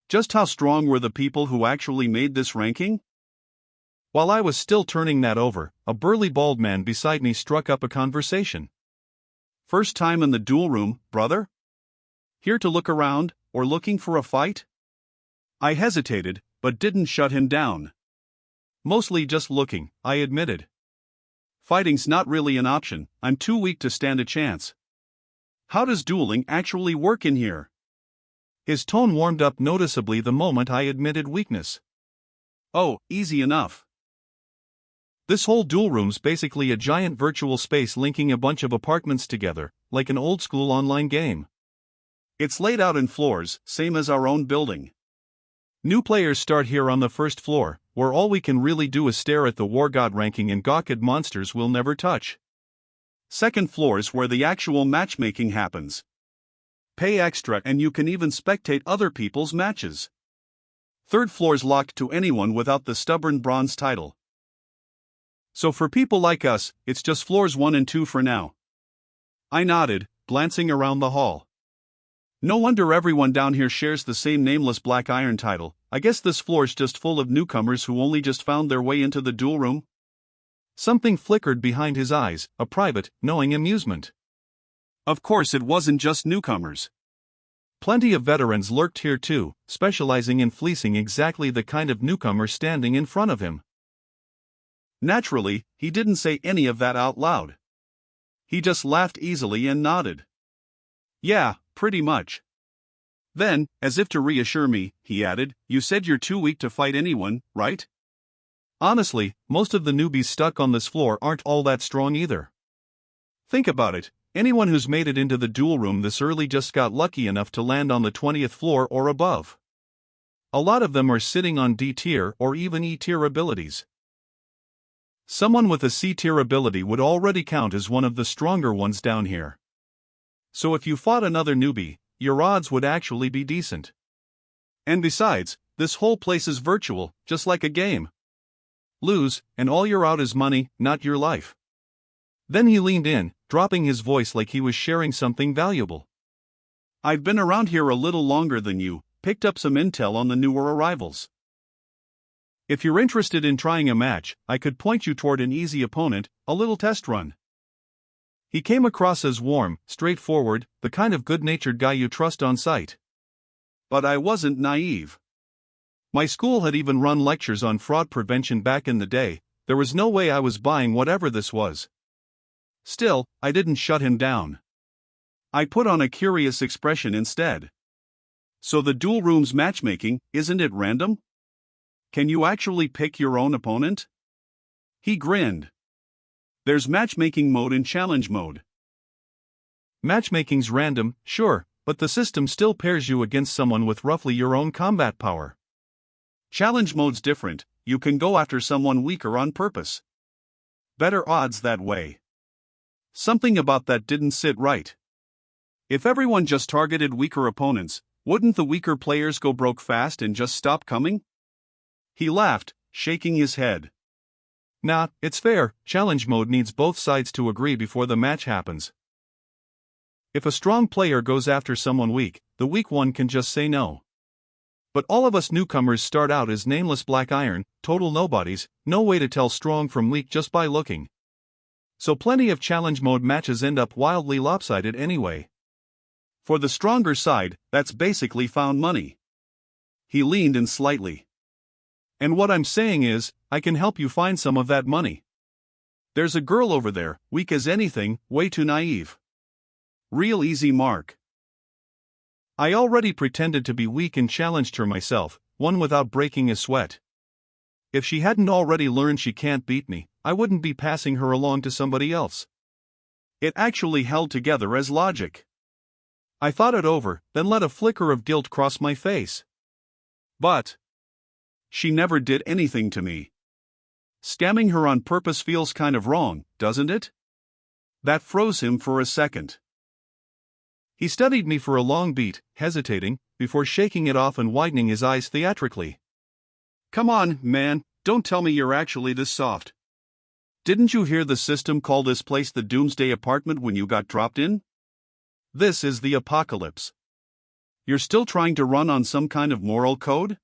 Just how strong were the people who actually made this ranking? While I was still turning that over, a burly bald man beside me struck up a conversation. "First time in the duel room, brother? Here to look around, or looking for a fight?" I hesitated, but didn't shut him down. "Mostly just looking," I admitted. "Fighting's not really an option, I'm too weak to stand a chance." "How does dueling actually work in here?" His tone warmed up noticeably the moment I admitted weakness. "Oh, easy enough. This whole duel room's basically a giant virtual space linking a bunch of apartments together, like an old-school online game. It's laid out in floors, same as our own building. New players start here on the first floor, where all we can really do is stare at the war god ranking and gawk at monsters we'll never touch. Second floor's where the actual matchmaking happens. Pay extra and you can even spectate other people's matches. Third floor's locked to anyone without the stubborn bronze title. So for people like us, it's just floors 1 and 2 for now." I nodded, glancing around the hall. No wonder everyone down here shares the same nameless black iron title. I guess this floor's just full of newcomers who only just found their way into the duel room. Something flickered behind his eyes, a private, knowing amusement. Of course it wasn't just newcomers. Plenty of veterans lurked here too, specializing in fleecing exactly the kind of newcomer standing in front of him. Naturally, he didn't say any of that out loud. He just laughed easily and nodded. "Yeah, pretty much." Then, as if to reassure me, he added, "You said you're too weak to fight anyone, right?" Honestly, most of the newbies stuck on this floor aren't all that strong either. Think about it, anyone who's made it into the duel room this early just got lucky enough to land on the 20th floor or above. A lot of them are sitting on D tier or even E tier abilities. Someone with a C tier ability would already count as one of the stronger ones down here. So if you fought another newbie, your odds would actually be decent. And besides, this whole place is virtual, just like a game. Lose, and all you're out is money, not your life. Then he leaned in, dropping his voice like he was sharing something valuable. "I've been around here a little longer than you, picked up some intel on the newer arrivals. If you're interested in trying a match, I could point you toward an easy opponent, a little test run." He came across as warm, straightforward, the kind of good-natured guy you trust on sight. But I wasn't naive. My school had even run lectures on fraud prevention back in the day. There was no way I was buying whatever this was. Still, I didn't shut him down. I put on a curious expression instead. "So the duel room's matchmaking, isn't it random? Can you actually pick your own opponent?" He grinned. "There's matchmaking mode and challenge mode." "Matchmaking's random, sure, but the system still pairs you against someone with roughly your own combat power. Challenge mode's different, you can go after someone weaker on purpose. Better odds that way." Something about that didn't sit right. If everyone just targeted weaker opponents, wouldn't the weaker players go broke fast and just stop coming? He laughed, shaking his head. "Nah, it's fair, challenge mode needs both sides to agree before the match happens. If a strong player goes after someone weak, the weak one can just say no. But all of us newcomers start out as nameless black iron, total nobodies, no way to tell strong from weak just by looking. So plenty of challenge mode matches end up wildly lopsided anyway. For the stronger side, that's basically found money." He leaned in slightly. "And what I'm saying is, I can help you find some of that money. There's a girl over there, weak as anything, way too naive. Real easy mark. I already pretended to be weak and challenged her myself, one without breaking a sweat. If she hadn't already learned she can't beat me, I wouldn't be passing her along to somebody else. It actually held together as logic. I thought it over, then let a flicker of guilt cross my face. But she never did anything to me. Scamming her on purpose feels kind of wrong, doesn't it? That froze him for a second. He studied me for a long beat, hesitating, before shaking it off and widening his eyes theatrically. Come on, man, don't tell me you're actually this soft. Didn't you hear the system call this place the Doomsday Apartment when you got dropped in? This is the apocalypse. You're still trying to run on some kind of moral code?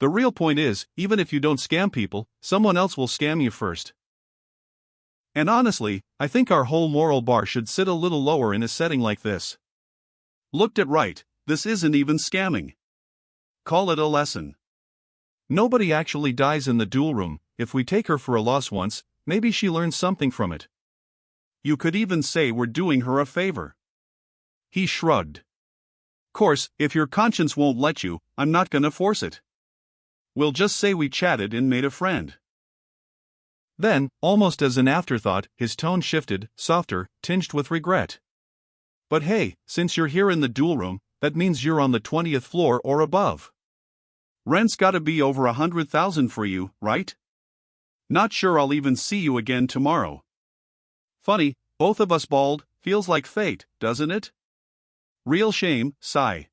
The real point is, even if you don't scam people, someone else will scam you first. And honestly, I think our whole moral bar should sit a little lower in a setting like this. Looked at right, this isn't even scamming. Call it a lesson. Nobody actually dies in the duel room. If we take her for a loss once, maybe she learns something from it. You could even say we're doing her a favor. He shrugged. Course, if your conscience won't let you, I'm not gonna force it. We'll just say we chatted and made a friend. Then, almost as an afterthought, his tone shifted, softer, tinged with regret. But hey, since you're here in the duel room, that means you're on the 20th floor or above. Rent's gotta be over 100,000 for you, right? Not sure I'll even see you again tomorrow. Funny, both of us bald, feels like fate, doesn't it? Real shame, sigh.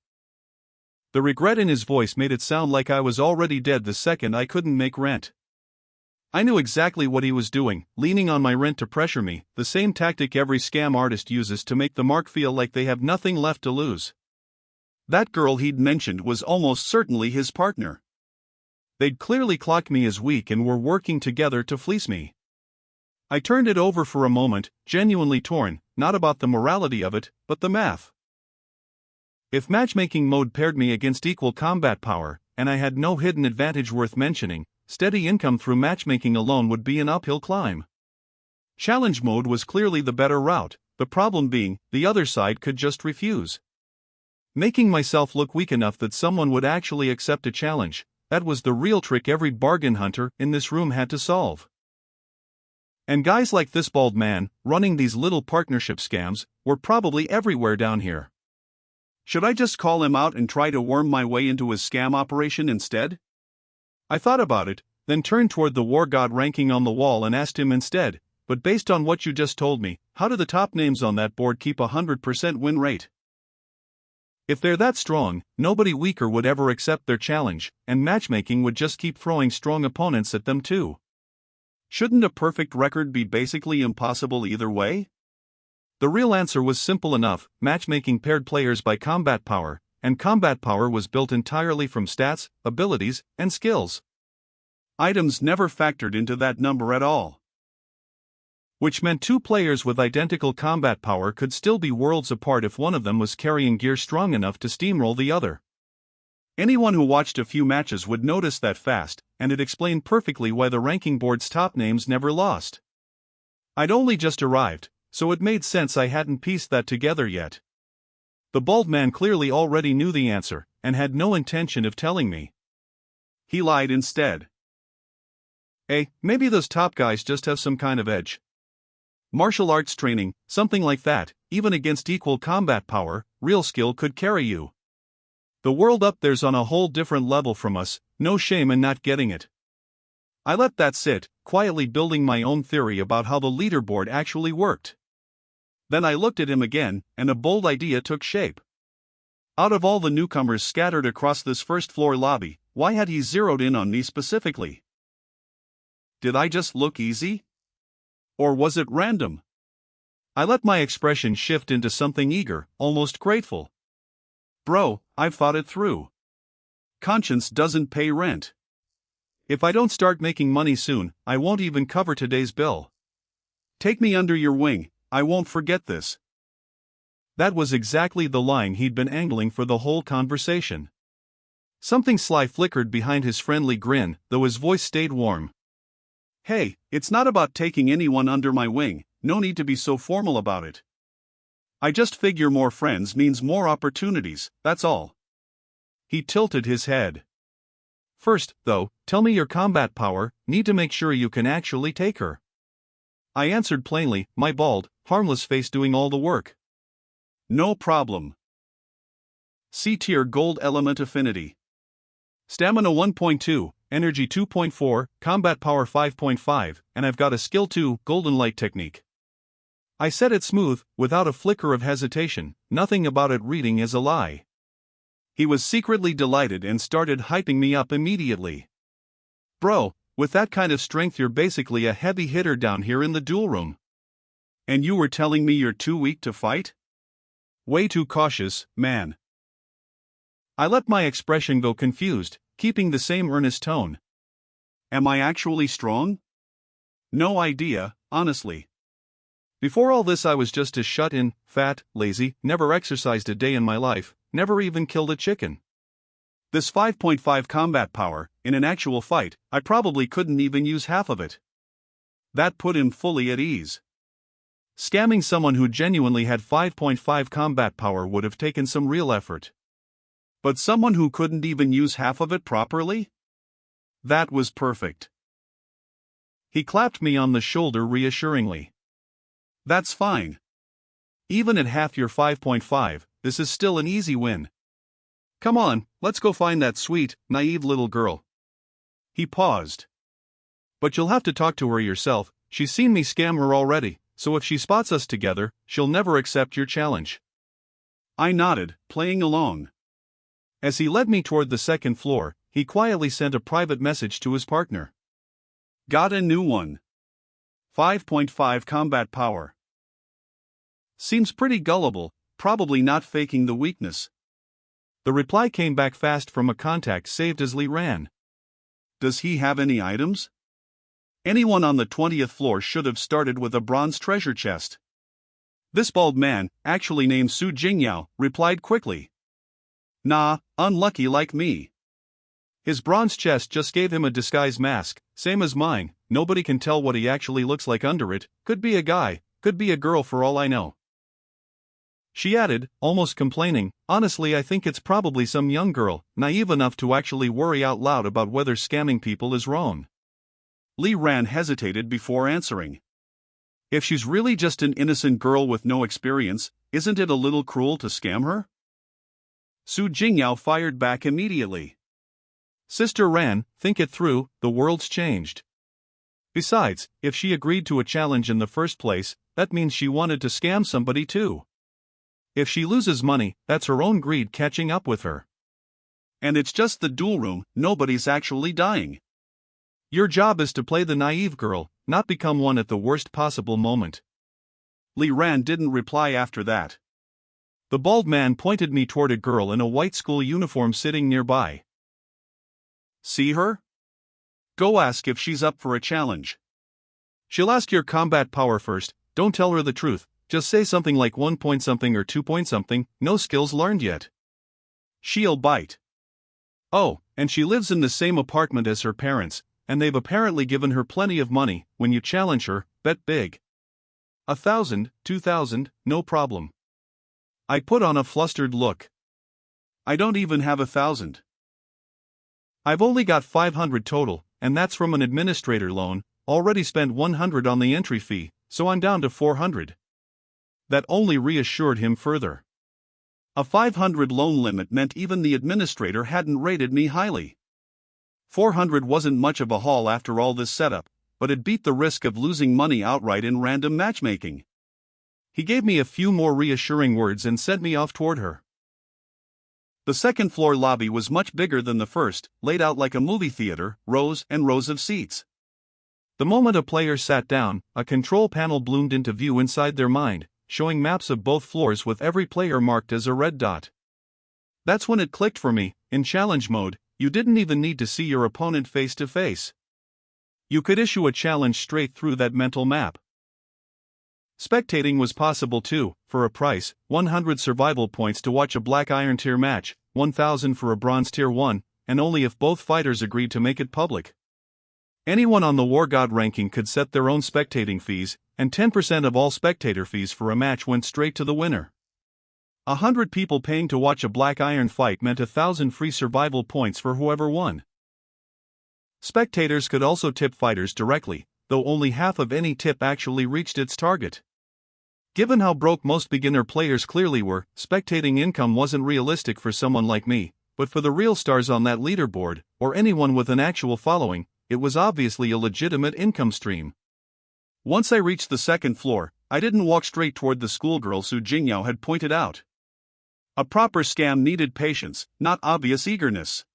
The regret in his voice made it sound like I was already dead the second I couldn't make rent. I knew exactly what he was doing, leaning on my rent to pressure me, the same tactic every scam artist uses to make the mark feel like they have nothing left to lose. That girl he'd mentioned was almost certainly his partner. They'd clearly clocked me as weak and were working together to fleece me. I turned it over for a moment, genuinely torn, not about the morality of it, but the math. If matchmaking mode paired me against equal combat power, and I had no hidden advantage worth mentioning, steady income through matchmaking alone would be an uphill climb. Challenge mode was clearly the better route, the problem being, the other side could just refuse. Making myself look weak enough that someone would actually accept a challenge, that was the real trick every bargain hunter in this room had to solve. And guys like this bald man, running these little partnership scams, were probably everywhere down here. Should I just call him out and try to worm my way into his scam operation instead? I thought about it, then turned toward the war god ranking on the wall and asked him instead, but based on what you just told me, how do the top names on that board keep a 100% win rate? If they're that strong, nobody weaker would ever accept their challenge, and matchmaking would just keep throwing strong opponents at them too. Shouldn't a perfect record be basically impossible either way? The real answer was simple enough: matchmaking paired players by combat power, and combat power was built entirely from stats, abilities, and skills. Items never factored into that number at all. Which meant two players with identical combat power could still be worlds apart if one of them was carrying gear strong enough to steamroll the other. Anyone who watched a few matches would notice that fast, and it explained perfectly why the ranking board's top names never lost. I'd only just arrived, so it made sense I hadn't pieced that together yet. The bald man clearly already knew the answer, and had no intention of telling me. He lied instead. Maybe those top guys just have some kind of edge. Martial arts training, something like that, even against equal combat power, real skill could carry you. The world up there's on a whole different level from us, no shame in not getting it. I let that sit, quietly building my own theory about how the leaderboard actually worked. Then I looked at him again, and a bold idea took shape. Out of all the newcomers scattered across this first-floor lobby, why had he zeroed in on me specifically? Did I just look easy? Or was it random? I let my expression shift into something eager, almost grateful. Bro, I've thought it through. Conscience doesn't pay rent. If I don't start making money soon, I won't even cover today's bill. Take me under your wing, I won't forget this. That was exactly the line he'd been angling for the whole conversation. Something sly flickered behind his friendly grin, though his voice stayed warm. Hey, it's not about taking anyone under my wing, no need to be so formal about it. I just figure more friends means more opportunities, that's all. He tilted his head. First, though, tell me your combat power, need to make sure you can actually take her. I answered plainly, my bald, harmless face doing all the work. No problem. C-tier gold element affinity. Stamina 1.2, energy 2.4, combat power 5.5, and I've got a skill 2, golden light technique. I said it smooth, without a flicker of hesitation, nothing about it reading as a lie. He was secretly delighted and started hyping me up immediately. Bro, with that kind of strength you're basically a heavy hitter down here in the duel room. And you were telling me you're too weak to fight? Way too cautious, man. I let my expression go confused, keeping the same earnest tone. Am I actually strong? No idea, honestly. Before all this I was just as shut-in, fat, lazy, never exercised a day in my life, never even killed a chicken. This 5.5 combat power, in an actual fight, I probably couldn't even use half of it. That put him fully at ease. Scamming someone who genuinely had 5.5 combat power would have taken some real effort. But someone who couldn't even use half of it properly? That was perfect. He clapped me on the shoulder reassuringly. That's fine. Even at half your 5.5, this is still an easy win. Come on, let's go find that sweet, naive little girl. He paused. But you'll have to talk to her yourself, she's seen me scam her already, so if she spots us together, she'll never accept your challenge. I nodded, playing along. As he led me toward the second floor, he quietly sent a private message to his partner. Got a new one. 5.5 combat power. Seems pretty gullible, probably not faking the weakness. The reply came back fast from a contact saved as Lee ran. Does he have any items? Anyone on the 20th floor should have started with a bronze treasure chest. This bald man, actually named Jiang Ye, replied quickly. Nah, unlucky like me. His bronze chest just gave him a disguise mask, same as mine, nobody can tell what he actually looks like under it, could be a guy, could be a girl for all I know. She added, almost complaining, honestly I think it's probably some young girl, naive enough to actually worry out loud about whether scamming people is wrong. Lee Ran hesitated before answering. If she's really just an innocent girl with no experience, isn't it a little cruel to scam her? Jiang Ye fired back immediately. Sister Ran, think it through, the world's changed. Besides, if she agreed to a challenge in the first place, that means she wanted to scam somebody too. If she loses money, that's her own greed catching up with her. And it's just the duel room, nobody's actually dying. Your job is to play the naive girl, not become one at the worst possible moment. Lee Ran didn't reply after that. The bald man pointed me toward a girl in a white school uniform sitting nearby. See her? Go ask if she's up for a challenge. She'll ask your combat power first, don't tell her the truth, just say something like 1 point something or 2 point something, no skills learned yet. She'll bite. Oh, and she lives in the same apartment as her parents, and they've apparently given her plenty of money. When you challenge her, bet big. 1,000, 2,000, no problem. I put on a flustered look. I don't even have 1,000. I've only got 500 total, and that's from an administrator loan, already spent 100 on the entry fee, so I'm down to 400. That only reassured him further. A 500 loan limit meant even the administrator hadn't rated me highly. 400 wasn't much of a haul after all this setup, but it beat the risk of losing money outright in random matchmaking. He gave me a few more reassuring words and sent me off toward her. The second floor lobby was much bigger than the first, laid out like a movie theater, rows and rows of seats. The moment a player sat down, a control panel bloomed into view inside their mind, showing maps of both floors with every player marked as a red dot. That's when it clicked for me. In challenge mode, you didn't even need to see your opponent face to face. You could issue a challenge straight through that mental map. Spectating was possible too, for a price, 100 survival points to watch a black iron tier match, 1,000 for a bronze tier 1, and only if both fighters agreed to make it public. Anyone on the War God ranking could set their own spectating fees, and 10% of all spectator fees for a match went straight to the winner. 100 people paying to watch a black iron fight meant 1,000 free survival points for whoever won. Spectators could also tip fighters directly, though only half of any tip actually reached its target. Given how broke most beginner players clearly were, spectating income wasn't realistic for someone like me, but for the real stars on that leaderboard, or anyone with an actual following, it was obviously a legitimate income stream. Once I reached the second floor, I didn't walk straight toward the schoolgirls who Jiang Ye had pointed out. A proper scam needed patience, not obvious eagerness.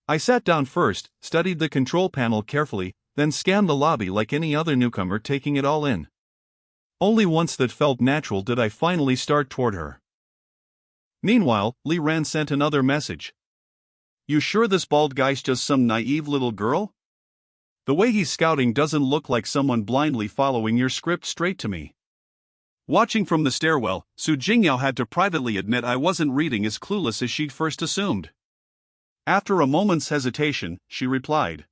I sat down first, studied the control panel carefully, then scanned the lobby like any other newcomer, taking it all in. Only once that felt natural did I finally start toward her. Meanwhile, Li Ran sent another message. "You sure this bald guy's just some naive little girl? The way he's scouting doesn't look like someone blindly following your script straight to me." Watching from the stairwell, Su Jingyao had to privately admit I wasn't reading as clueless as she'd first assumed. After a moment's hesitation, she replied,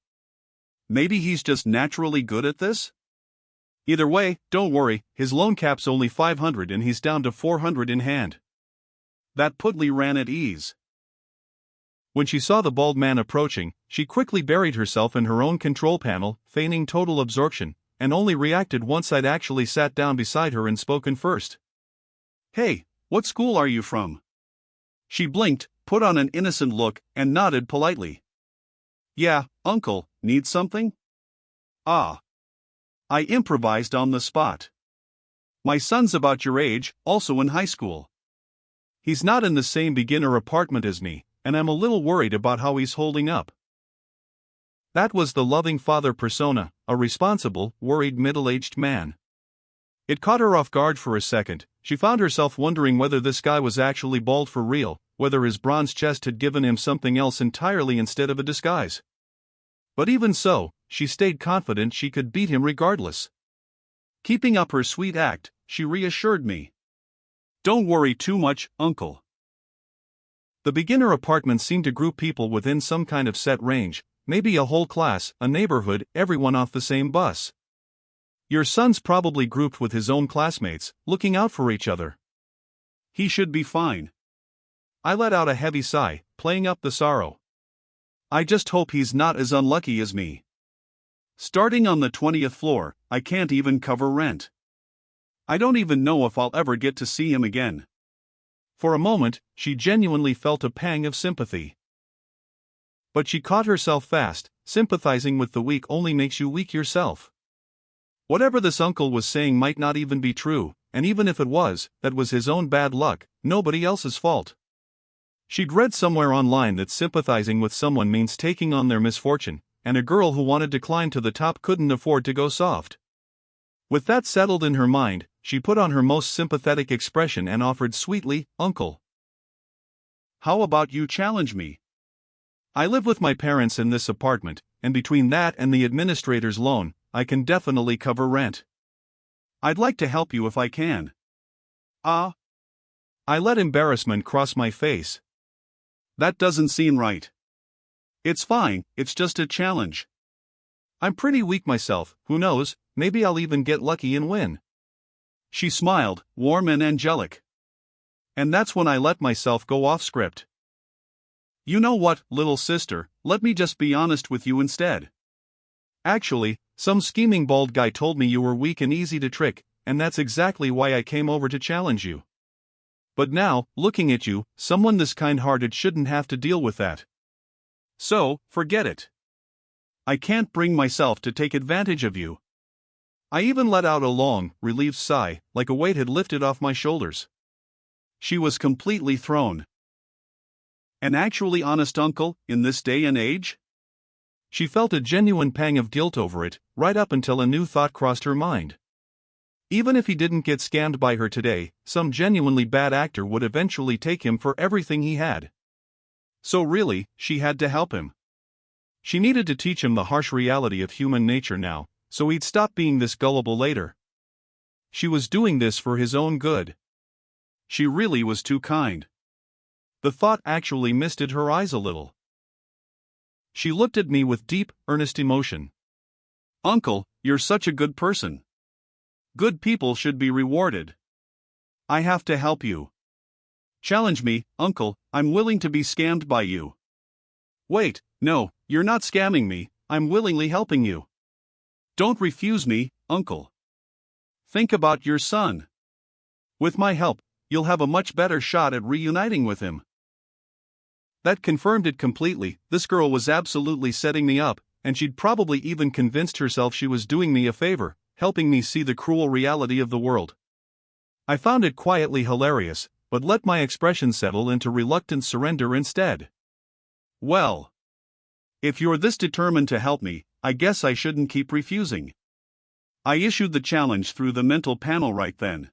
"Maybe he's just naturally good at this? Either way, don't worry, his loan cap's only 500 and he's down to 400 in hand." That put Li Ran at ease. When she saw the bald man approaching, she quickly buried herself in her own control panel, feigning total absorption, and only reacted once I'd actually sat down beside her and spoken first. "Hey, what school are you from?" She blinked, put on an innocent look, and nodded politely. "Yeah, uncle, need something?" "Ah." I improvised on the spot. "My son's about your age, also in high school. He's not in the same beginner apartment as me, and I'm a little worried about how he's holding up." That was the loving father persona, a responsible, worried middle-aged man. It caught her off guard for a second. She found herself wondering whether this guy was actually bald for real, whether his bronze chest had given him something else entirely instead of a disguise. But even so, she stayed confident she could beat him regardless. Keeping up her sweet act, she reassured me. "Don't worry too much, uncle." The beginner apartment seemed to group people within some kind of set range, maybe a whole class, a neighborhood, everyone off the same bus. Your son's probably grouped with his own classmates, looking out for each other. He should be fine. I let out a heavy sigh, playing up the sorrow. I just hope he's not as unlucky as me. Starting on the 20th floor, I can't even cover rent. I don't even know if I'll ever get to see him again. For a moment, she genuinely felt a pang of sympathy. But she caught herself fast. Sympathizing with the weak only makes you weak yourself. Whatever this uncle was saying might not even be true, and even if it was, that was his own bad luck, nobody else's fault. She'd read somewhere online that sympathizing with someone means taking on their misfortune, and a girl who wanted to climb to the top couldn't afford to go soft. With that settled in her mind, she put on her most sympathetic expression and offered sweetly, "Uncle, how about you challenge me? I live with my parents in this apartment, and between that and the administrator's loan, I can definitely cover rent. I'd like to help you if I can." "Ah." I let embarrassment cross my face. "That doesn't seem right." "It's fine, it's just a challenge. I'm pretty weak myself, who knows, maybe I'll even get lucky and win." She smiled, warm and angelic. And that's when I let myself go off script. "You know what, little sister, let me just be honest with you instead. Actually, some scheming bald guy told me you were weak and easy to trick, and that's exactly why I came over to challenge you. But now, looking at you, someone this kind-hearted shouldn't have to deal with that. So, forget it. I can't bring myself to take advantage of you." I even let out a long, relieved sigh, like a weight had lifted off my shoulders. She was completely thrown. An actually honest uncle, in this day and age? She felt a genuine pang of guilt over it, right up until a new thought crossed her mind. Even if he didn't get scammed by her today, some genuinely bad actor would eventually take him for everything he had. So really, she had to help him. She needed to teach him the harsh reality of human nature now, so he'd stop being this gullible later. She was doing this for his own good. She really was too kind. The thought actually misted her eyes a little. She looked at me with deep, earnest emotion. "Uncle, you're such a good person. Good people should be rewarded. I have to help you. Challenge me, uncle, I'm willing to be scammed by you." "Wait, no, you're not scamming me, I'm willingly helping you. Don't refuse me, uncle. Think about your son. With my help, you'll have a much better shot at reuniting with him." That confirmed it completely. This girl was absolutely setting me up, and she'd probably even convinced herself she was doing me a favor, helping me see the cruel reality of the world. I found it quietly hilarious, but let my expression settle into reluctant surrender instead. "Well, if you're this determined to help me, I guess I shouldn't keep refusing." I issued the challenge through the mental panel right then.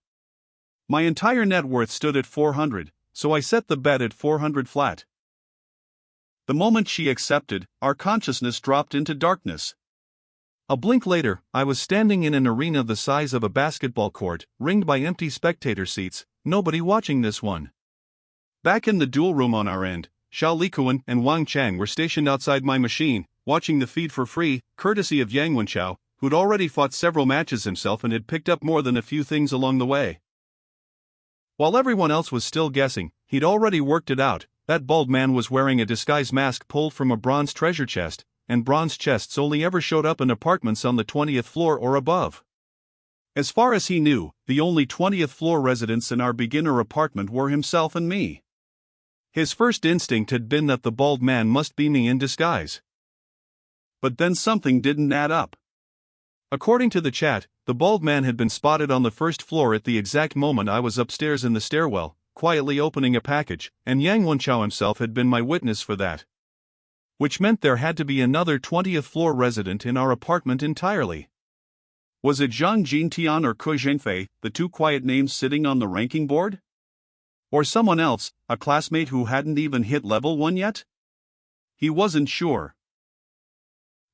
My entire net worth stood at 400, so I set the bet at 400 flat. The moment she accepted, our consciousness dropped into darkness. A blink later, I was standing in an arena the size of a basketball court, ringed by empty spectator seats, nobody watching this one. Back in the duel room on our end, Xiao Likuan and Wang Chang were stationed outside my machine, watching the feed for free, courtesy of Yang Wenchao, who'd already fought several matches himself and had picked up more than a few things along the way. While everyone else was still guessing, he'd already worked it out. That bald man was wearing a disguise mask pulled from a bronze treasure chest, and bronze chests only ever showed up in apartments on the 20th floor or above. As far as he knew, the only 20th floor residents in our beginner apartment were himself and me. His first instinct had been that the bald man must be me in disguise. But then something didn't add up. According to the chat, the bald man had been spotted on the first floor at the exact moment I was upstairs in the stairwell, quietly opening a package, and Yang Wenchao himself had been my witness for that. Which meant there had to be another 20th floor resident in our apartment entirely. Was it Zhang Jintian or Ke Zhenfei, the two quiet names sitting on the ranking board? Or someone else, a classmate who hadn't even hit level 1 yet? He wasn't sure.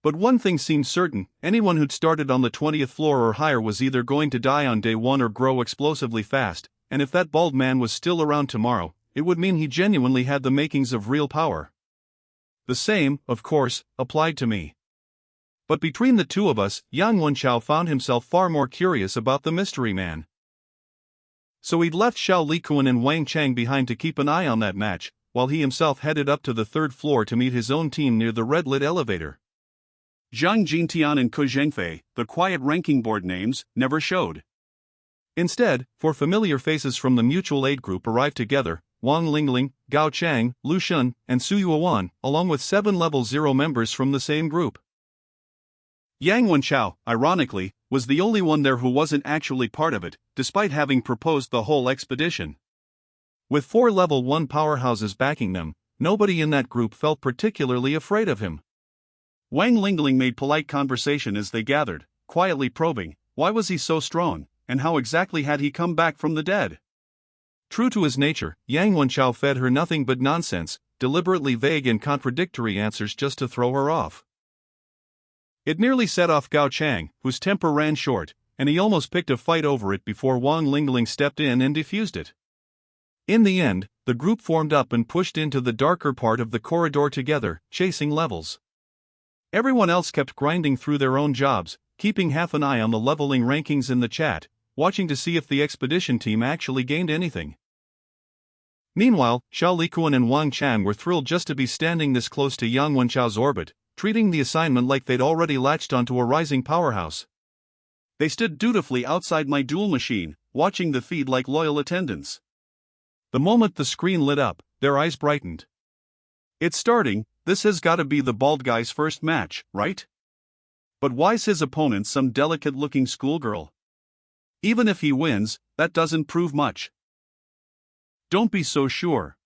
But one thing seemed certain, anyone who'd started on the 20th floor or higher was either going to die on day 1 or grow explosively fast, and if that bald man was still around tomorrow, it would mean he genuinely had the makings of real power. The same, of course, applied to me. But between the two of us, Yang Wenchao found himself far more curious about the mystery man. So he'd left Xiao Likuan and Wang Chang behind to keep an eye on that match, while he himself headed up to the 3rd floor to meet his own team near the red-lit elevator. Zhang Jintian and Ke Zhenfei, the quiet ranking board names, never showed. Instead, 4 familiar faces from the mutual aid group arrived together: Wang Lingling, Gao Chang, Lu Shun, and Su Yuan, along with 7 level 0 members from the same group. Yang Wenchao, ironically, was the only one there who wasn't actually part of it, despite having proposed the whole expedition. With 4 level 1 powerhouses backing them, nobody in that group felt particularly afraid of him. Wang Lingling made polite conversation as they gathered, quietly probing, why was he so strong, and how exactly had he come back from the dead? True to his nature, Yang Wenchao fed her nothing but nonsense, deliberately vague and contradictory answers just to throw her off. It nearly set off Gao Chang, whose temper ran short, and he almost picked a fight over it before Wang Lingling stepped in and defused it. In the end, the group formed up and pushed into the darker part of the corridor together, chasing levels. Everyone else kept grinding through their own jobs, keeping half an eye on the leveling rankings in the chat, watching to see if the expedition team actually gained anything. Meanwhile, Xiao Likuan and Wang Chang were thrilled just to be standing this close to Yang Wenchao's orbit, treating the assignment like they'd already latched onto a rising powerhouse. They stood dutifully outside my duel machine, watching the feed like loyal attendants. The moment the screen lit up, their eyes brightened. It's starting. This has got to be the bald guy's first match, right? But why's his opponent some delicate-looking schoolgirl? Even if he wins, that doesn't prove much. Don't be so sure.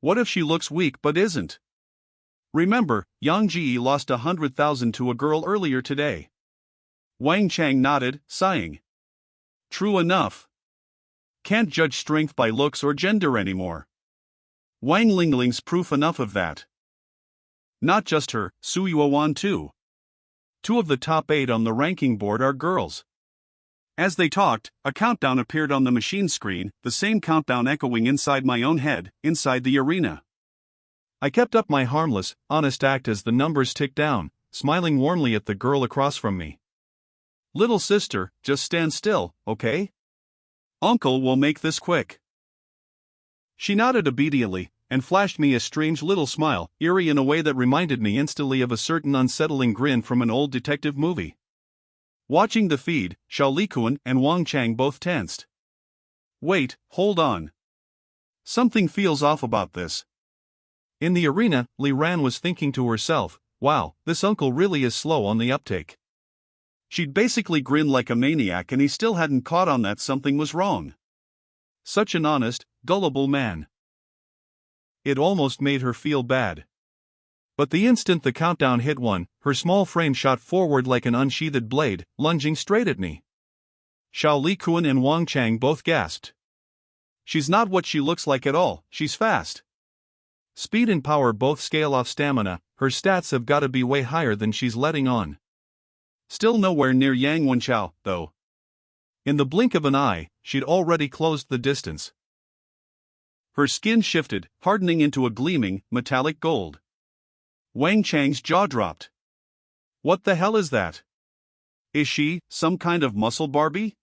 What if she looks weak but isn't? Remember, Jiang Ye lost 100,000 to a girl earlier today. Wang Chang nodded, sighing. True enough. Can't judge strength by looks or gender anymore. Wang Lingling's proof enough of that. Not just her, Su Yuan too. 2 of the top 8 on the ranking board are girls. As they talked, a countdown appeared on the machine screen, the same countdown echoing inside my own head, inside the arena. I kept up my harmless, honest act as the numbers ticked down, smiling warmly at the girl across from me. Little sister, just stand still, okay? Uncle will make this quick. She nodded obediently, and flashed me a strange little smile, eerie in a way that reminded me instantly of a certain unsettling grin from an old detective movie. Watching the feed, Xiao Likuan and Wang Chang both tensed. Wait, hold on. Something feels off about this. In the arena, Li Ran was thinking to herself, wow, this uncle really is slow on the uptake. She'd basically grinned like a maniac and he still hadn't caught on that something was wrong. Such an honest, gullible man. It almost made her feel bad. But the instant the countdown hit 1, her small frame shot forward like an unsheathed blade, lunging straight at me. Xiao Likuan and Wang Chang both gasped. She's not what she looks like at all, she's fast. Speed and power both scale off stamina, her stats have gotta be way higher than she's letting on. Still nowhere near Yang Wenchao, though. In the blink of an eye, she'd already closed the distance. Her skin shifted, hardening into a gleaming, metallic gold. Wang Chang's jaw dropped. What the hell is that? Is she some kind of muscle Barbie?